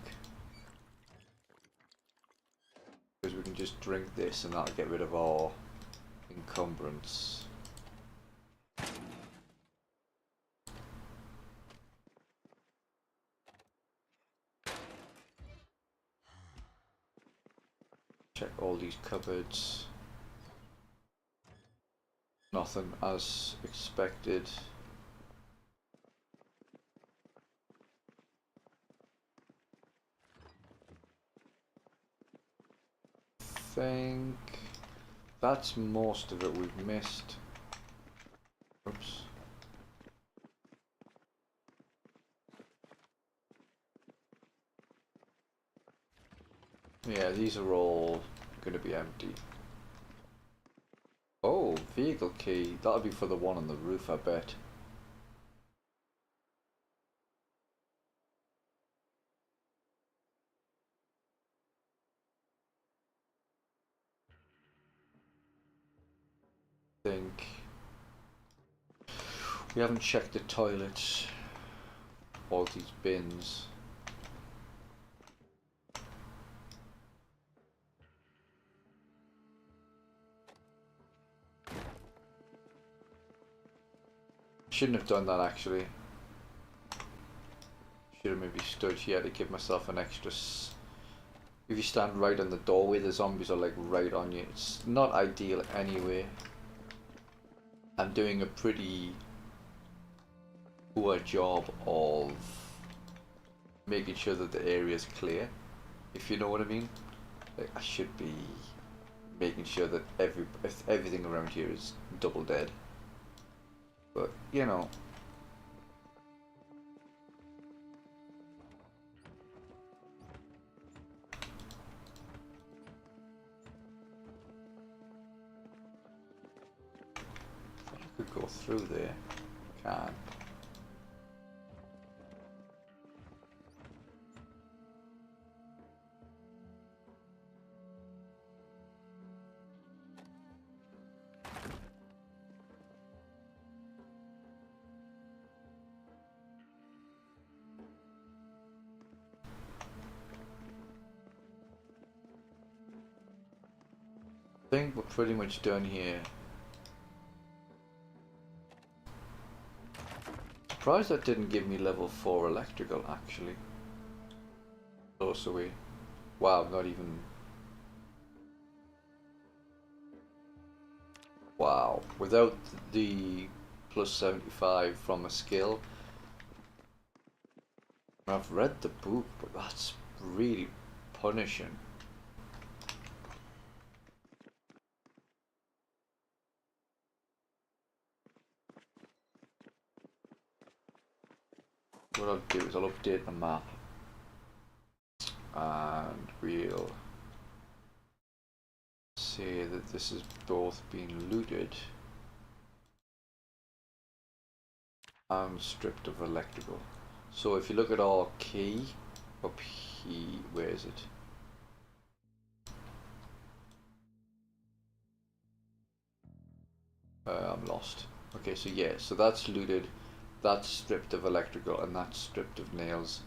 Because we can just drink this and that'll get rid of our encumbrance. Check all these cupboards. Nothing as expected. Think that's most of it we've missed. Oops. Yeah, these are all going to be empty. Oh, vehicle key. That'll be for the one on the roof, I bet. Think We haven't checked the toilets. All these bins. Shouldn't have done that actually. Should have maybe stood here to give myself an extra. If you stand right in the doorway, the zombies are like right on you. It's not ideal anyway. I'm doing a pretty poor job of making sure that the area is clear, if you know what I mean. Like, I should be making sure that everything around here is double dead, but you know. I could go through there. Can. I think we're pretty much done here. Surprised that didn't give me level 4 electrical actually. Close away. Wow, not even. Wow, without the plus 75 from a skill. I've read the book, but that's really punishing. What I'll do is I'll update the map and we'll say that this is both being looted and stripped of electrical. So if you look at our key up here, where is it? I'm lost. Okay, so yeah, so that's looted. That's stripped of electrical and that's stripped of nails.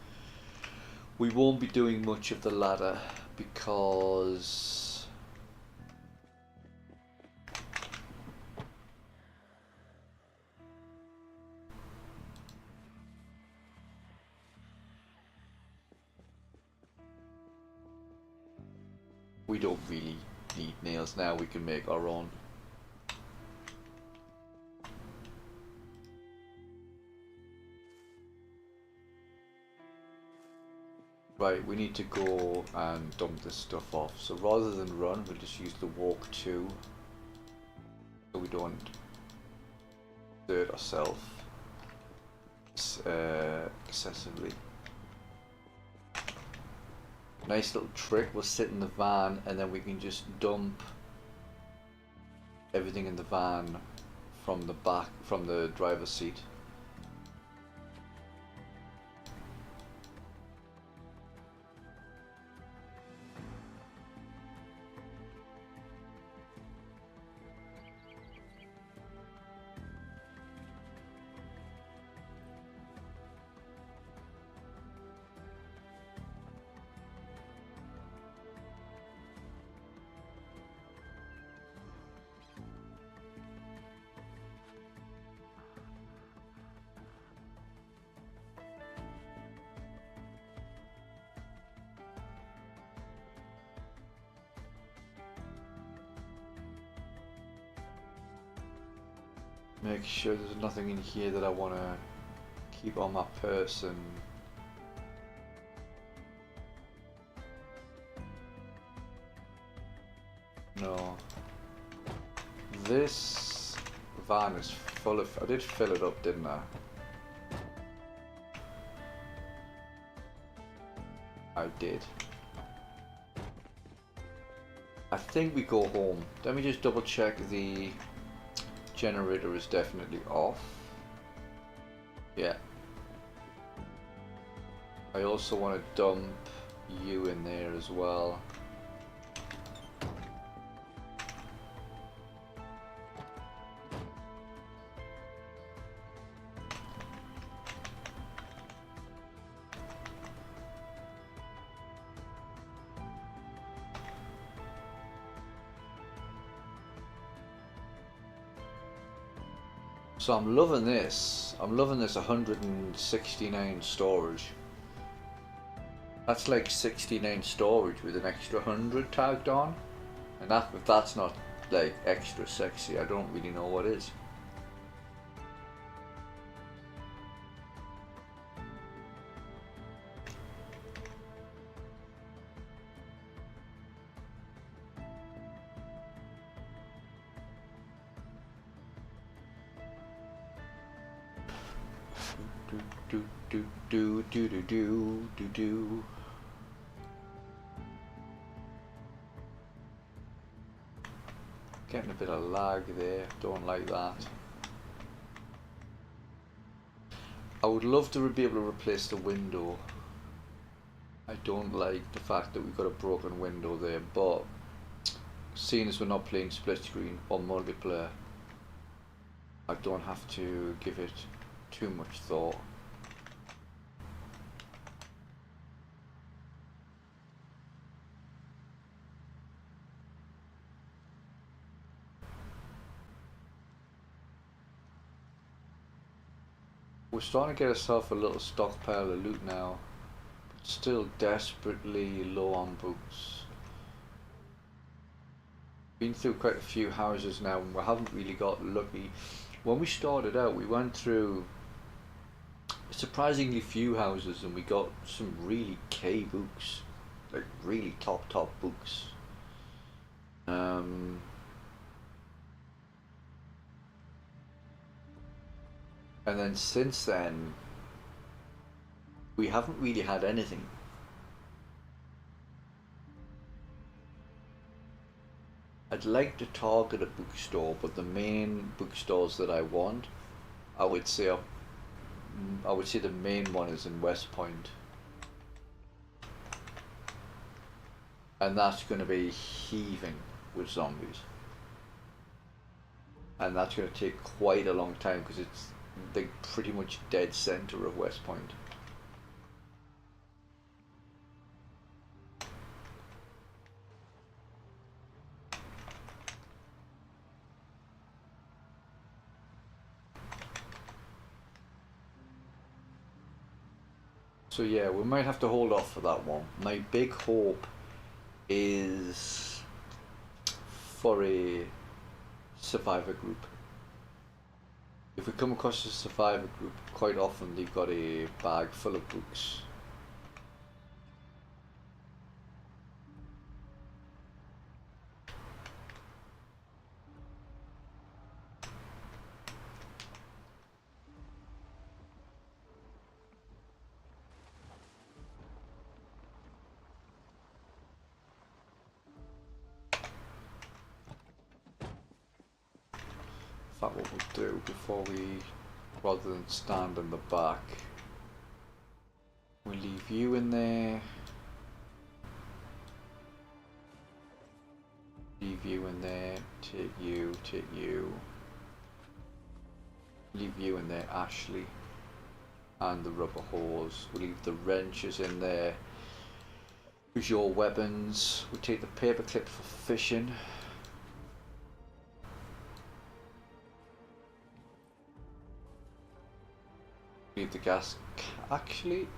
We won't be doing much of the ladder because we don't really need nails now. We can make our own. Right, we need to go and dump this stuff off. So rather than run, we'll just use the walk to, so we don't hurt ourselves excessively. Nice little trick, we'll sit in the van and then we can just dump everything in the van from the back, from the driver's seat. Make sure there's nothing in here that I want to keep on my person. No. This van is full of... I did fill it up, didn't I? I did. I think we go home. Let me just double check the generator is definitely off. Yeah. I also want to dump you in there as well. So I'm loving this. I'm loving this 169 storage. That's like 69 storage with an extra 100 tagged on. And that, if that's not like extra sexy, I don't really know what is. Do. Getting a bit of lag there, don't like that. I would love to be able to replace the window. I don't like the fact that we've got a broken window there, but seeing as we're not playing split screen or multiplayer, I don't have to give it too much thought. We're starting to get ourselves a little stockpile of loot now, but still desperately low on books. Been through quite a few houses now and we haven't really got lucky. When we started out, we went through surprisingly few houses and we got some really K books, like really top books. And then since then, we haven't really had anything. I'd like to target a bookstore, but the main bookstores that I want, I would say the main one is in West Point. And that's going to be heaving with zombies. And that's going to take quite a long time because it's the pretty much dead center of West Point. So yeah, we might have to hold off for that one. My big hope is for a survivor group. If we come across a survivor group, quite often they've got a bag full of books. What we'll do before we, rather than stand in the back, we'll leave you in there, leave you in there, take you, leave you in there, Ashley, and the rubber hose. We'll leave the wrenches in there. Use your weapons. We'll take the paperclip for fishing. Leave the gas. Actually,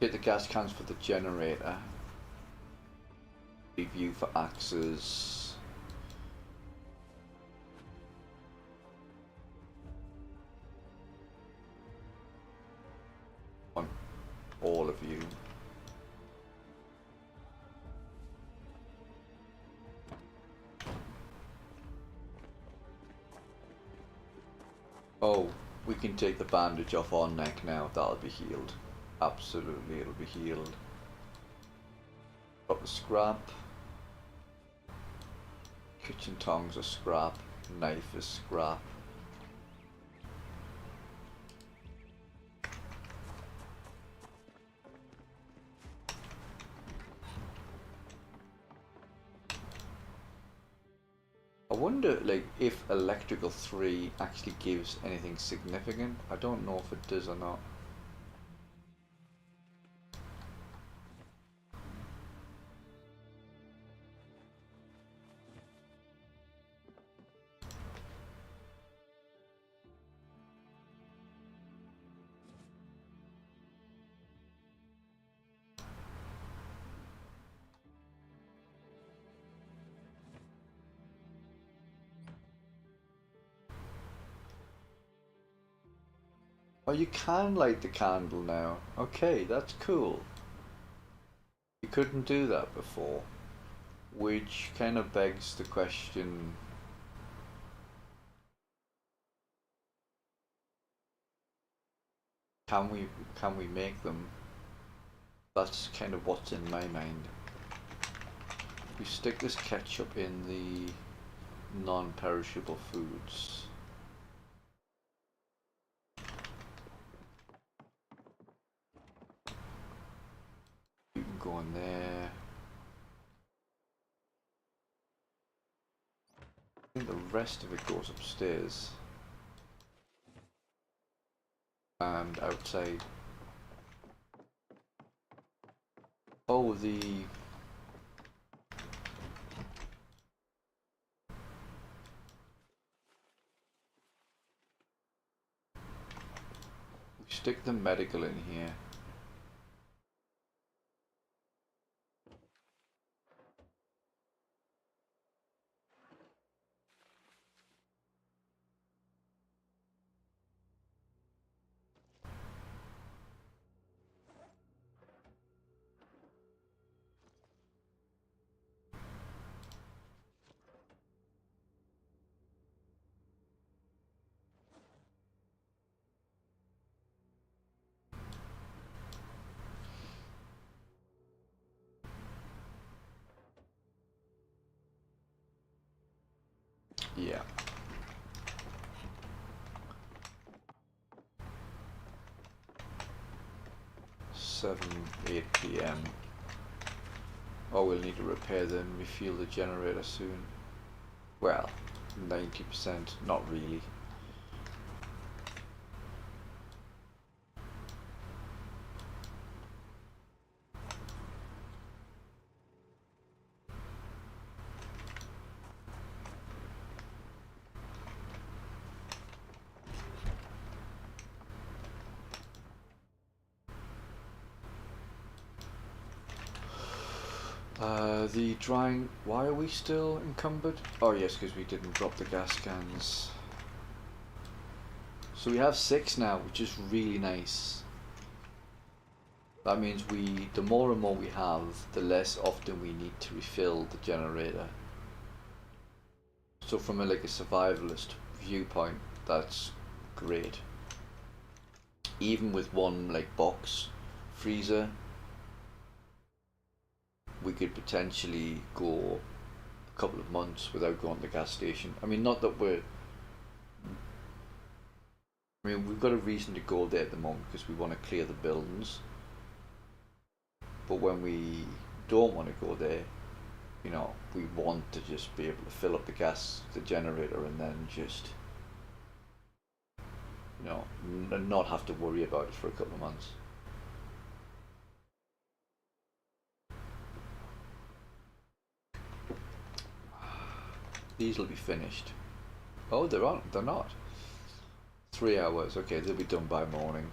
get the gas cans for the generator. Leave you for axes. On all of you. Oh, we can take the bandage off our neck now. That'll be healed. Absolutely, it'll be healed. Got the scrap. Kitchen tongs are scrap. Knife is scrap. I wonder, like, if electrical 3 actually gives anything significant. I don't know if it does or not. Oh, you can light the candle now. Okay, that's cool. You couldn't do that before, which kind of begs the question, can we make them? That's kind of what's in my mind. We stick this ketchup in the non-perishable foods. You can go in there. I think the rest of it goes upstairs and outside. Oh, we stick the medical in here. Yeah. 8 PM. Oh, we'll need to repair them and refuel the generator soon. Well, 90%, not really. The drying, why are we still encumbered? Oh yes, because we didn't drop the gas cans. So we have 6 now, which is really nice. That means the more and more we have, the less often we need to refill the generator. So from a survivalist viewpoint, that's great. Even with one box freezer, we could potentially go a couple of months without going to the gas station. I mean, not that we've got a reason to go there at the moment because we want to clear the buildings. But when we don't want to go there, we want to just be able to fill up the generator, and then just, not have to worry about it for a couple of months. These will be finished. Oh, they're not. 3 hours. Okay, they'll be done by morning.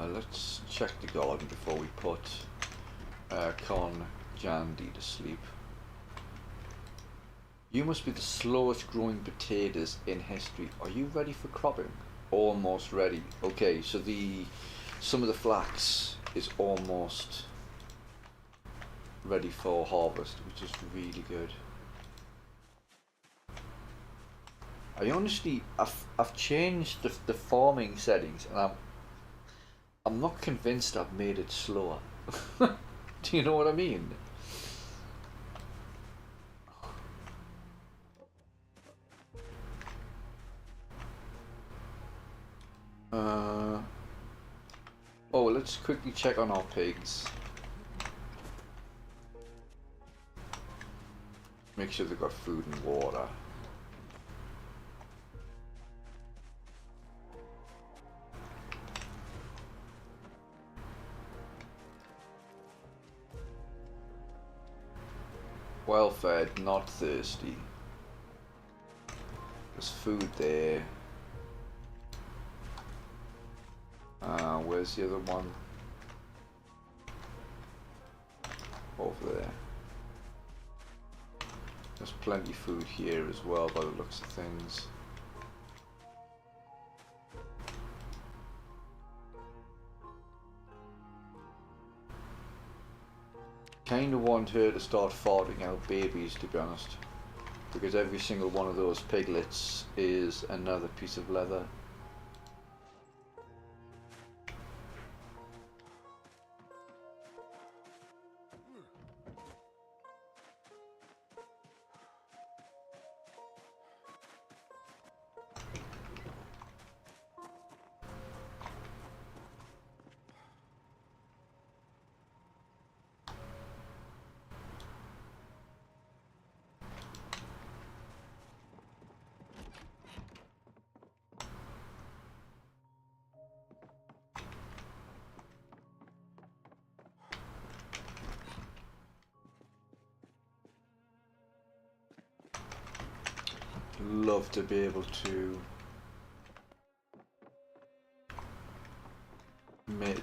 Let's check the garden before we put Con Jandy to sleep. You must be the slowest growing potatoes in history. Are you ready for cropping? Almost ready. Okay, so some of the flax is almost ready for harvest, which is really good. I honestly, I've changed the farming settings, and I'm not convinced I've made it slower. Do you know what I mean? Oh, let's quickly check on our pigs. Make sure they've got food and water. Well fed, not thirsty. There's food there. Where's the other one? Over there. There's plenty of food here as well by the looks of things. Kind of want her to start farting out babies, to be honest, because every single one of those piglets is another piece of leather. Love to be able to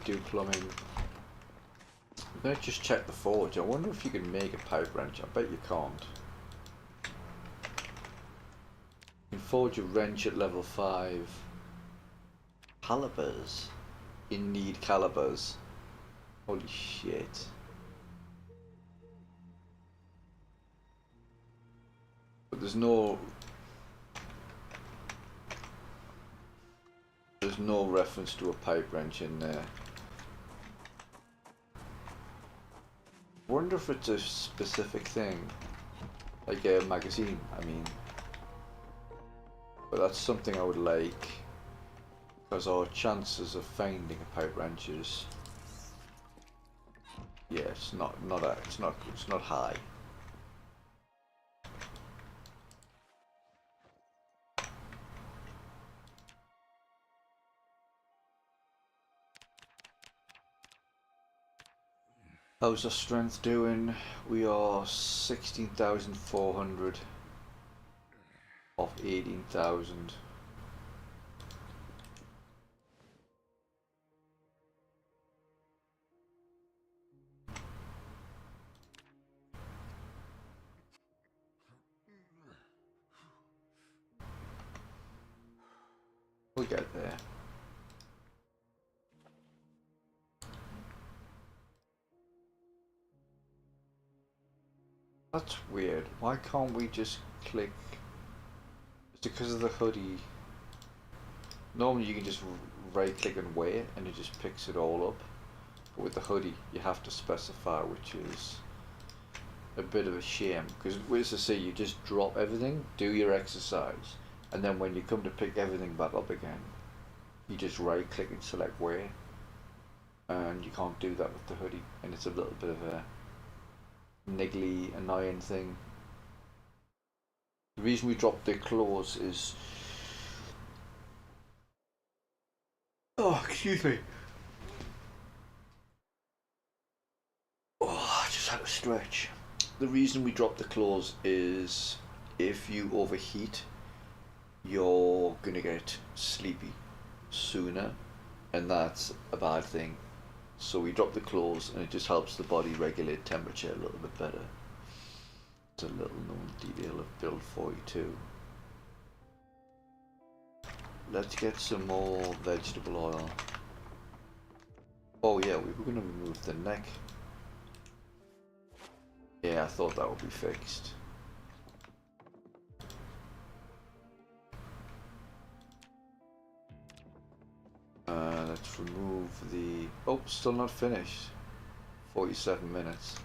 do plumbing. I'm gonna just check the forge. I wonder if you can make a pipe wrench. I bet you can't. You can forge a wrench at level 5. Calibers. You need calibers. Holy shit. But there's no reference to a pipe wrench in there. Wonder if it's a specific thing, like a magazine, I mean. But that's something I would like, because our chances of finding a pipe wrench is, yeah, it's not high. How's our strength doing? We are 16,400 of 18,000. We'll get there. That's weird. Why can't we just click? It's because of the hoodie. Normally you can just right click and wait and it just picks it all up. But with the hoodie you have to specify, which is a bit of a shame. Because as I say, you just drop everything, do your exercise, and then when you come to pick everything back up again, you just right click and select where. And you can't do that with the hoodie, and it's a little bit of a niggly, annoying thing. The reason we dropped the clothes is, oh, excuse me. Oh, I just had to stretch. The reason we dropped the clothes is if you overheat, you're gonna get sleepy sooner, and that's a bad thing. So we drop the clothes, and it just helps the body regulate temperature a little bit better. It's a little known detail of build 42. Let's get some more vegetable oil. Oh yeah, we were going to remove the neck. Yeah, I thought that would be fixed. Let's remove the... Oh, still not finished. 47 minutes.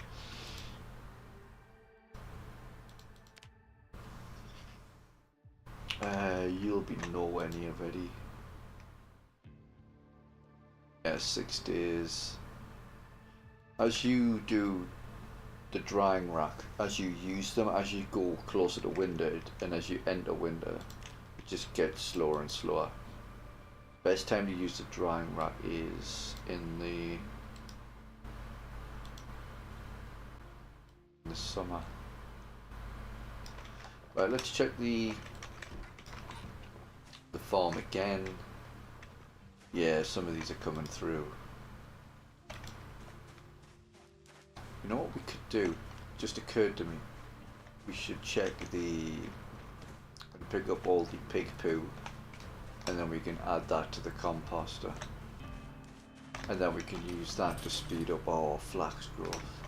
You'll be nowhere near ready. Yeah, 6 days. As you do the drying rack, as you use them, as you go closer to winter, and as you enter winter, it just gets slower and slower. Best time to use the drying rack is in the summer. Right, let's check the farm again. Yeah, some of these are coming through. You know what we could do? Just occurred to me. We should check and pick up all the pig poo, and then we can add that to the composter, and then we can use that to speed up our flax growth.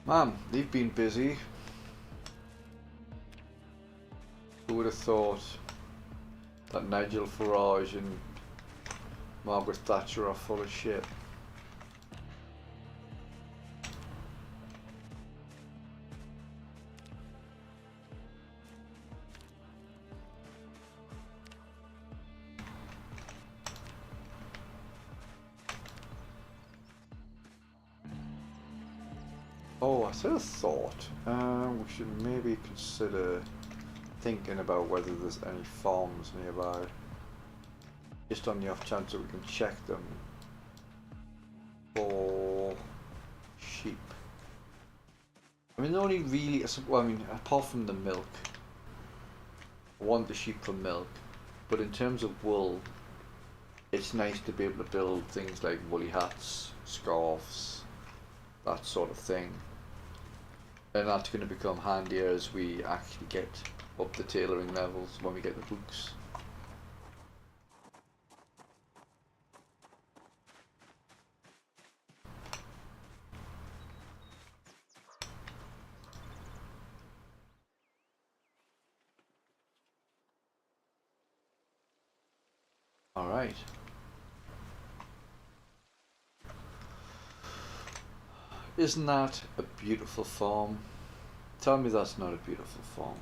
Man, they've been busy. Who would have thought that Nigel Farage and Margaret Thatcher are full of shit? Oh, I sort of thought we should maybe consider thinking about whether there's any farms nearby. Just on the off chance that we can check them for sheep. I mean, the only really, well, I mean, apart from the milk, I want the sheep for milk, but in terms of wool, it's nice to be able to build things like woolly hats, scarves, that sort of thing. And that's going to become handier as we actually get up the tailoring levels when we get the books. Alright. Isn't that a beautiful farm? Tell me that's not a beautiful farm.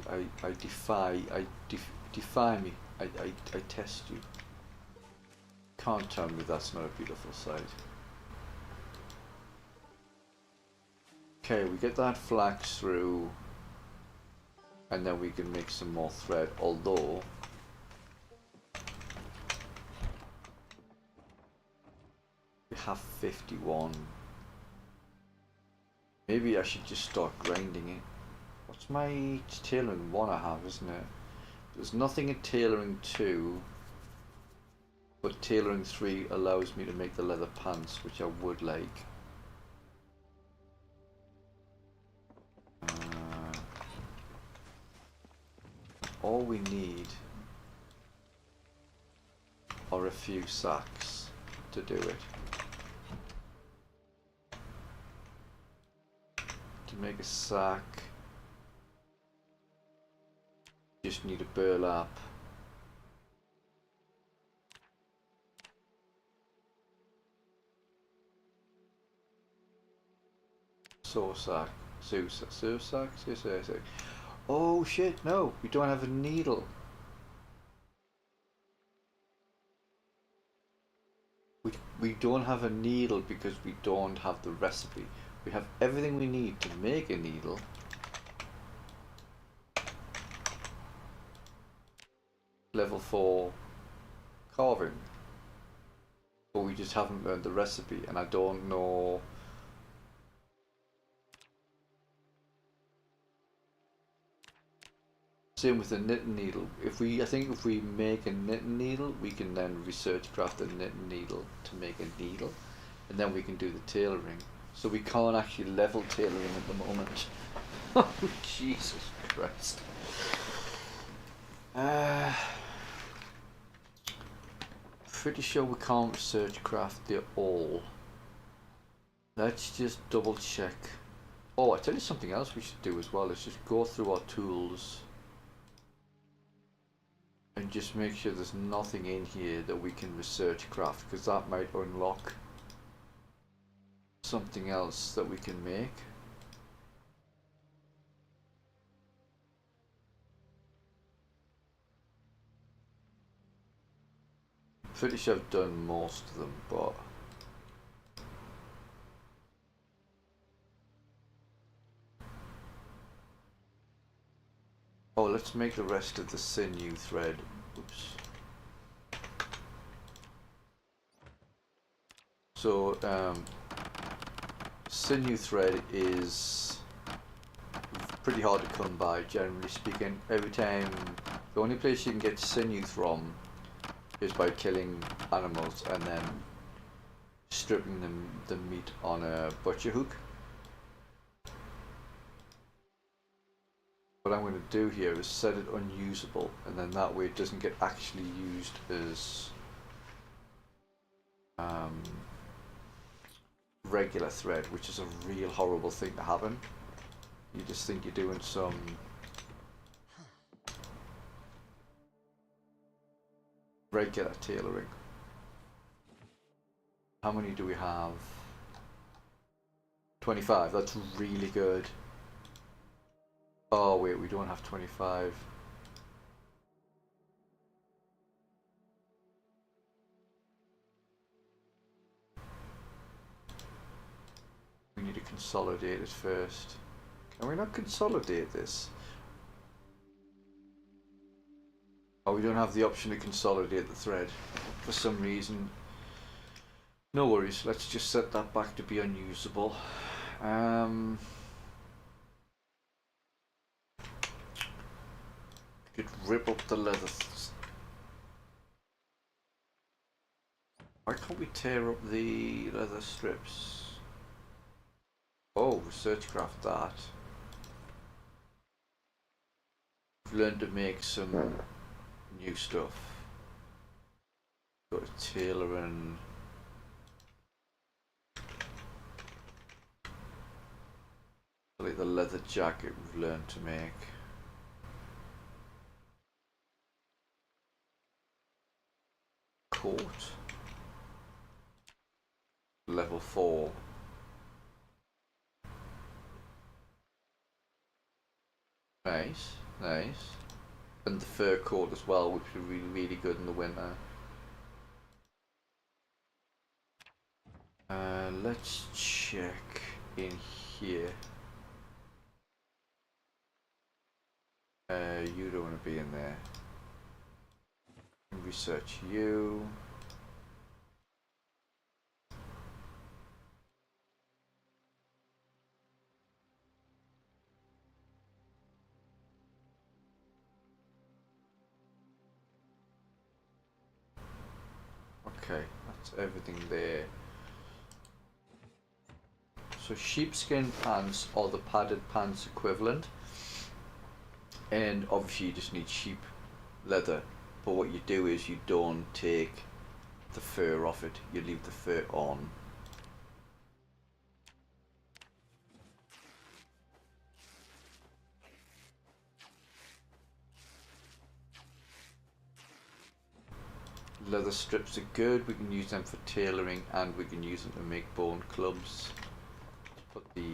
I defy me. I test you. Can't tell me that's not a beautiful sight. Okay, we get that flax through, and then we can make some more thread, although we have 51. Maybe I should just start grinding it. What's my tailoring 1 I have, isn't it? There's nothing in tailoring 2, but tailoring 3 allows me to make the leather pants, which I would like. All we need are a few sacks to do it. To make a sack, just need a burlap, sew sack. Oh shit, no, we don't have a needle. We don't have a needle because we don't have the recipe. We have everything we need to make a needle. Level 4 carving. But we just haven't learned the recipe, and I don't know. Same with the knitting needle. I think if we make a knitting needle, we can then research craft a knitting needle to make a needle, and then we can do the tailoring. So we can't actually level tailoring at the moment. Oh, Jesus Christ. Pretty sure we can't research craft at all. Let's just double check. Oh, I tell you something else we should do as well. Let's just go through our tools and just make sure there's nothing in here that we can research craft, because that might unlock something else that we can make. Pretty sure I've done most of them, but oh, let's make the rest of the sinew thread. Oops. So sinew thread is pretty hard to come by, generally speaking. Every time, the only place you can get sinew from is by killing animals and then stripping the meat on a butcher hook. What I'm going to do here is set it unusable, and then that way it doesn't get actually used as regular thread, which is a real horrible thing to happen. You just think you're doing some regular tailoring. How many do we have? 25. That's really good. Oh wait, we don't have 25. We need to consolidate it first. Can we not consolidate this? Oh, we don't have the option to consolidate the thread for some reason. No worries, let's just set that back to be unusable. Could rip up the leather. Why can't we tear up the leather strips? Oh, researchcraft that. We've learned to make some new stuff. Got a tailor and like the leather jacket we've learned to make. Coat. Level 4. Nice, nice. And the fur coat as well, which would be really good in the winter. Let's check in here. You don't want to be in there. Research you. Okay, that's everything there. So sheepskin pants are the padded pants equivalent, and obviously you just need sheep leather, but what you do is you don't take the fur off it, you leave the fur on. Leather strips are good, we can use them for tailoring and we can use them to make bone clubs. Put the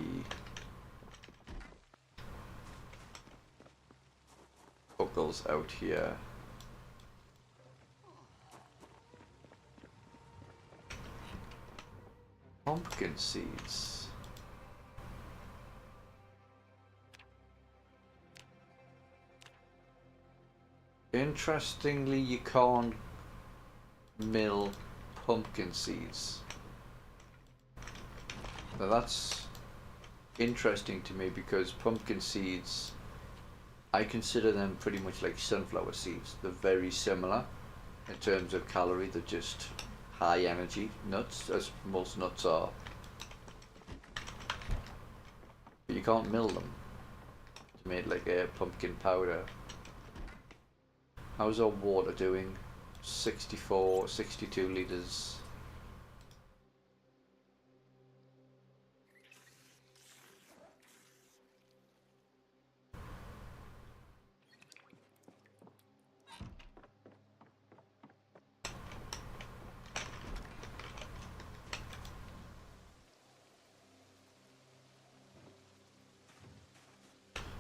buckles out here. Pumpkin seeds. Interestingly, you can't mill pumpkin seeds. Now that's interesting to me because pumpkin seeds, I consider them pretty much like sunflower seeds. They're very similar in terms of calorie, they're just high energy nuts, as most nuts are. But you can't mill them to make like a pumpkin powder. How's our water doing? 64, 62 litres.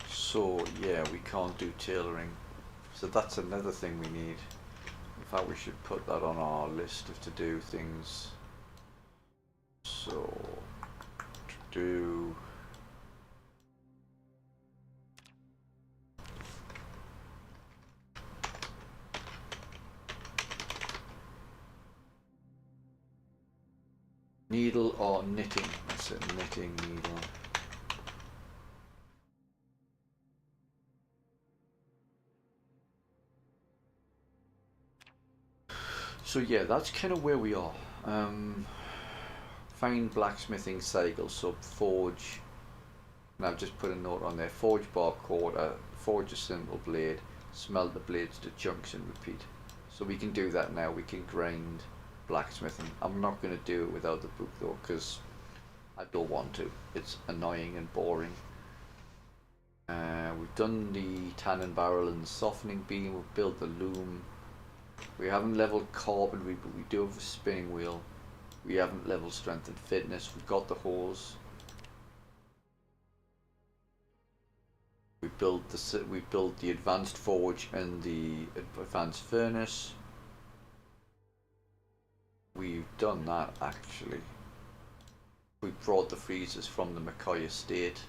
So yeah, we can't do tailoring. So that's another thing we need. In fact, we should put that on our list of to-do things. So, to do... Needle or knitting? That's it, knitting needle. So yeah, that's kind of where we are. Fine blacksmithing cycle, so forge. Now I've just put a note on there. Forge bar quarter, forge a simple blade, smelt the blades to chunks and repeat. So we can do that now. We can grind blacksmithing. I'm not going to do it without the book though, because I don't want to. It's annoying and boring. We've done the tannin barrel and the softening beam. We've built the loom. We haven't leveled carpentry, but we do have a spinning wheel. We haven't leveled strength and fitness. We've got the hose. We built the advanced forge and the advanced furnace. We've done that actually. We brought the freezers from the McCoy estate.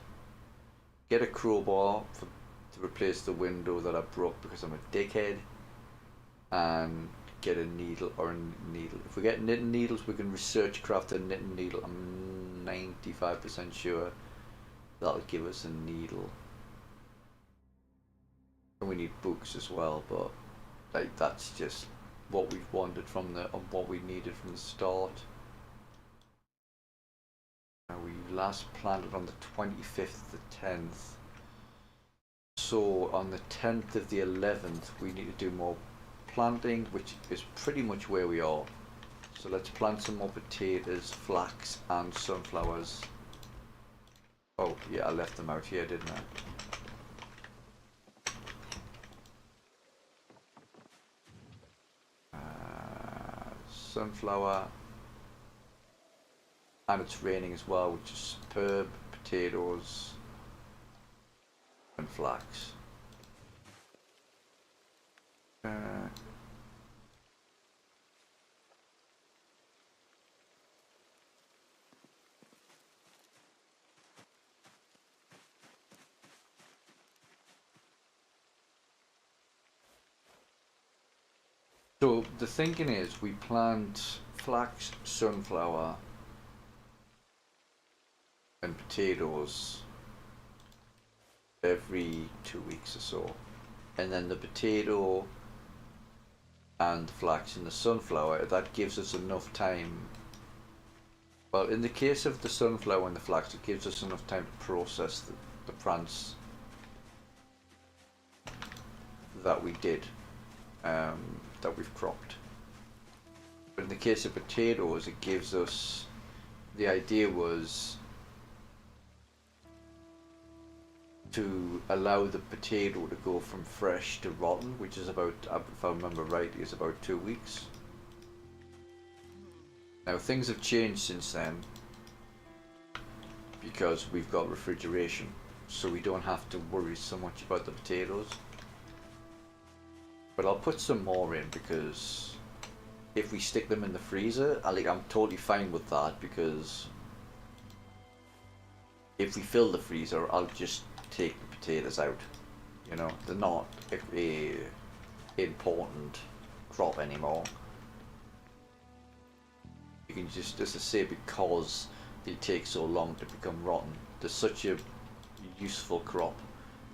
Get a crowbar to replace the window that I broke because I'm a dickhead. And get a needle or a needle. If we get knitting needles, we can research craft a knitting needle. I'm 95% sure that'll give us a needle. And we need books as well, but like that's just what we've wanted from what we needed from the start. We last planted on the 25th of the 10th. So on the 10th of the 11th, we need to do more planting, which is pretty much where we are. So let's plant some more potatoes, flax and sunflowers. Oh yeah, I left them out here, didn't I? Sunflower. And it's raining as well, which is superb. Potatoes and flax. So the thinking is we plant flax, sunflower and potatoes every 2 weeks or so, and then the potato and the flax and the sunflower, that gives us enough time. Well, in the case of the sunflower and the flax, it gives us enough time to process the plants that we did, that we've cropped. But in the case of potatoes, it gives us, the idea was to allow the potato to go from fresh to rotten, which is about, if I remember right, is about 2 weeks. Now things have changed since then because we've got refrigeration, so we don't have to worry so much about the potatoes. But I'll put some more in because if we stick them in the freezer, I'm totally fine with that, because if we fill the freezer, I'll just take the potatoes out. You know, they're not a important crop anymore. You can just, as I say, because they take so long to become rotten, they're such a useful crop,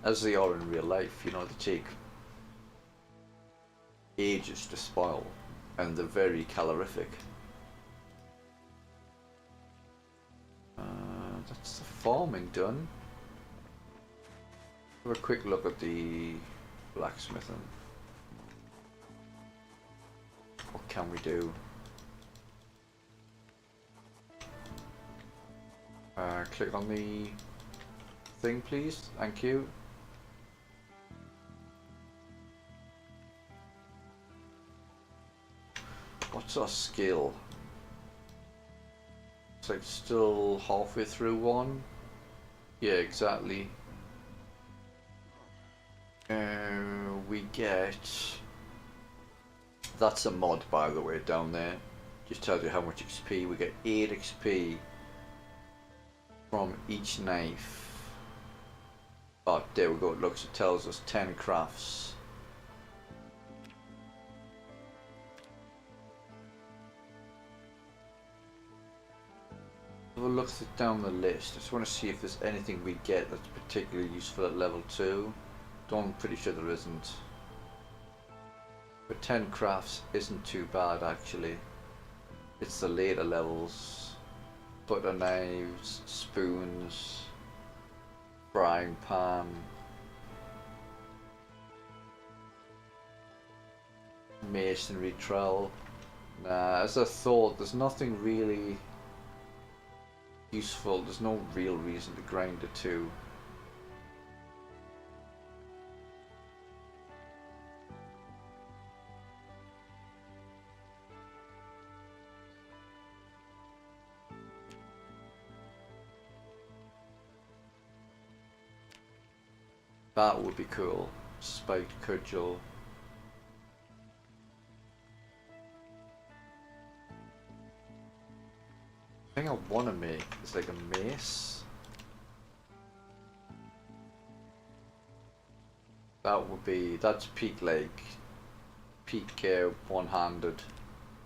as they are in real life. You know, they take ages to spoil, and they're very calorific. That's the farming done. Have a quick look at the blacksmithing. What can we do? Click on the thing, please. Thank you. What's our skill? It's like still halfway through one. Yeah, exactly. We get, that's a mod by the way down there, just tells you how much XP. We get 8 XP from each knife. Oh, there we go, it looks, it tells us 10 crafts. Have a look down the list. I just want to see if there's anything we get that's particularly useful at level 2. I'm pretty sure there isn't. But 10 crafts isn't too bad actually. It's the later levels. Butter knives, spoons, frying pan, masonry trowel. Nah, as I thought, there's nothing really useful. There's no real reason to grind it too. That would be cool. Spiked cudgel. The thing I want to make is like a mace. That would be, that's peak like, peak one-handed,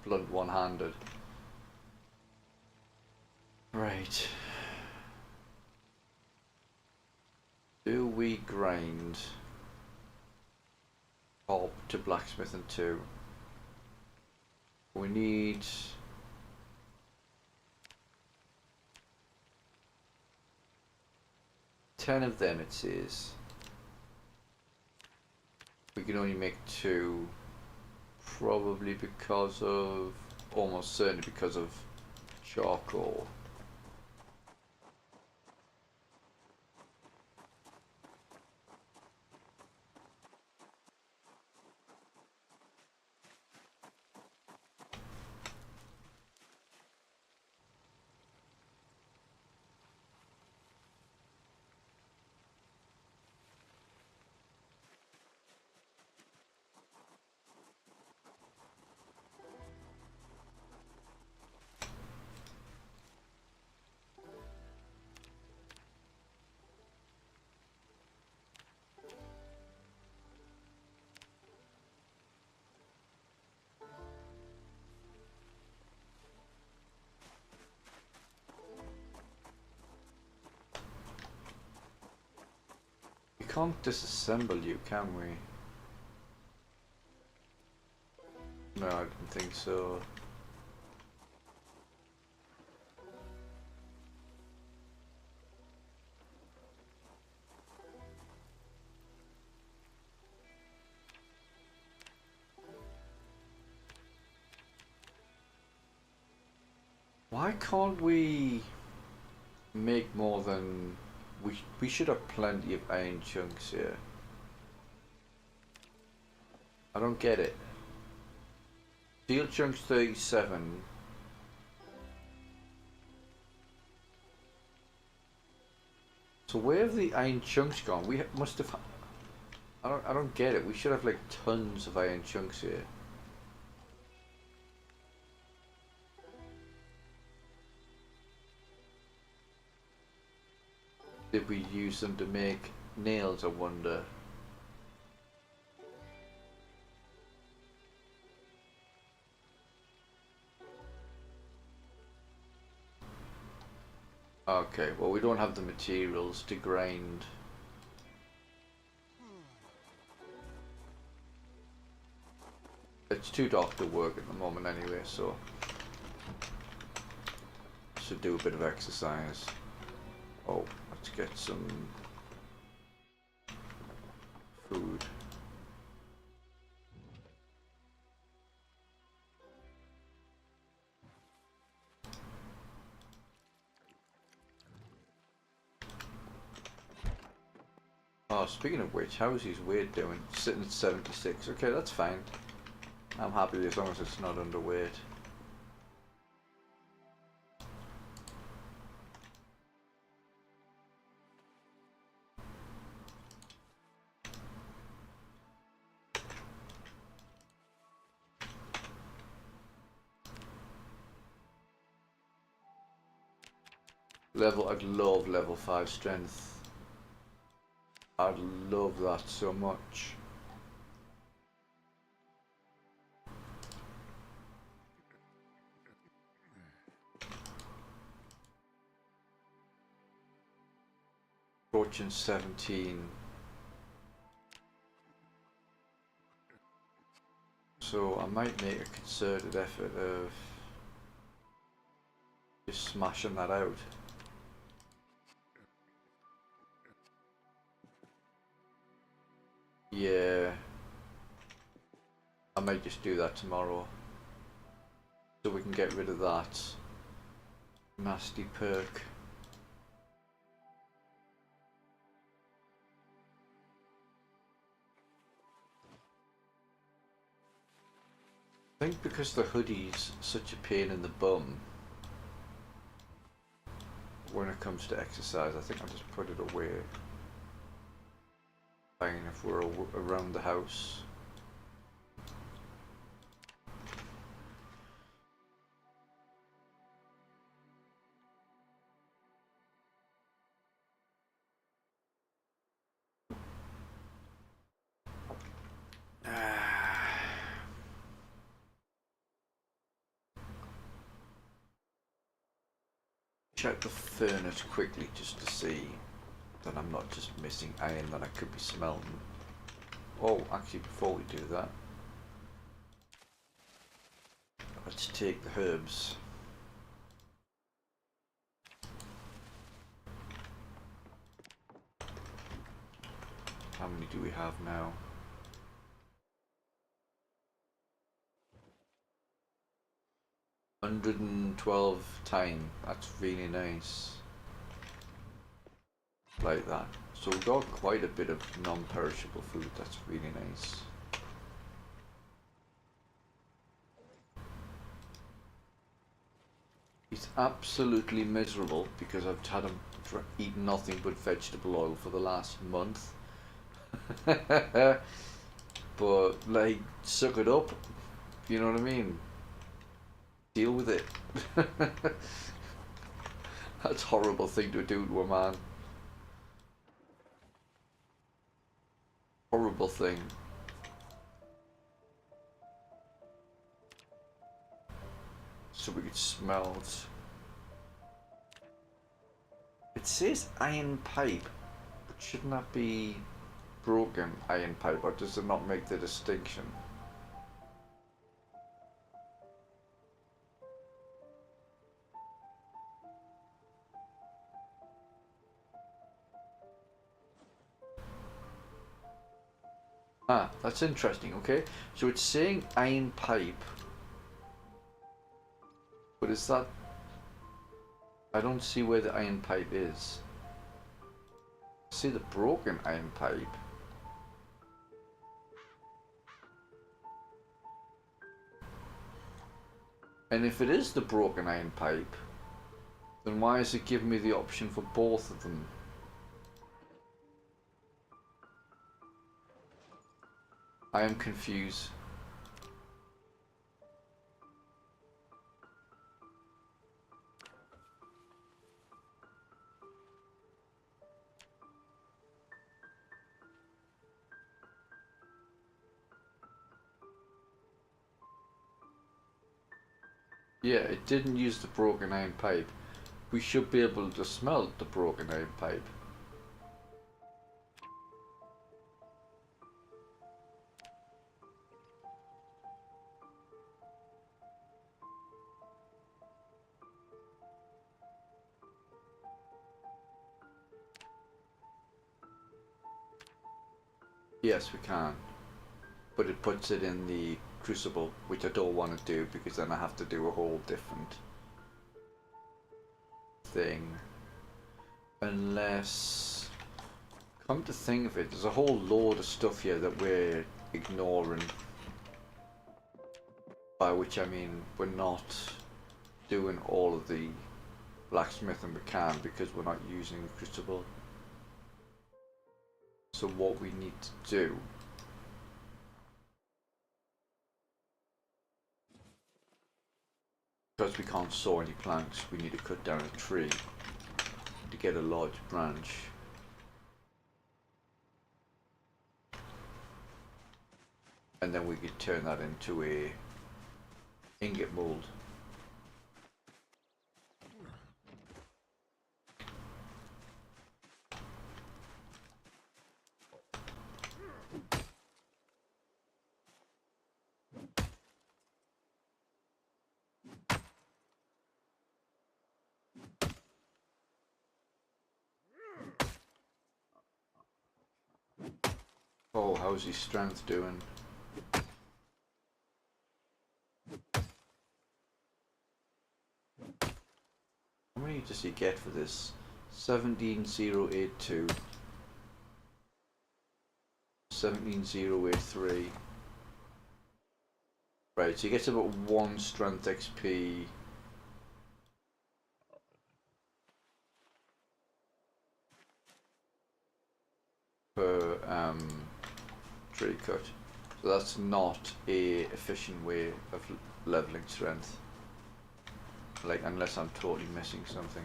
blunt one-handed. Right. Do we grind up to blacksmithing 2? We need 10 of them, it says. We can only make 2, probably because of, almost certainly because of charcoal. We can't disassemble you, can we? No, I don't think so. Why can't we make more than... We should have plenty of iron chunks here. I don't get it. Steel chunks 37. So where have the iron chunks gone? We must have... I don't get it. We should have like tons of iron chunks here. Did we use them to make nails, I wonder? Okay, well we don't have the materials to grind. It's too dark to work at the moment anyway, so should do a bit of exercise. Oh, let's get some food. Oh, speaking of which, how's his weight doing? Sitting at 76. Okay, that's fine. I'm happy as long as it's not underweight. I'd love level 5 strength. I'd love that so much. Fortune 17. So I might make a concerted effort of just smashing that out. Yeah, I might just do that tomorrow, so we can get rid of that nasty perk. I think because the hoodie's such a pain in the bum when it comes to exercise, I think I'll just put it away. Fine if we're around the house. Check the furnace quickly just to see that I'm not just missing iron that I could be smelting. Oh, actually before we do that, let's take the herbs. How many do we have now? 112 thyme, that's really nice. Like that. So we've got quite a bit of non-perishable food, that's really nice. It's absolutely miserable because I've had to eat nothing but vegetable oil for the last month. But like, suck it up, you know what I mean? Deal with it. That's a horrible thing to do to a man. Horrible thing. So we could smelt. It says iron pipe, but shouldn't that be broken iron pipe, or does it not make the distinction? Ah, that's interesting, okay. So it's saying iron pipe, but is that... I don't see where the iron pipe is. I see the broken iron pipe. And if it is the broken iron pipe, then why is it giving me the option for both of them? I am confused. Yeah, it didn't use the broken iron pipe. We should be able to smelt the broken iron pipe. Yes, we can. But it puts it in the crucible, which I don't want to do because then I have to do a whole different thing. Unless, come to think of it, there's a whole load of stuff here that we're ignoring. By which I mean we're not doing all of the blacksmithing we can because we're not using the crucible. So what we need to do because we can't saw any planks, we need to cut down a tree to get a large branch. And then we could turn that into a ingot mold. Oh, how's his strength doing? How many does he get for this? 17,082. 17,083. Right, so you get about 1 strength XP per tree cut. So that's not a efficient way of leveling strength. Like, unless I'm totally missing something.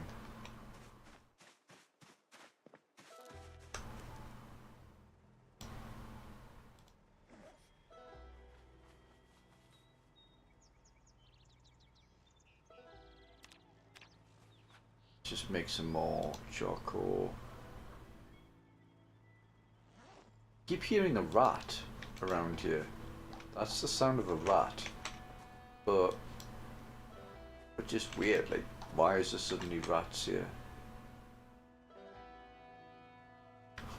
Just make some more charcoal. Keep hearing a rat around here. That's the sound of a rat. But just weird, like, why is there suddenly rats here?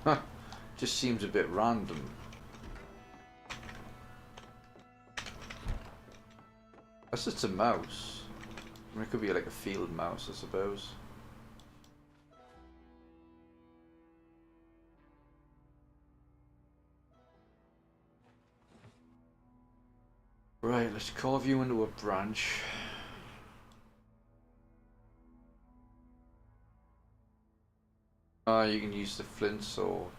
Huh, just seems a bit random. That's just a mouse. I mean, it could be like a field mouse, I suppose. Right, let's carve you into a branch. You can use the flint sword.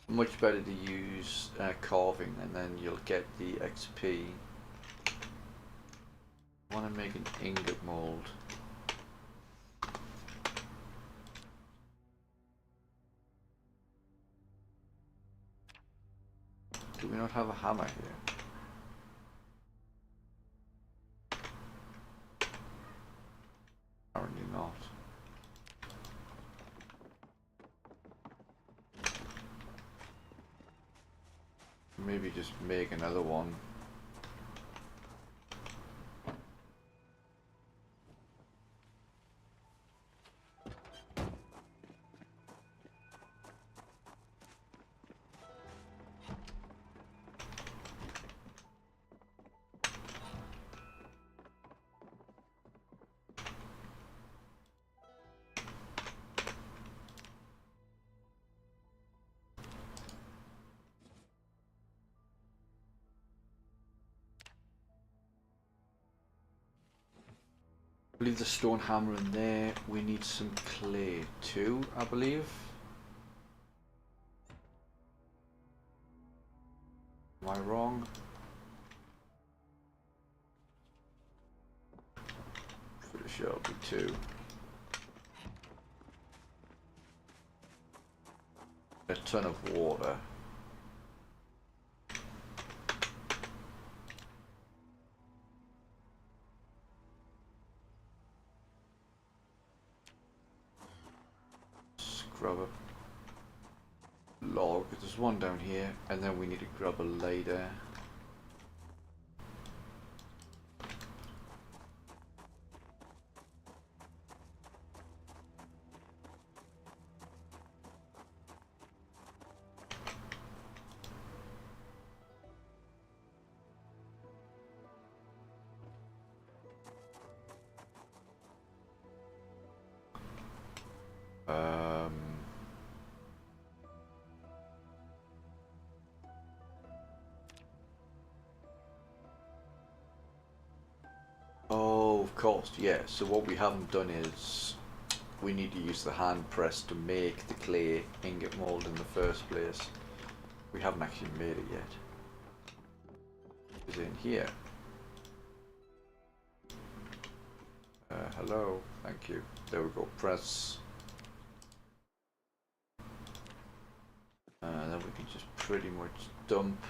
Much better to use carving, and then you'll get the XP. I want to make an ingot mold. Do we not have a hammer here? Apparently not. Maybe just make another one. Leave the stone hammer in there. We need some clay too, I believe. Am I wrong? Pretty sure it'll be 2. A ton of water. Grab a log. There's one down here, and then we need to grab a ladder. Oh, of course, yeah. So what we haven't done is we need to use the hand press to make the clay ingot mold in the first place. We haven't actually made it yet. It's in here. Hello, thank you. There we go. Press. Then we can just pretty much dump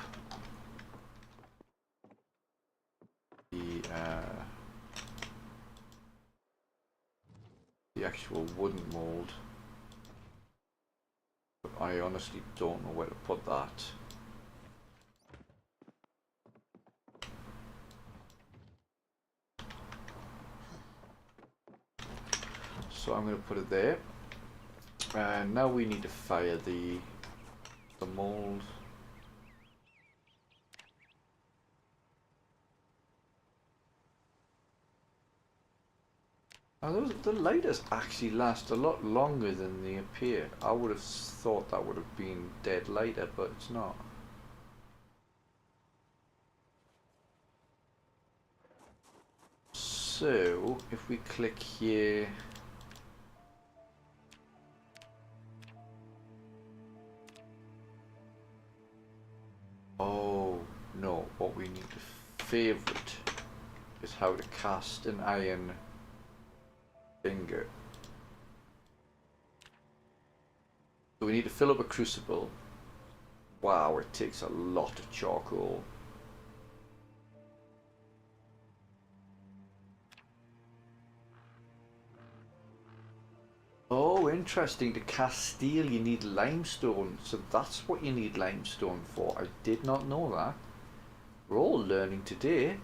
the actual wooden mold. But I honestly don't know where to put that. So I'm going to put it there. And now we need to fire the mold. The lighters actually last a lot longer than they appear. I would have thought that would have been dead lighter, but it's not. So, if we click here... Oh, no, what we need to favorite is how to cast an iron ingot. So we need to fill up a crucible. Wow, it takes a lot of charcoal. Oh, interesting. To cast steel you need limestone. So that's what you need limestone for. I did not know that. We're all learning today.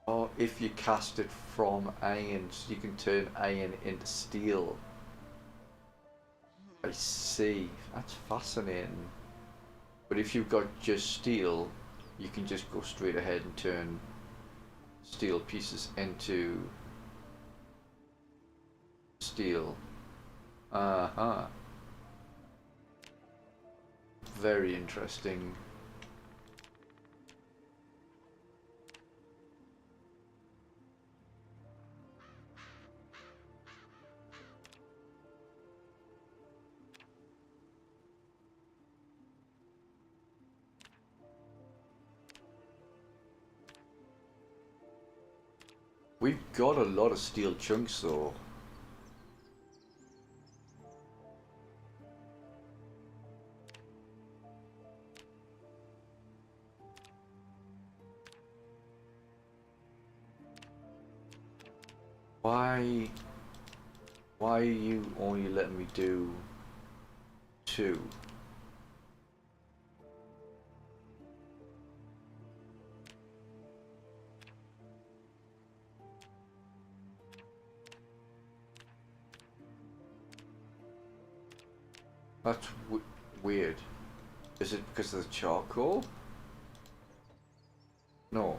Oh, if you cast it from iron, so you can turn iron into steel. I see. That's fascinating. But if you've got just steel, you can just go straight ahead and turn steel pieces into steel. Uh-huh. Very interesting. We've got a lot of steel chunks though. Why are you only letting me do 2? That's weird. Is it because of the charcoal? No.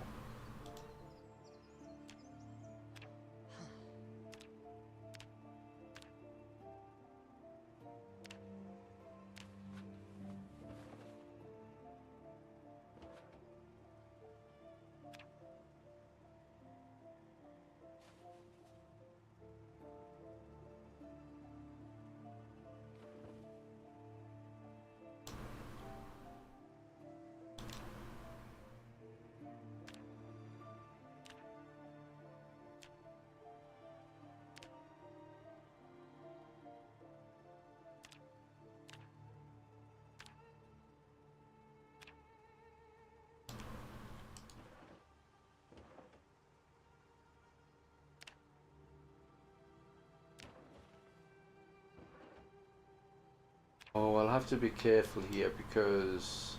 Oh, I'll have to be careful here because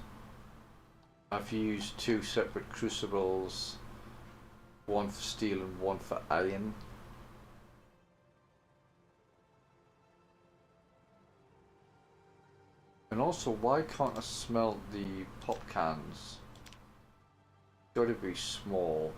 I've used 2 separate crucibles, one for steel and one for iron. And also, why can't I smelt the pop cans? Gotta be small.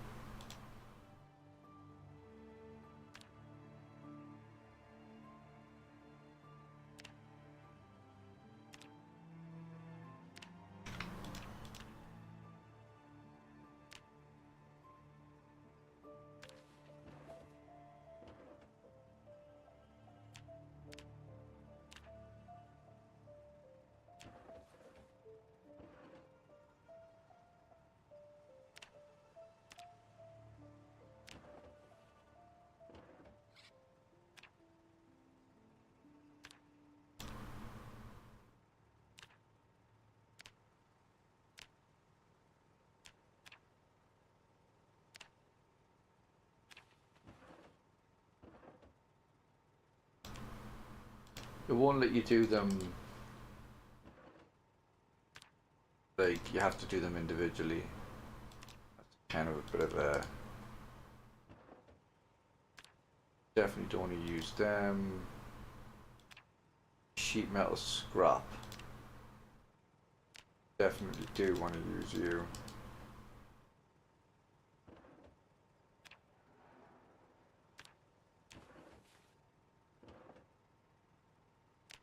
It won't let you do them, like, you have to do them individually. That's kind of a bit of a... Definitely don't want to use them. Sheet metal scrap. Definitely do want to use you.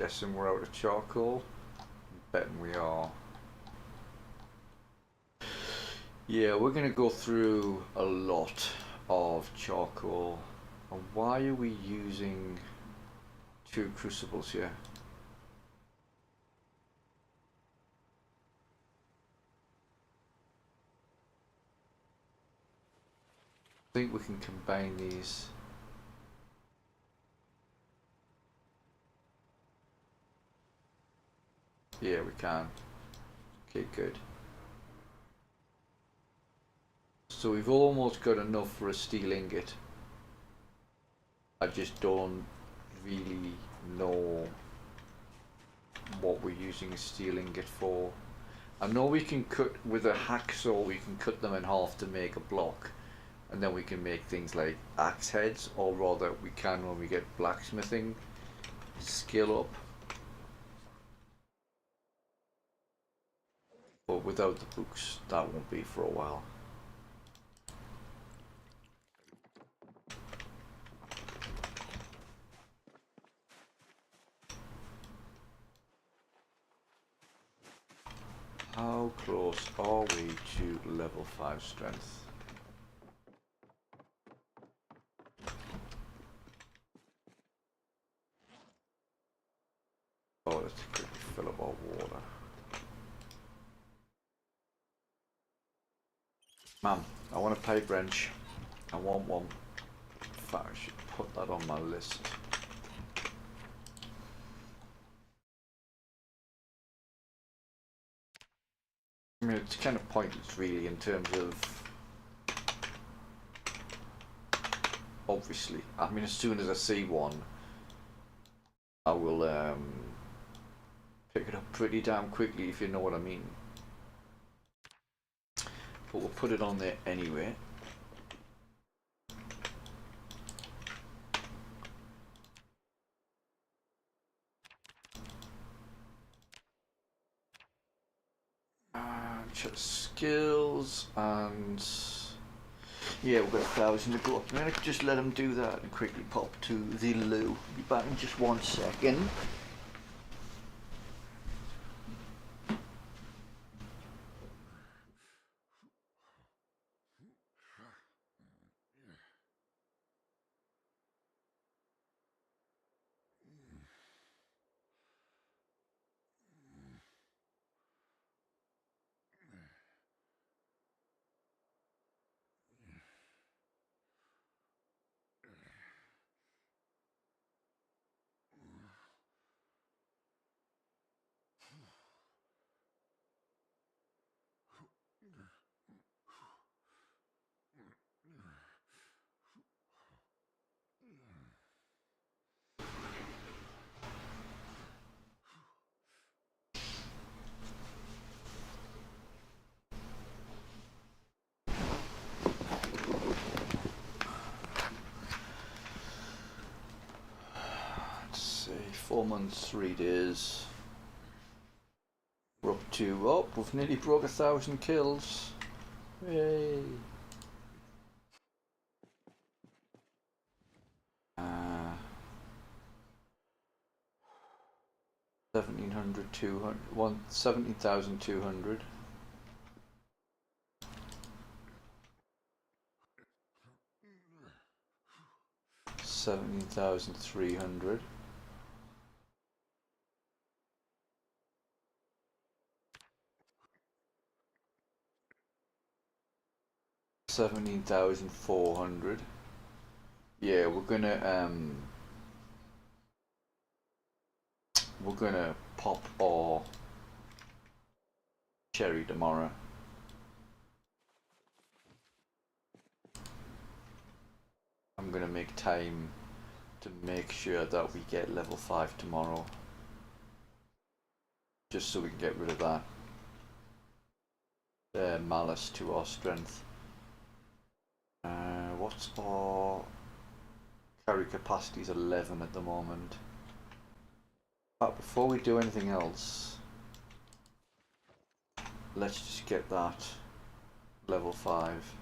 guessing we're out of charcoal. I'm betting we are. Yeah, we're gonna go through a lot of charcoal. And why are we using 2 crucibles here? I think we can combine these. Yeah, we can. Okay, good. So we've almost got enough for a steel ingot. I just don't really know what we're using a steel ingot for. I know we can cut with a hacksaw, we can cut them in half to make a block, and then we can make things like axe heads, or rather we can when we get blacksmithing skill up. But without the books, that won't be for a while. How close are we to level 5 strength? Oh, let's quickly fill up our water. Man, I want a pipe wrench. I want one. In fact, I should put that on my list. I mean, it's kind of pointless really in terms of, obviously, I mean, as soon as I see one, I will pick it up pretty damn quickly, if you know what I mean. But we'll put it on there anyway. Just skills, and yeah, we've got 1,000 to go up. I'm gonna just let him do that and quickly pop to the loo. Be back in just 1 second. Let's see, 4 months, 3 days. We're up to, oh, we've nearly broke 1,000 kills. Yay! 1,700, 17,200. 17,300. 17,400. Yeah, we're gonna pop our cherry tomorrow. I'm gonna make time to make sure that we get level 5 tomorrow, just so we can get rid of that malice to our strength. What's our carry capacity? Is 11 at the moment. But before we do anything else, let's just get that level 5.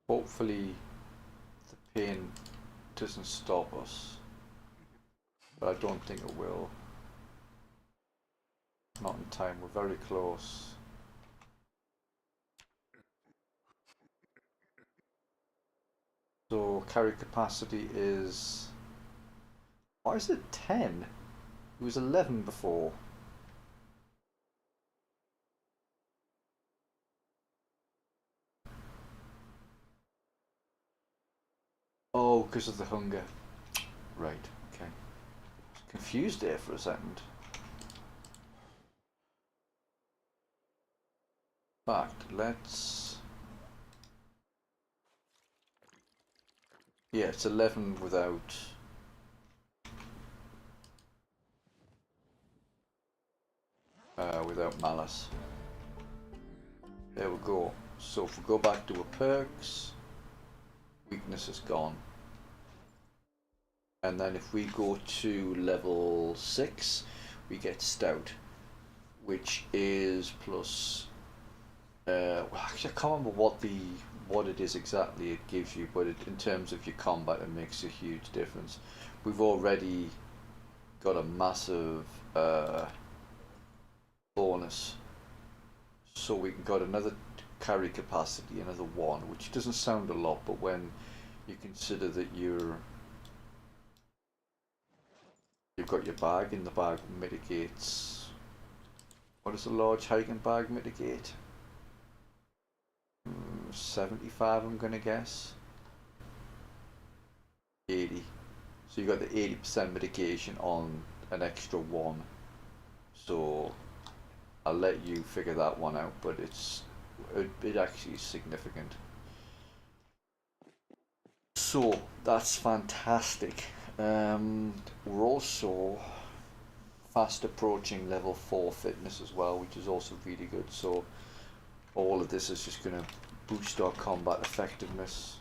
Hopefully the pain doesn't stop us, but I don't think it will. Not in time, we're very close. So carry capacity is, why is it 10? It was 11 before. Oh, because of the hunger. Right, okay. Confused there for a second. Fact, let's... Yeah, it's 11 without... without malice. There we go. So if we go back to our perks, weakness is gone. And then if we go to level 6, we get stout, which is plus... well, actually, I can't remember what it is exactly it gives you, but in terms of your combat, it makes a huge difference. We've already got a massive bonus, so we got another carry capacity, another 1, which doesn't sound a lot, but when you consider that you've got your bag, and the bag mitigates... What does a large hiking bag mitigate? 75, I'm gonna guess. 80. So you got the 80% mitigation on an extra 1. So I'll let you figure that one out, but it actually is significant. So that's fantastic. We're also fast approaching level 4 fitness as well, which is also really good. So all of this is just going to boost our combat effectiveness.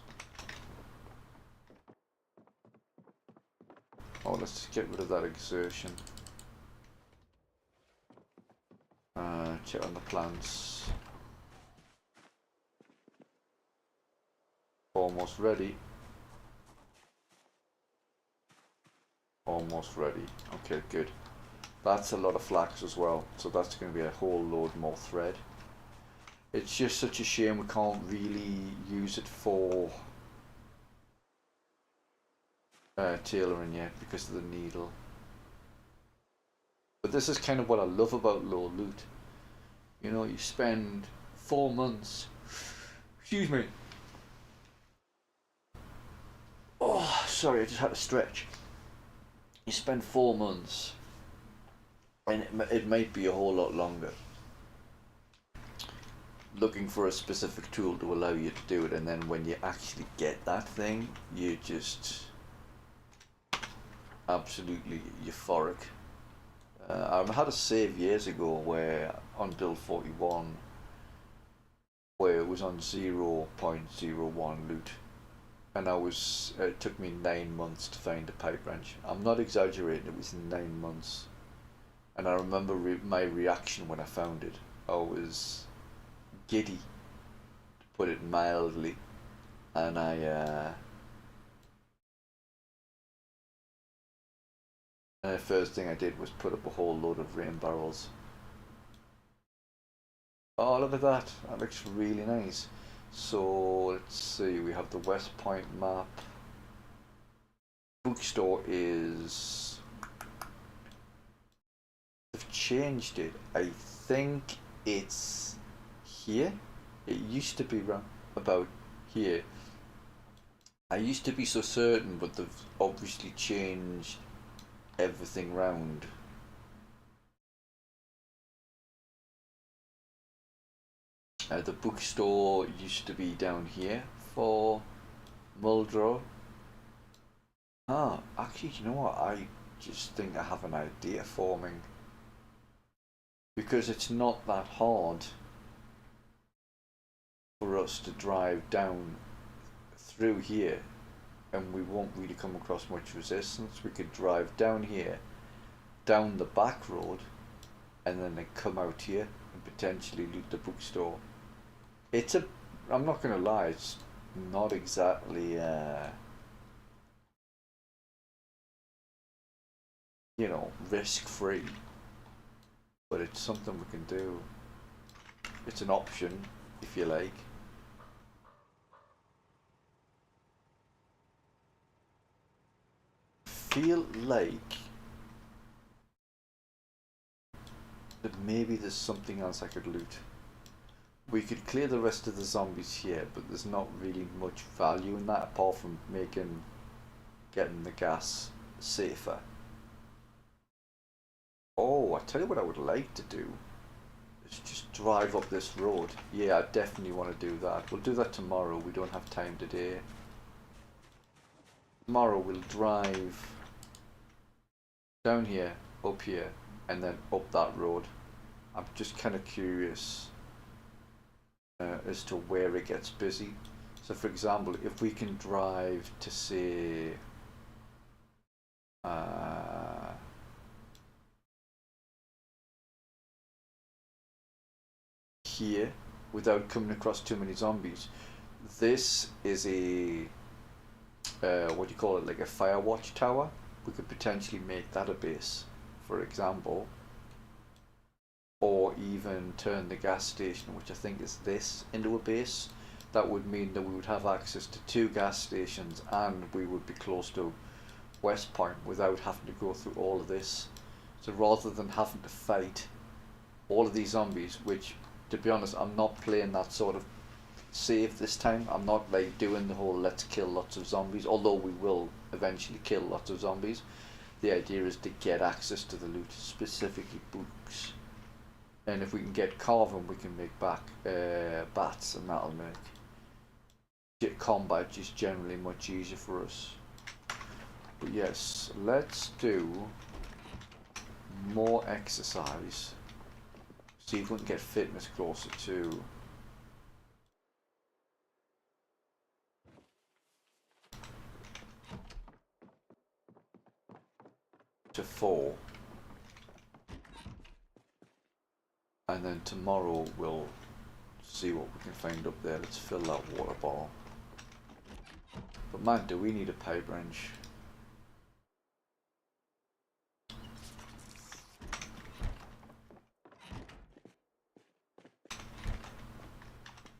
Oh, let's just get rid of that exertion. Check on the plants. Almost ready. Almost ready. Okay, good. That's a lot of flax as well, so that's going to be a whole load more thread. It's just such a shame we can't really use it for tailoring yet because of the needle. But this is kind of what I love about low loot. You know, you spend 4 months, excuse me. Oh, sorry, I just had to stretch. You spend 4 months, and it might be a whole lot longer, looking for a specific tool to allow you to do it, and then when you actually get that thing, you just absolutely euphoric. I had a save years ago where on build 41 where it was on 0.01 loot, and it took me 9 months to find a pipe wrench. I'm not exaggerating, it was 9 months. And I remember my reaction when I found it. I was giddy, to put it mildly, and and the first thing I did was put up a whole load of rain barrels. Oh, look at that. That looks really nice. So, let's see. We have the West Point map. Bookstore is... They've changed it. I think it's here. It used to be about here. I used to be so certain, but they've obviously changed everything round. The bookstore used to be down here for Muldrow. Ah, actually, you know what? I just think I have an idea forming. Because it's not that hard for us to drive down through here, and we won't really come across much resistance. We could drive down here, down the back road, and then come out here and potentially loot the bookstore. I'm not gonna lie, it's not exactly, you know, risk-free, but it's something we can do. It's an option, if you like. Feel like that maybe there's something else I could loot. We could clear the rest of the zombies here, but there's not really much value in that apart from getting the gas safer. Oh, I tell you what I would like to do is just drive up this road. Yeah, I definitely want to do that. We'll do that tomorrow. We don't have time today. Tomorrow we'll drive down here, up here, and then up that road. I'm just kind of curious as to where it gets busy. So for example, if we can drive to say here without coming across too many zombies, this is a what do you call it, like a fire watch tower. We could potentially make that a base, for example, or even turn the gas station, which I think is this, into a base. That would mean that we would have access to 2 gas stations and we would be close to West Point without having to go through all of this. So rather than having to fight all of these zombies, which to be honest I'm not playing that sort of safe this time. I'm not like doing the whole let's kill lots of zombies, although we will eventually kill lots of zombies. The idea is to get access to the loot, specifically books. And if we can get carving, we can make bats, and that'll make combat just generally much easier for us. But yes, let's do more exercise. See if we can get fitness closer to 4. And then tomorrow we'll see what we can find up there. Let's fill that water bottle. But man, do we need a pipe wrench?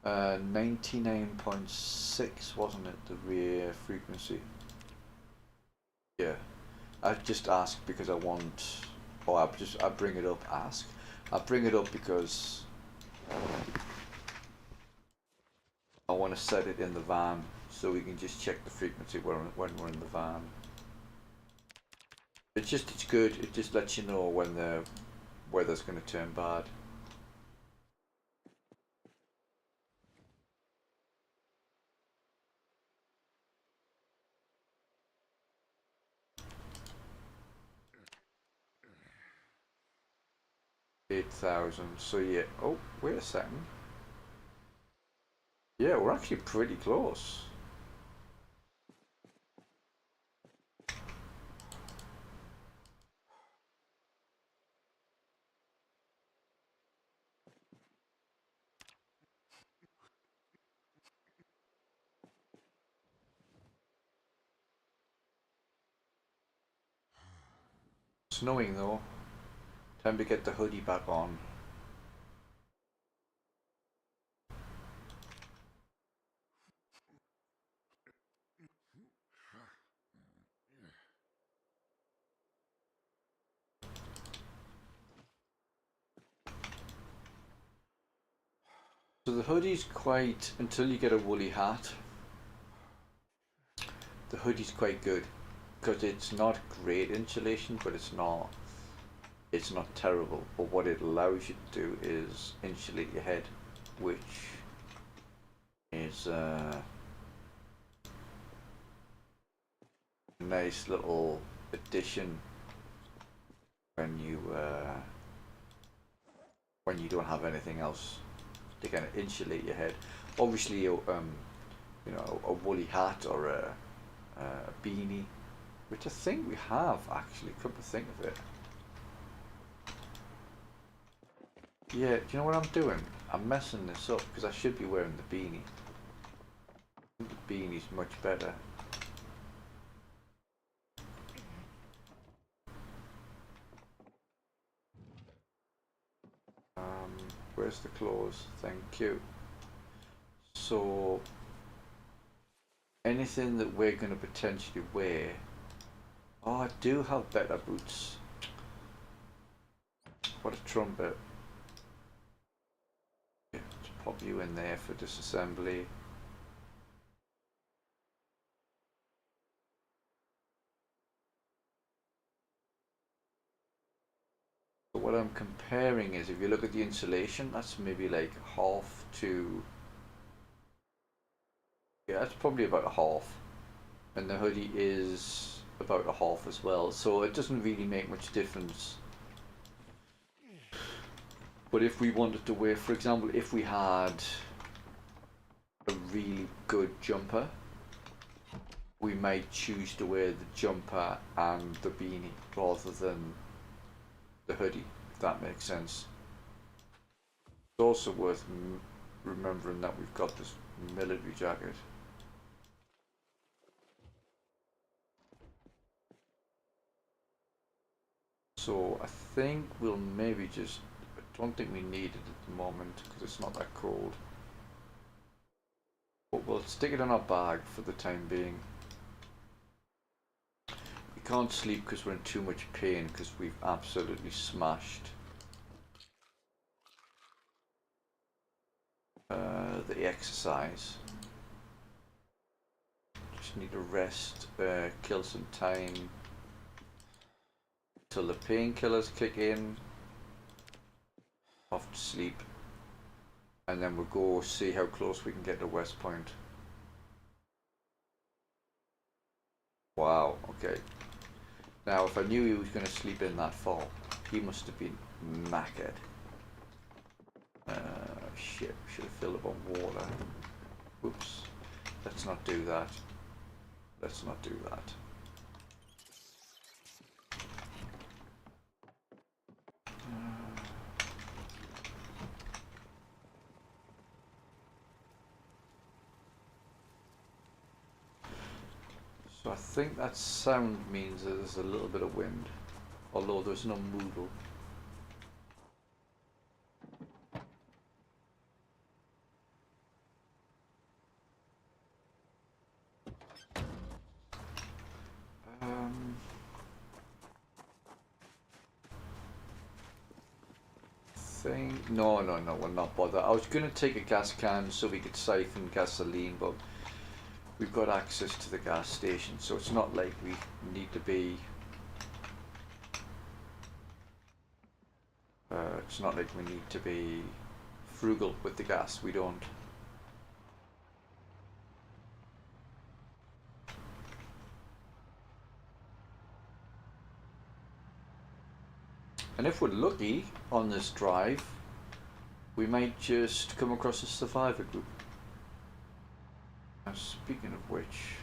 Uh, 99.6 wasn't it, the rear frequency? Yeah, I just asked because I want, or I bring it up, I bring it up because I want to set it in the van so we can just check the frequency when we're in the van. It's good, it just lets you know when the weather's going to turn bad. $8,000. So yeah. Oh, wait a second. Yeah, we're actually pretty close. Snowing though. Time to get the hoodie back on. So the hoodie's quite, until you get a woolly hat, the hoodie's quite good because it's not great insulation, but it's not terrible. But what it allows you to do is insulate your head, which is a nice little addition when you don't have anything else to kind of insulate your head. Obviously, you know, a woolly hat or a beanie, which I think we have actually. Come to think of it, yeah. Do you know what I'm doing? I'm messing this up because I should be wearing the beanie. The beanie's much better. Where's the clothes? Thank you. So anything that we're going to potentially wear. Oh, I do have better boots. What a trumpet. Yeah, let's pop you in there for disassembly. But what I'm comparing is, if you look at the insulation, that's maybe like half to... Yeah, that's probably about a half. And the hoodie is about a half as well. So it doesn't really make much difference. But if we wanted to wear, for example, if we had a really good jumper, we might choose to wear the jumper and the beanie rather than the hoodie, if that makes sense. It's also worth remembering that we've got this military jacket. So I think we'll maybe just, I don't think we need it at the moment because it's not that cold. But we'll stick it in our bag for the time being. We can't sleep because we're in too much pain because we've absolutely smashed the exercise. Just need to rest, kill some time till the painkillers kick in. Off to sleep, and then we'll go see how close we can get to West Point. Wow, okay. Now if I knew he was going to sleep in that far, he must have been knackered. Shit, should have filled up on water. Whoops. Let's not do that. Let's not do that. So I think that sound means that there's a little bit of wind, although there's no moodle. No, we'll not bother. I was going to take a gas can so we could siphon gasoline, but we've got access to the gas station, so it's not like we need to be... it's not like we need to be frugal with the gas, we don't. And if we're lucky on this drive, we might just come across a survivor group. Now, speaking of which,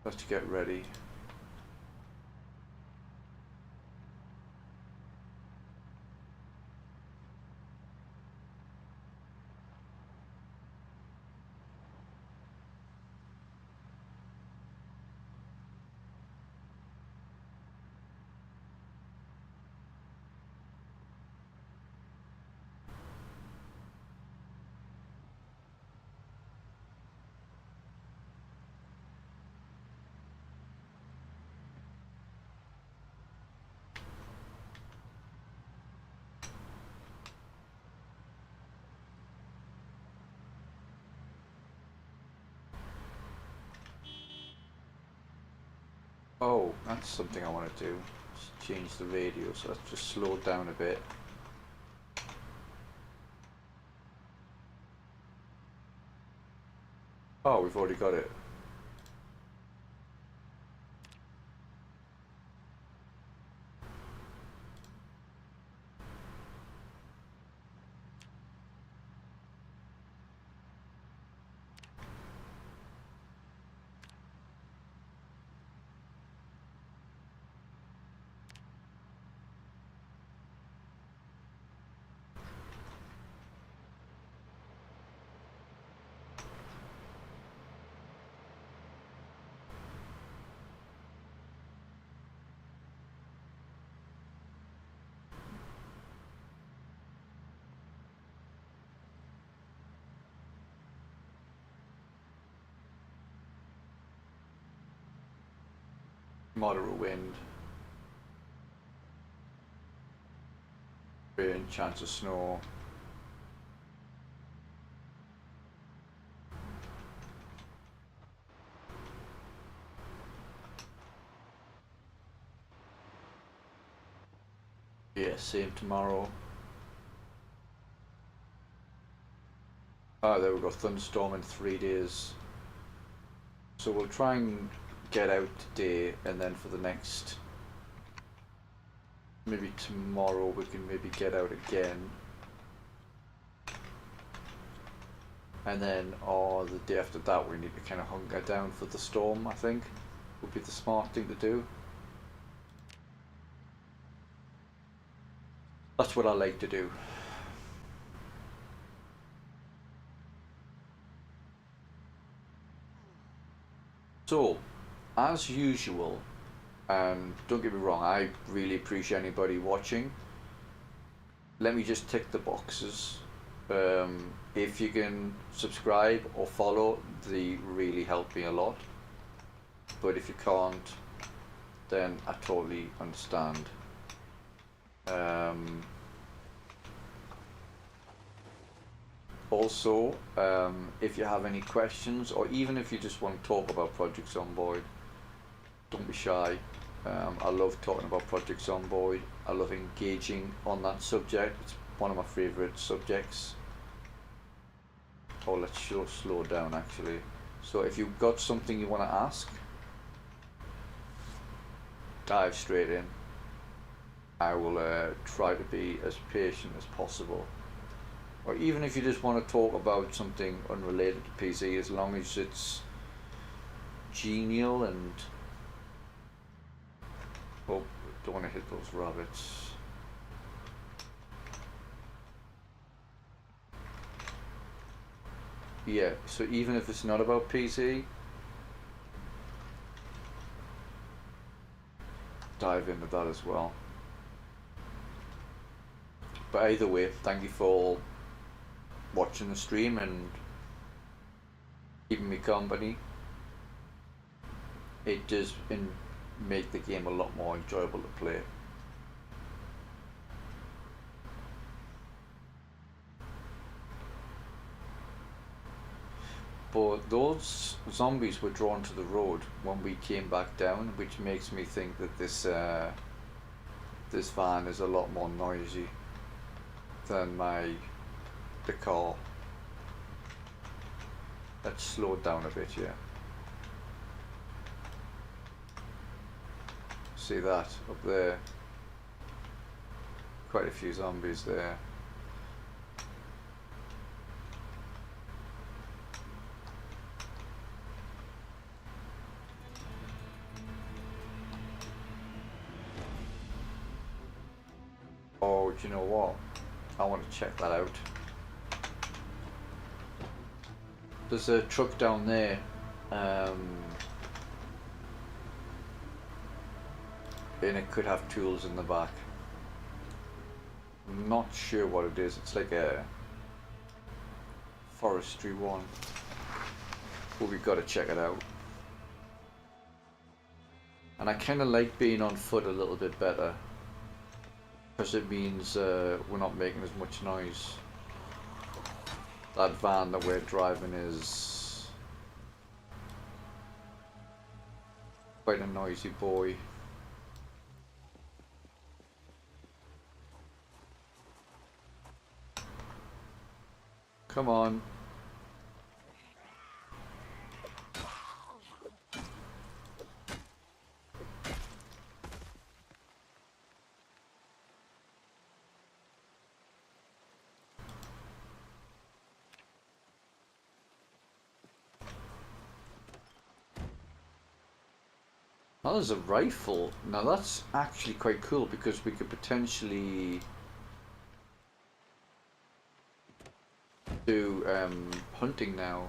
let's get ready. Oh, that's something I want to do. Just change the radio, so let's just slow it down a bit. Oh, we've already got it. Moderate wind. Rain, chance of snow. Yeah, same tomorrow. Oh, there we go, thunderstorm in 3 days. So we'll try and get out today, and then for the next, maybe tomorrow we can maybe get out again. And then, or the day after that, we need to kind of hunker down for the storm, I think, would be the smart thing to do. That's what I like to do. So, as usual, and don't get me wrong, I really appreciate anybody watching. Let me just tick the boxes. If you can subscribe or follow, they really help me a lot. But if you can't, then I totally understand. Also, if you have any questions, or even if you just want to talk about Project Zomboid, don't be shy. I love talking about Project Zomboid. I love engaging on that subject. It's one of my favourite subjects. Oh, let's slow down actually. So if you've got something you want to ask, dive straight in. I will try to be as patient as possible. Or even if you just want to talk about something unrelated to PC, as long as it's genial and... Oh, don't want to hit those rabbits. Yeah, so even if it's not about PC, dive into that as well. But either way, thank you for watching the stream and keeping me company. It does make the game a lot more enjoyable to play. But those zombies were drawn to the road when we came back down, which makes me think that this van is a lot more noisy than the car. Let's slow it down a bit here. See that up there? Quite a few zombies there. Oh, do you know what? I want to check that out. There's a truck down there. And it could have tools in the back. I'm not sure what it is. It's like a forestry one. But we've got to check it out. And I kind of like being on foot a little bit better, because it means we're not making as much noise. That van that we're driving is quite a noisy boy. Come on. Oh, there's a rifle. Now that's actually quite cool, because we could potentially do hunting now.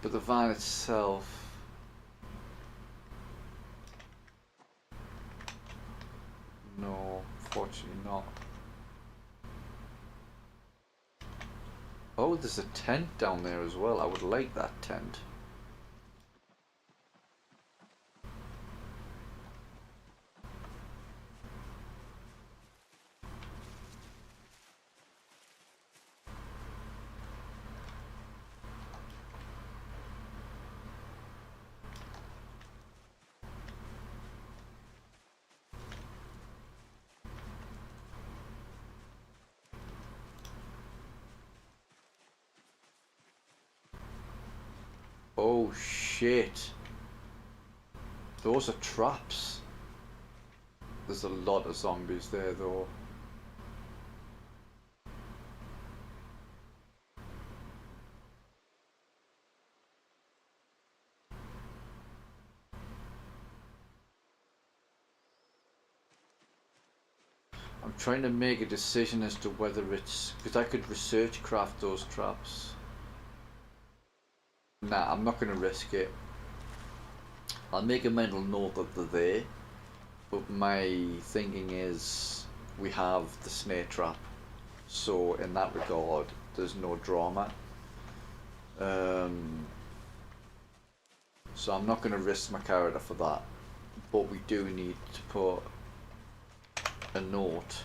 But the van itself, no, fortunately not. Oh, there's a tent down there as well. I would like that tent. Oh shit. Those are traps. There's a lot of zombies there though. I'm trying to make a decision as to whether it's... because I could research craft those traps. Nah, I'm not going to risk it. I'll make a mental note that they're there. But my thinking is we have the snare trap. So in that regard, there's no drama. So I'm not going to risk my character for that. But we do need to put a note.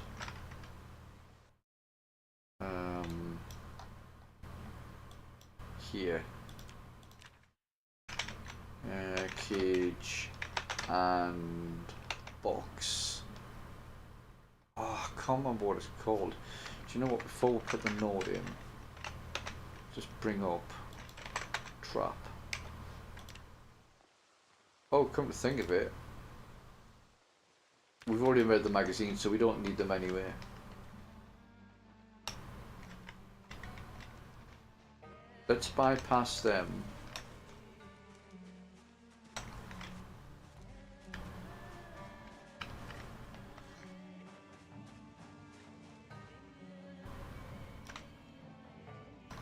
Here. Cage and box. Oh, I can't remember what it's called. Do you know what? Before we put the note in, just bring up trap. Oh, come to think of it, we've already read the magazine, so we don't need them anyway. Let's bypass them.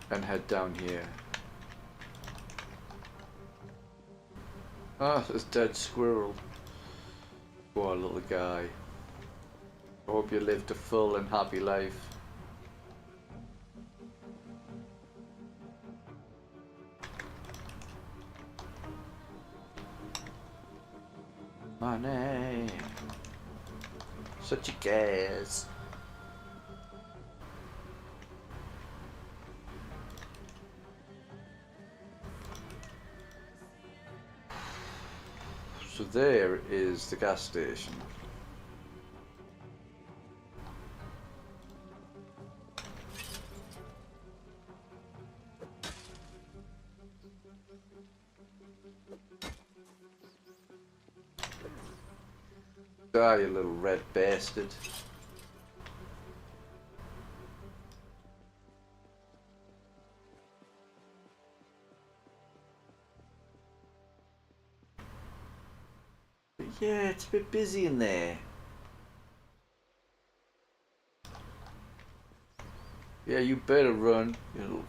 And head down here. Ah, there's dead squirrel. Poor little guy. I hope you lived a full and happy life. Money. Such a gas. So there is the gas station. Die, you little red bastard. Yeah, it's a bit busy in there. Yeah, you better run, you little...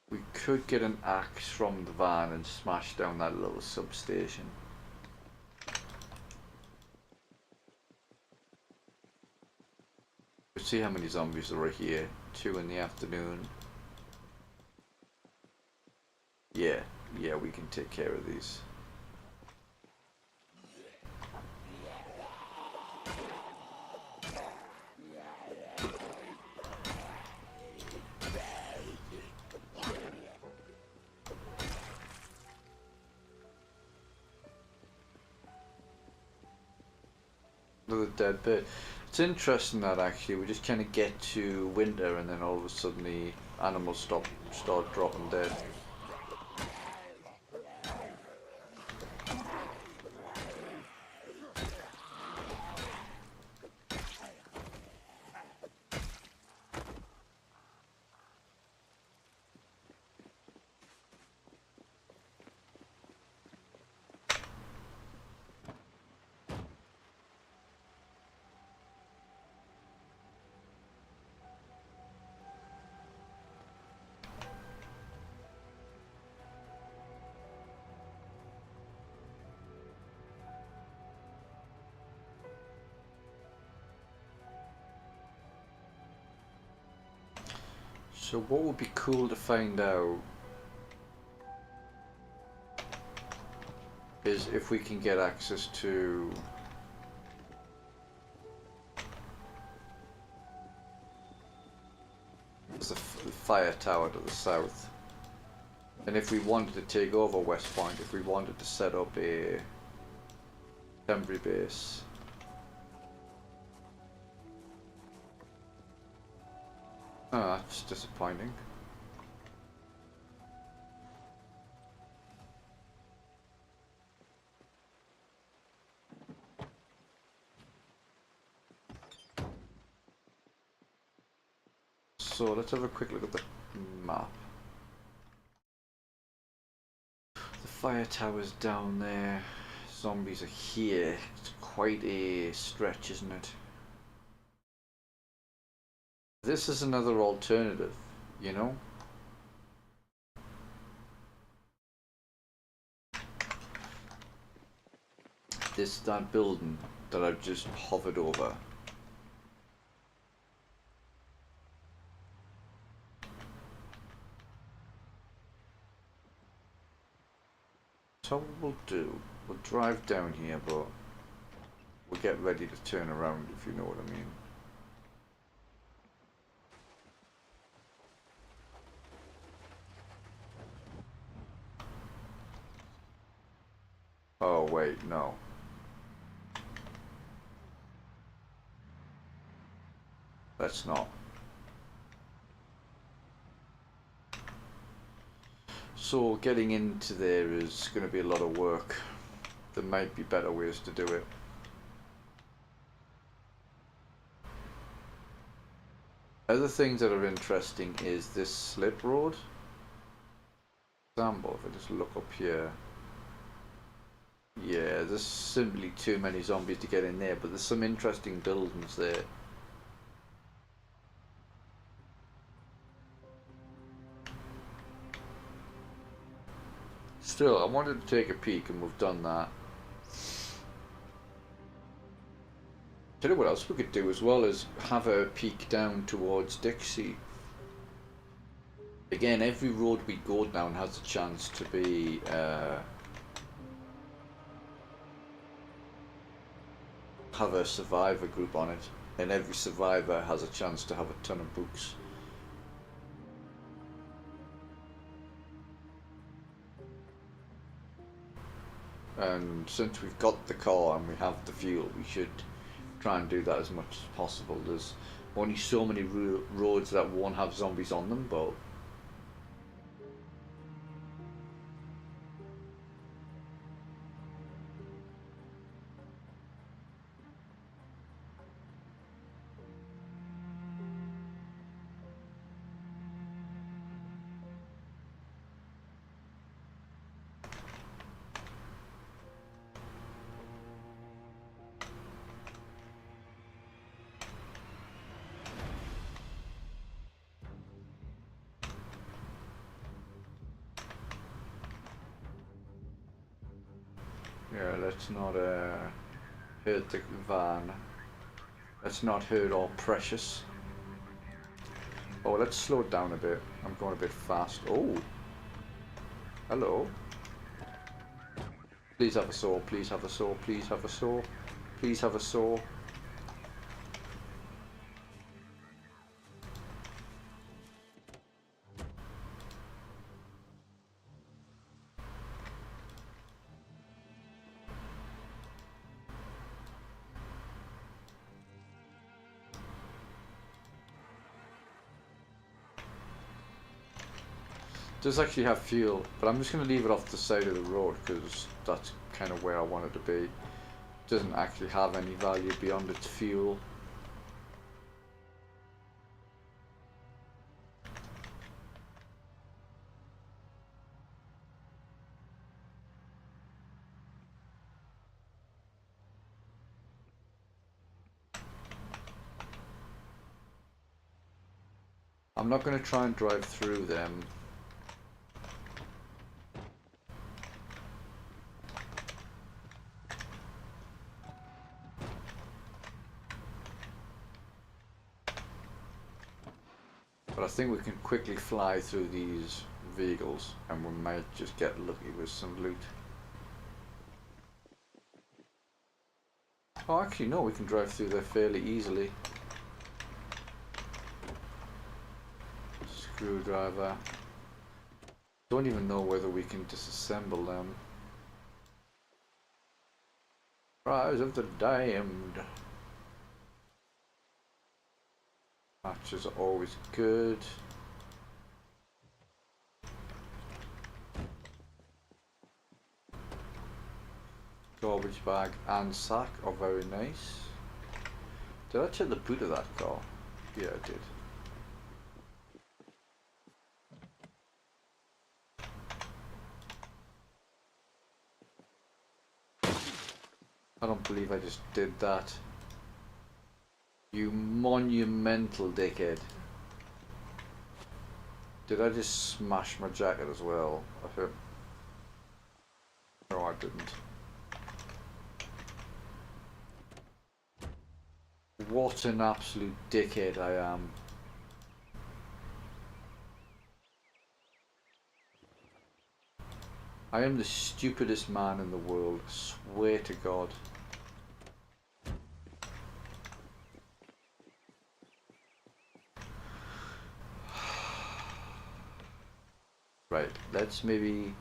We could get an axe from the van and smash down that little substation. Let's see how many zombies there are here. 2 in the afternoon. Yeah, we can take care of these. Another dead bird. It's interesting that actually we just kind of get to winter and then all of a sudden the animals start dropping dead. So what would be cool to find out is if we can get access to the fire tower to the south, and if we wanted to take over West Point, if we wanted to set up a temporary base. Oh, that's disappointing. So let's have a quick look at the map. The fire tower's down there. Zombies are here. It's quite a stretch, isn't it? This is another alternative, you know? That building that I've just hovered over. So what we'll do, we'll drive down here, but we'll get ready to turn around, if you know what I mean. Oh wait, no. Let's not. So getting into there is going to be a lot of work. There might be better ways to do it. Other things that are interesting is this slip road. Example, if I just look up here. Yeah, there's simply too many zombies to get in there, but there's some interesting buildings there. Still, I wanted to take a peek, and we've done that. Tell you what else we could do as well is have a peek down towards Dixie. Again, every road we go down has a chance to be have a survivor group on it, and every survivor has a chance to have a ton of books. And since we've got the car and we have the fuel, we should try and do that as much as possible. There's only so many roads that won't have zombies on them, but yeah, let's not hurt the van. Let's not hurt our precious. Oh, let's slow it down a bit. I'm going a bit fast. Oh, hello. Please have a saw, please have a saw, please have a saw, please have a saw. Does actually have fuel, but I'm just going to leave it off the side of the road because that's kind of where I want it to be. Doesn't actually have any value beyond its fuel. I'm not going to try and drive through them. But I think we can quickly fly through these vehicles and we might just get lucky with some loot. Oh, actually no, we can drive through there fairly easily. Screwdriver. Don't even know whether we can disassemble them. Rise of the Damned. Matches are always good. Garbage bag and sack are very nice. Did I check the boot of that car? Yeah, I did. I don't believe I just did that. You monumental dickhead. Did I just smash my jacket as well? I hope. No, I didn't. What an absolute dickhead I am. I am the stupidest man in the world, I swear to God. Right, let's maybe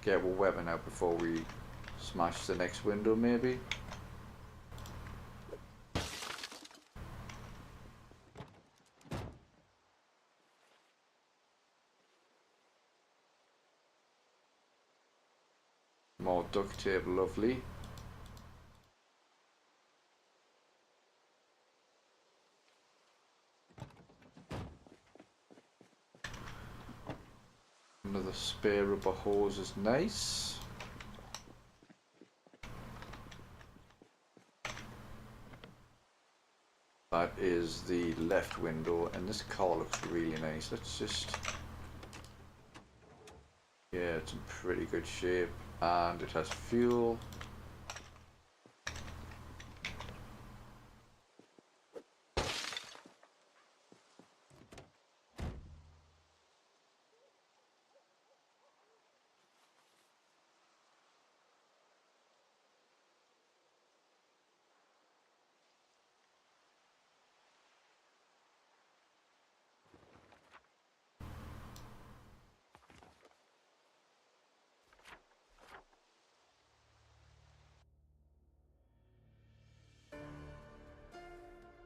get a weapon out before we smash the next window, maybe. More duct tape, lovely. Another spare rubber hose is nice. That is the left window, and this car looks really nice. Let's just... Yeah, it's in pretty good shape, and it has fuel.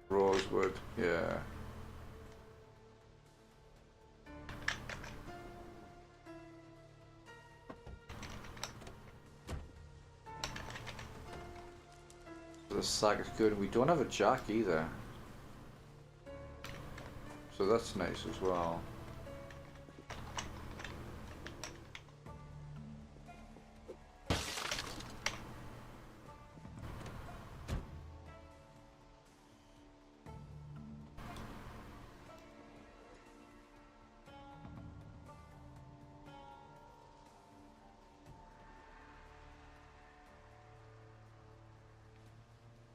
Rosewood, yeah. The sack is good. We don't have a jack either, so that's nice as well.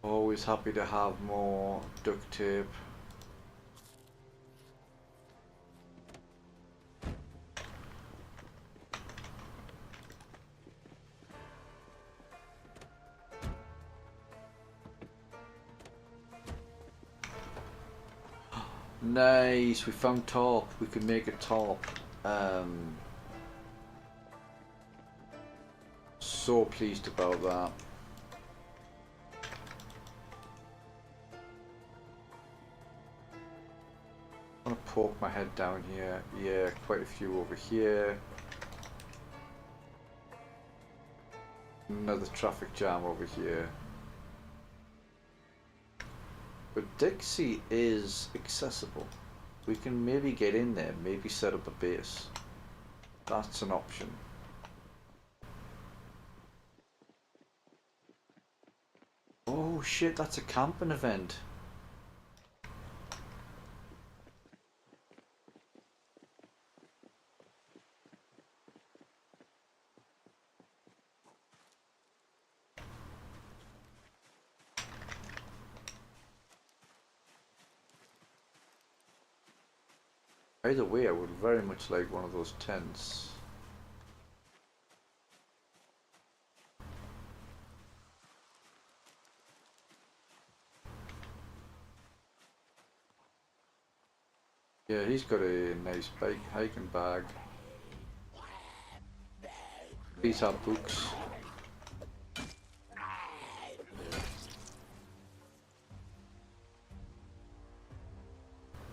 Always happy to have more duct tape. Nice, we found top. We can make a top. So pleased about that. I'm gonna poke my head down here. Yeah, quite a few over here. Another traffic jam over here. But Dixie is accessible. We can maybe get in there, maybe set up a base. That's an option. Oh shit, that's a camping event. Either way, I would very much like one of those tents. Yeah, he's got a nice bike hiking bag. These have books.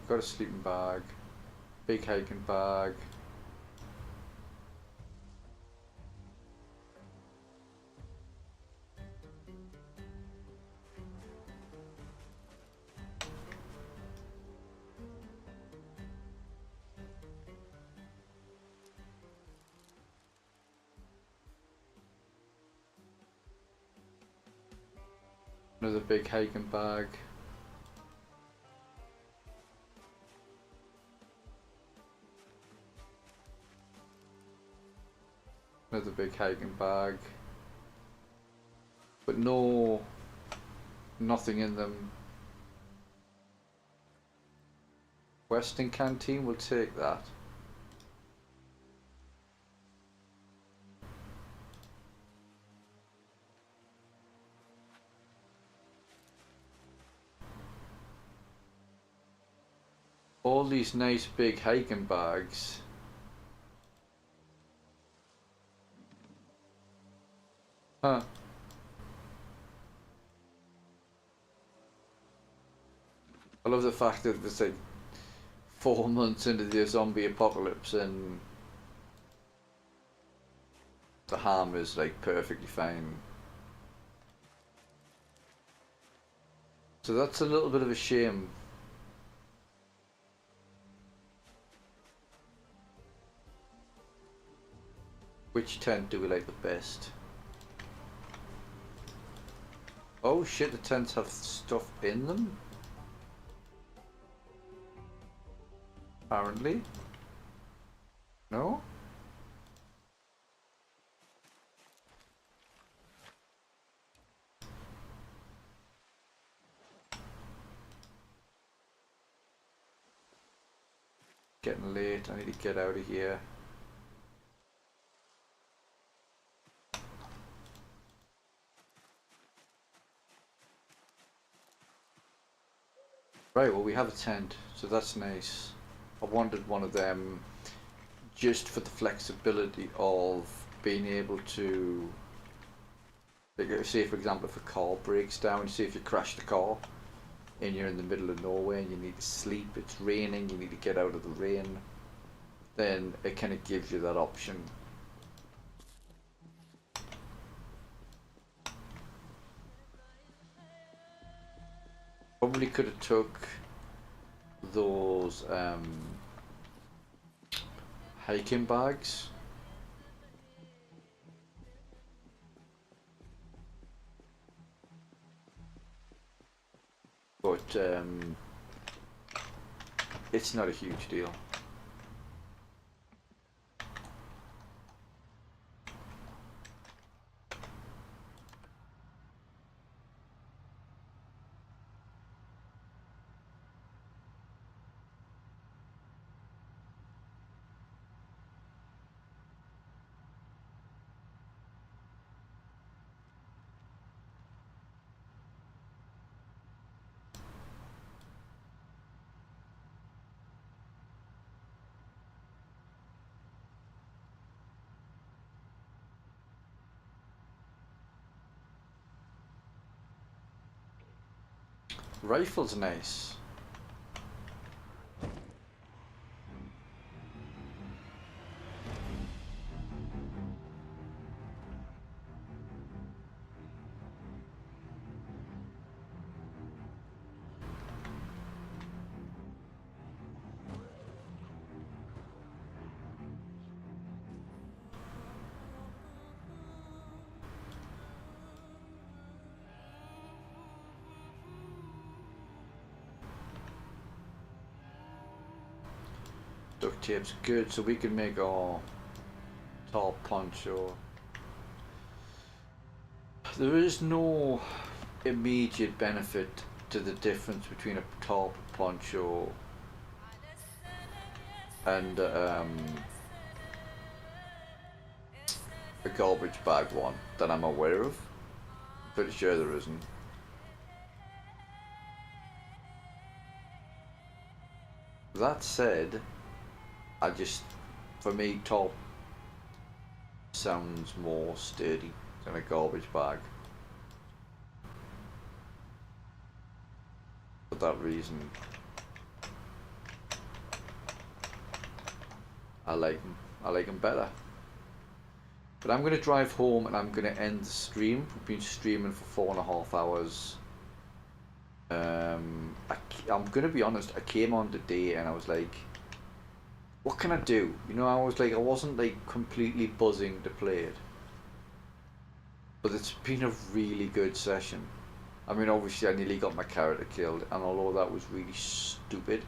got a sleeping bag, big hiking bag. Another big hiking bag. Another big hiking bag. But nothing in them. Western canteen, will take that. All these nice big hiking bags. Huh. I love the fact that it's like 4 months into the zombie apocalypse and the ham is like perfectly fine. So that's a little bit of a shame. Which tent do we like the best? Oh shit, the tents have stuff in them? Apparently. No? Getting late, I need to get out of here. Right, well we have a tent, so that's nice. I wanted one of them just for the flexibility of being able to, like, say for example if a car breaks down, say if you crash the car and you're in the middle of nowhere and you need to sleep, it's raining, you need to get out of the rain, then it kind of gives you that option. Probably could have took those hiking bags. But it's not a huge deal. Rifle's nice. Duct tape's good, so we can make our top poncho. There is no immediate benefit to the difference between a top poncho and a garbage bag one that I'm aware of. I'm pretty sure there isn't. That said, for me, top sounds more sturdy than a garbage bag. For that reason. I like them. I like them better. But I'm going to drive home and I'm going to end the stream. We've been streaming for 4.5 hours. I'm going to be honest, I came on today and I was like, what can I do? You know, I was like, I wasn't like completely buzzing to play it. But it's been a really good session. I mean, obviously I nearly got my character killed, and although that was really stupid,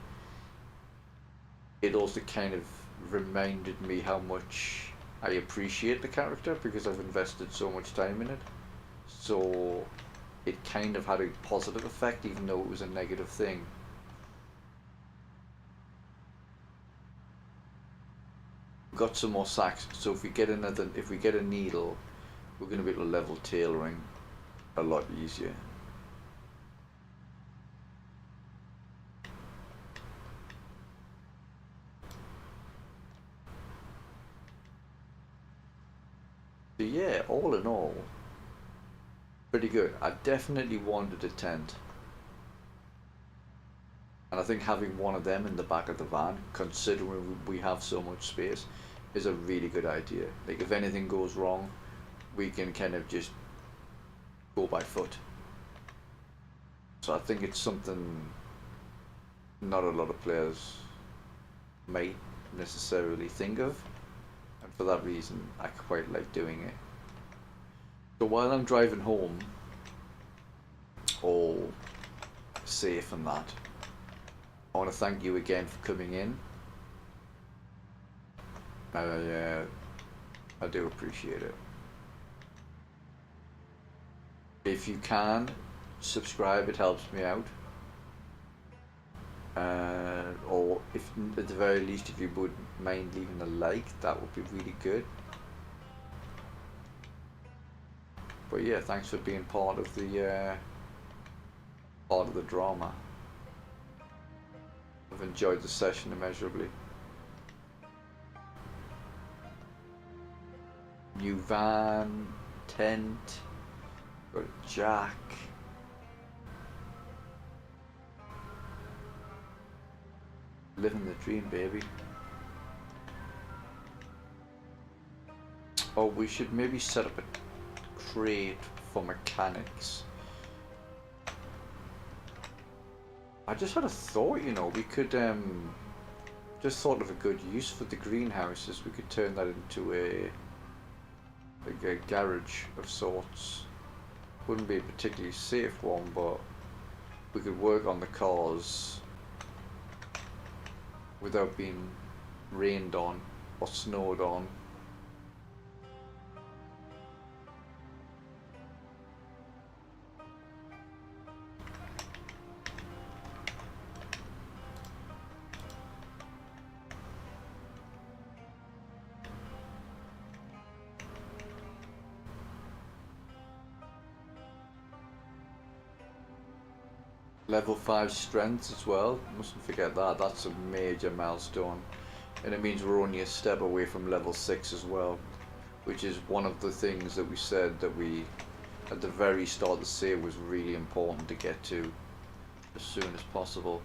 it also kind of reminded me how much I appreciate the character because I've invested so much time in it. So it kind of had a positive effect, even though it was a negative thing. We've got some more sacks, so if we get a needle, we're going to be able to level tailoring a lot easier. So yeah, all in all, pretty good. I definitely wanted a tent. And I think having one of them in the back of the van, considering we have so much space, is a really good idea. Like if anything goes wrong, we can kind of just go by foot. So I think it's something not a lot of players might necessarily think of. And for that reason, I quite like doing it. So while I'm driving home, all safe and that, I want to thank you again for coming in. I do appreciate it. If you can, subscribe, it helps me out. Or if at the very least, if you would mind leaving a like, that would be really good. But yeah, thanks for being part of the drama. I've enjoyed the session immeasurably. New van, tent, got a jack. Living the dream, baby. Oh, we should maybe set up a crate for mechanics. I just had a thought, you know, we could just thought of a good use for the greenhouses. We could turn that into a garage of sorts. Wouldn't be a particularly safe one, but we could work on the cars without being rained on or snowed on. Level 5 strength as well, mustn't forget that, that's a major milestone. And it means we're only a step away from level 6 as well, which is one of the things that we said that we, at the very start of the save, was really important to get to as soon as possible.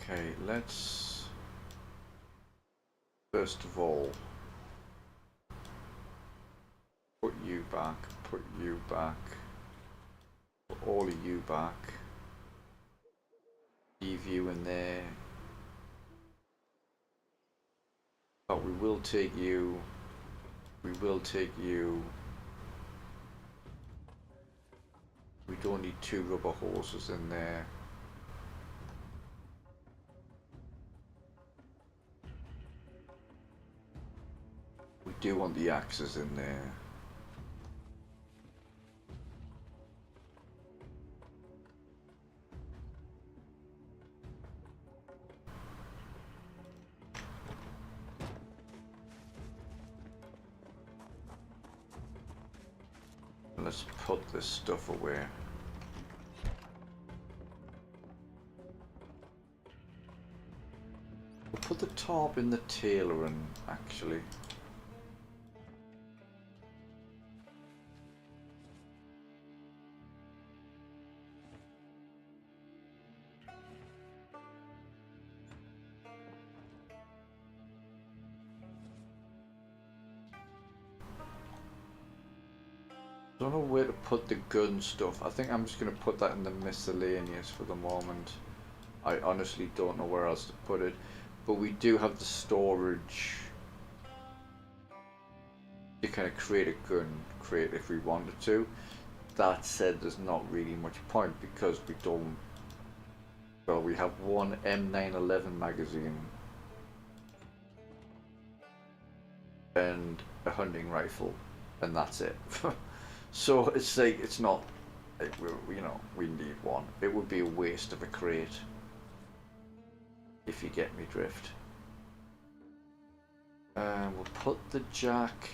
Okay, let's first of all put you back, put all of you back, leave you in there, but we will take you, we don't need 2 rubber horses in there. We do want the axes in there. Let's put this stuff away. We'll put the tarp in the tailoring, actually. I don't know where to put the gun stuff. I think I'm just going to put that in the miscellaneous for the moment. I honestly don't know where else to put it. But we do have the storage to kind of create a gun crate if we wanted to. That said, there's not really much point because we don't... Well, we have one M911 magazine and a hunting rifle, and that's it. So it's like, it's not, you know, we need one. It would be a waste of a crate, if you get me drift. We'll put the jack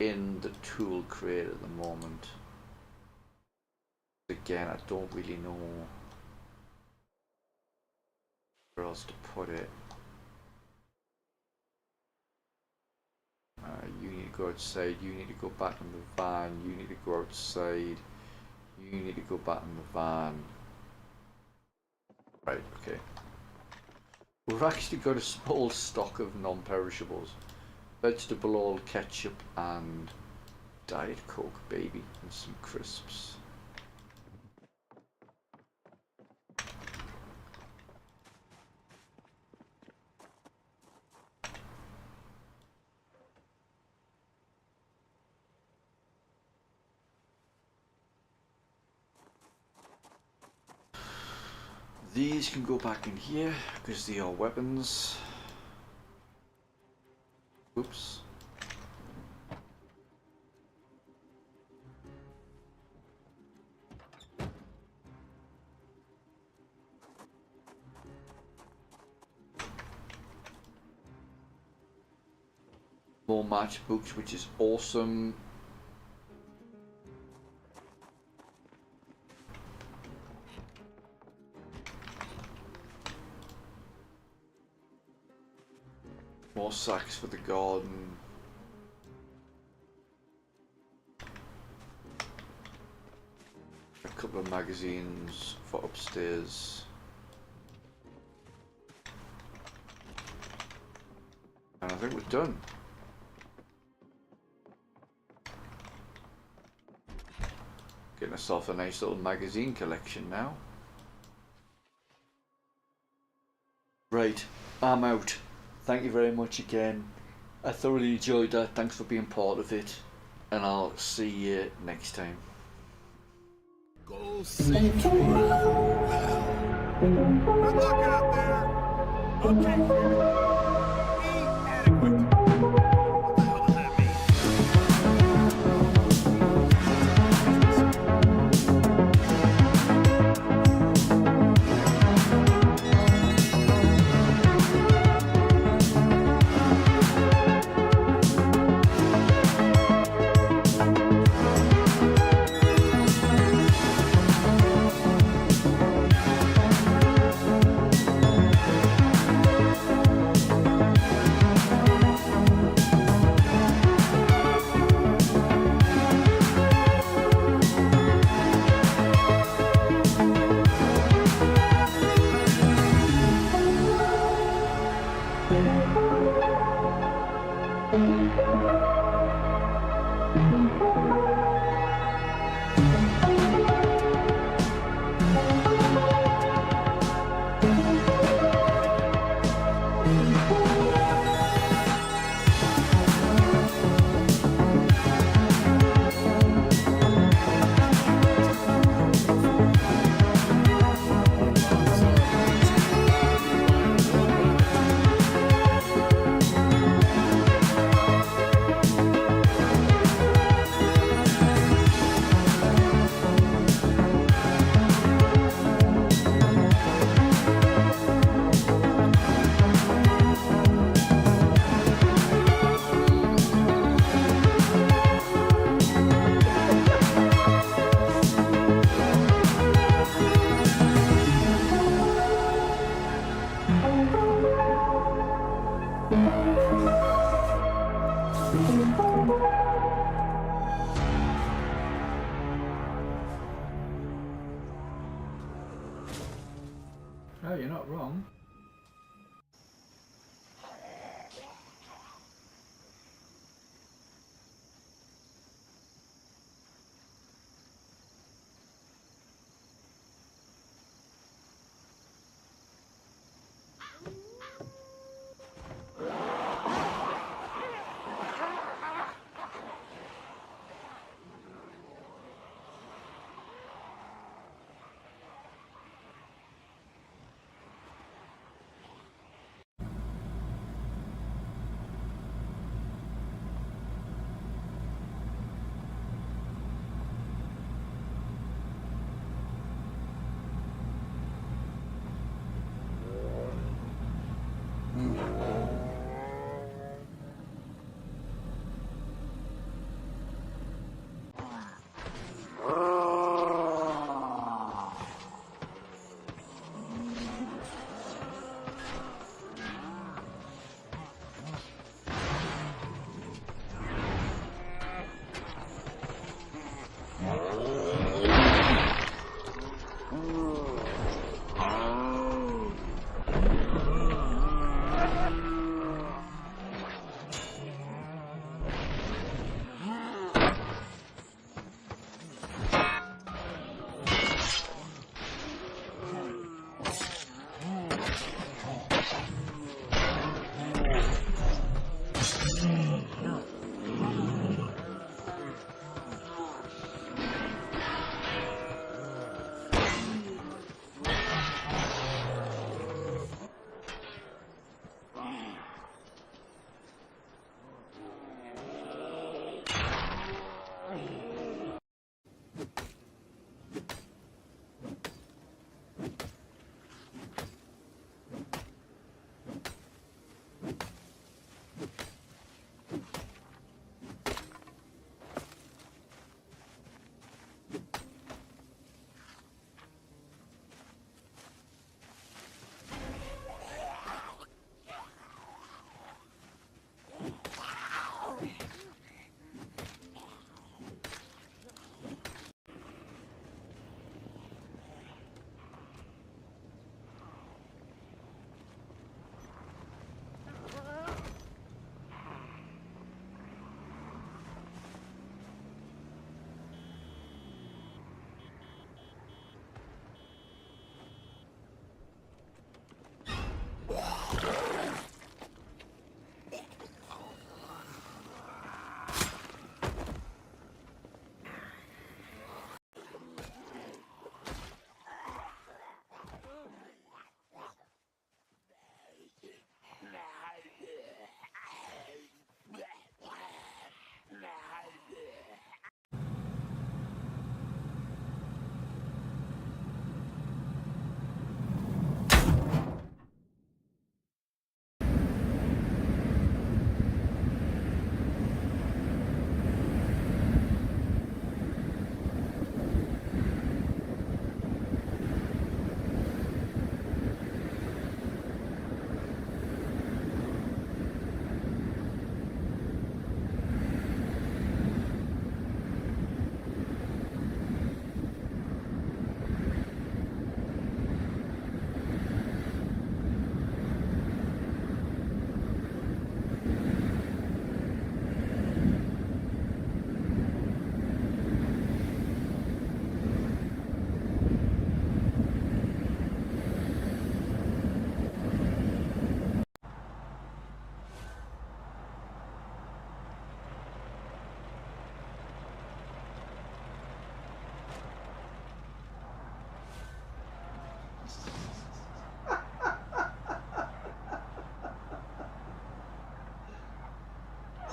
in the tool crate at the moment. Again, I don't really know where else to put it. You need to go outside, you need to go back in the van, you need to go outside, you need to go back in the van. Right, okay. We've actually got a small stock of non-perishables. Vegetable oil, ketchup and Diet Coke, baby, and some crisps. These can go back in here because they are weapons. Oops. More matchbooks, which is awesome. More sacks for the garden. A couple of magazines for upstairs. And I think we're done. Getting ourselves a nice little magazine collection now. Right, I'm out. Thank you very much again. I thoroughly enjoyed that. Thanks for being part of it. And I'll see you next time. Go safe travel well. Good luck out there. Okay, Freeman. Oh, you're not wrong.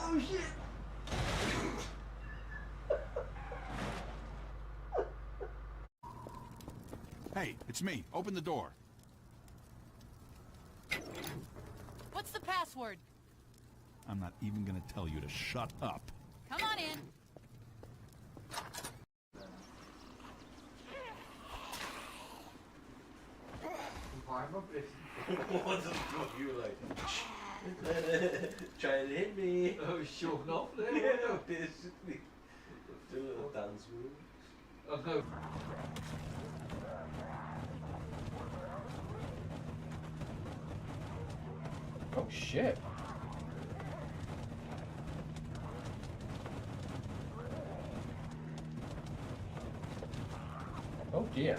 Oh shit! Hey, it's me. Open the door. What's the password? I'm not even gonna tell you to shut up. Come on in. What the fuck you like? Trying to hit me. Oh, showing off there. Yeah, basically. Do a little dance move. Oh no. Oh shit. Oh dear.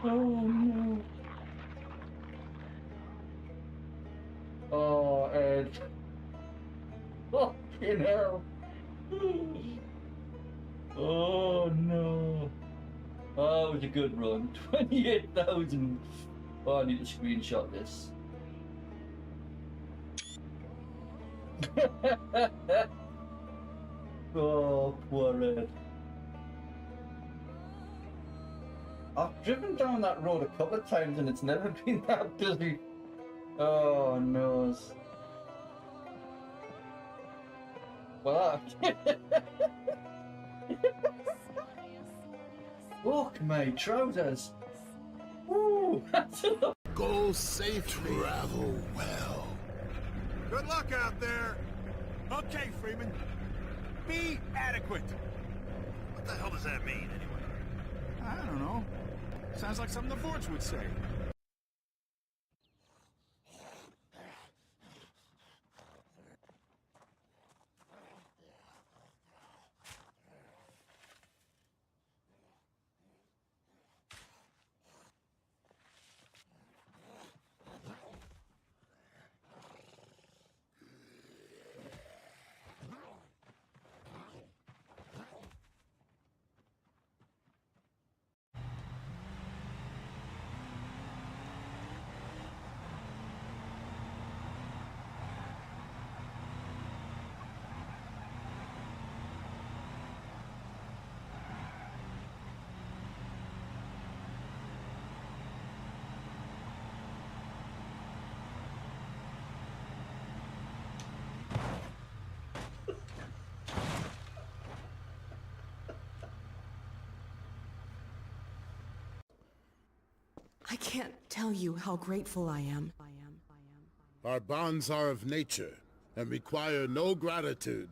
Oh no. Oh, Ed. Fucking hell. Oh no. Oh, it was a good run. 28,000. Oh, I need to screenshot this. Oh, poor Ed. I've driven down that road a couple of times and it's never been that busy. Oh no. Well, look, my trousers. Woo, that's enough. Go safely. Travel well. Good luck out there. Okay, Freeman. Be adequate. What the hell does that mean, anyway? I don't know. Sounds like something the Forge would say. I can't tell you how grateful I am. Our bonds are of nature and require no gratitude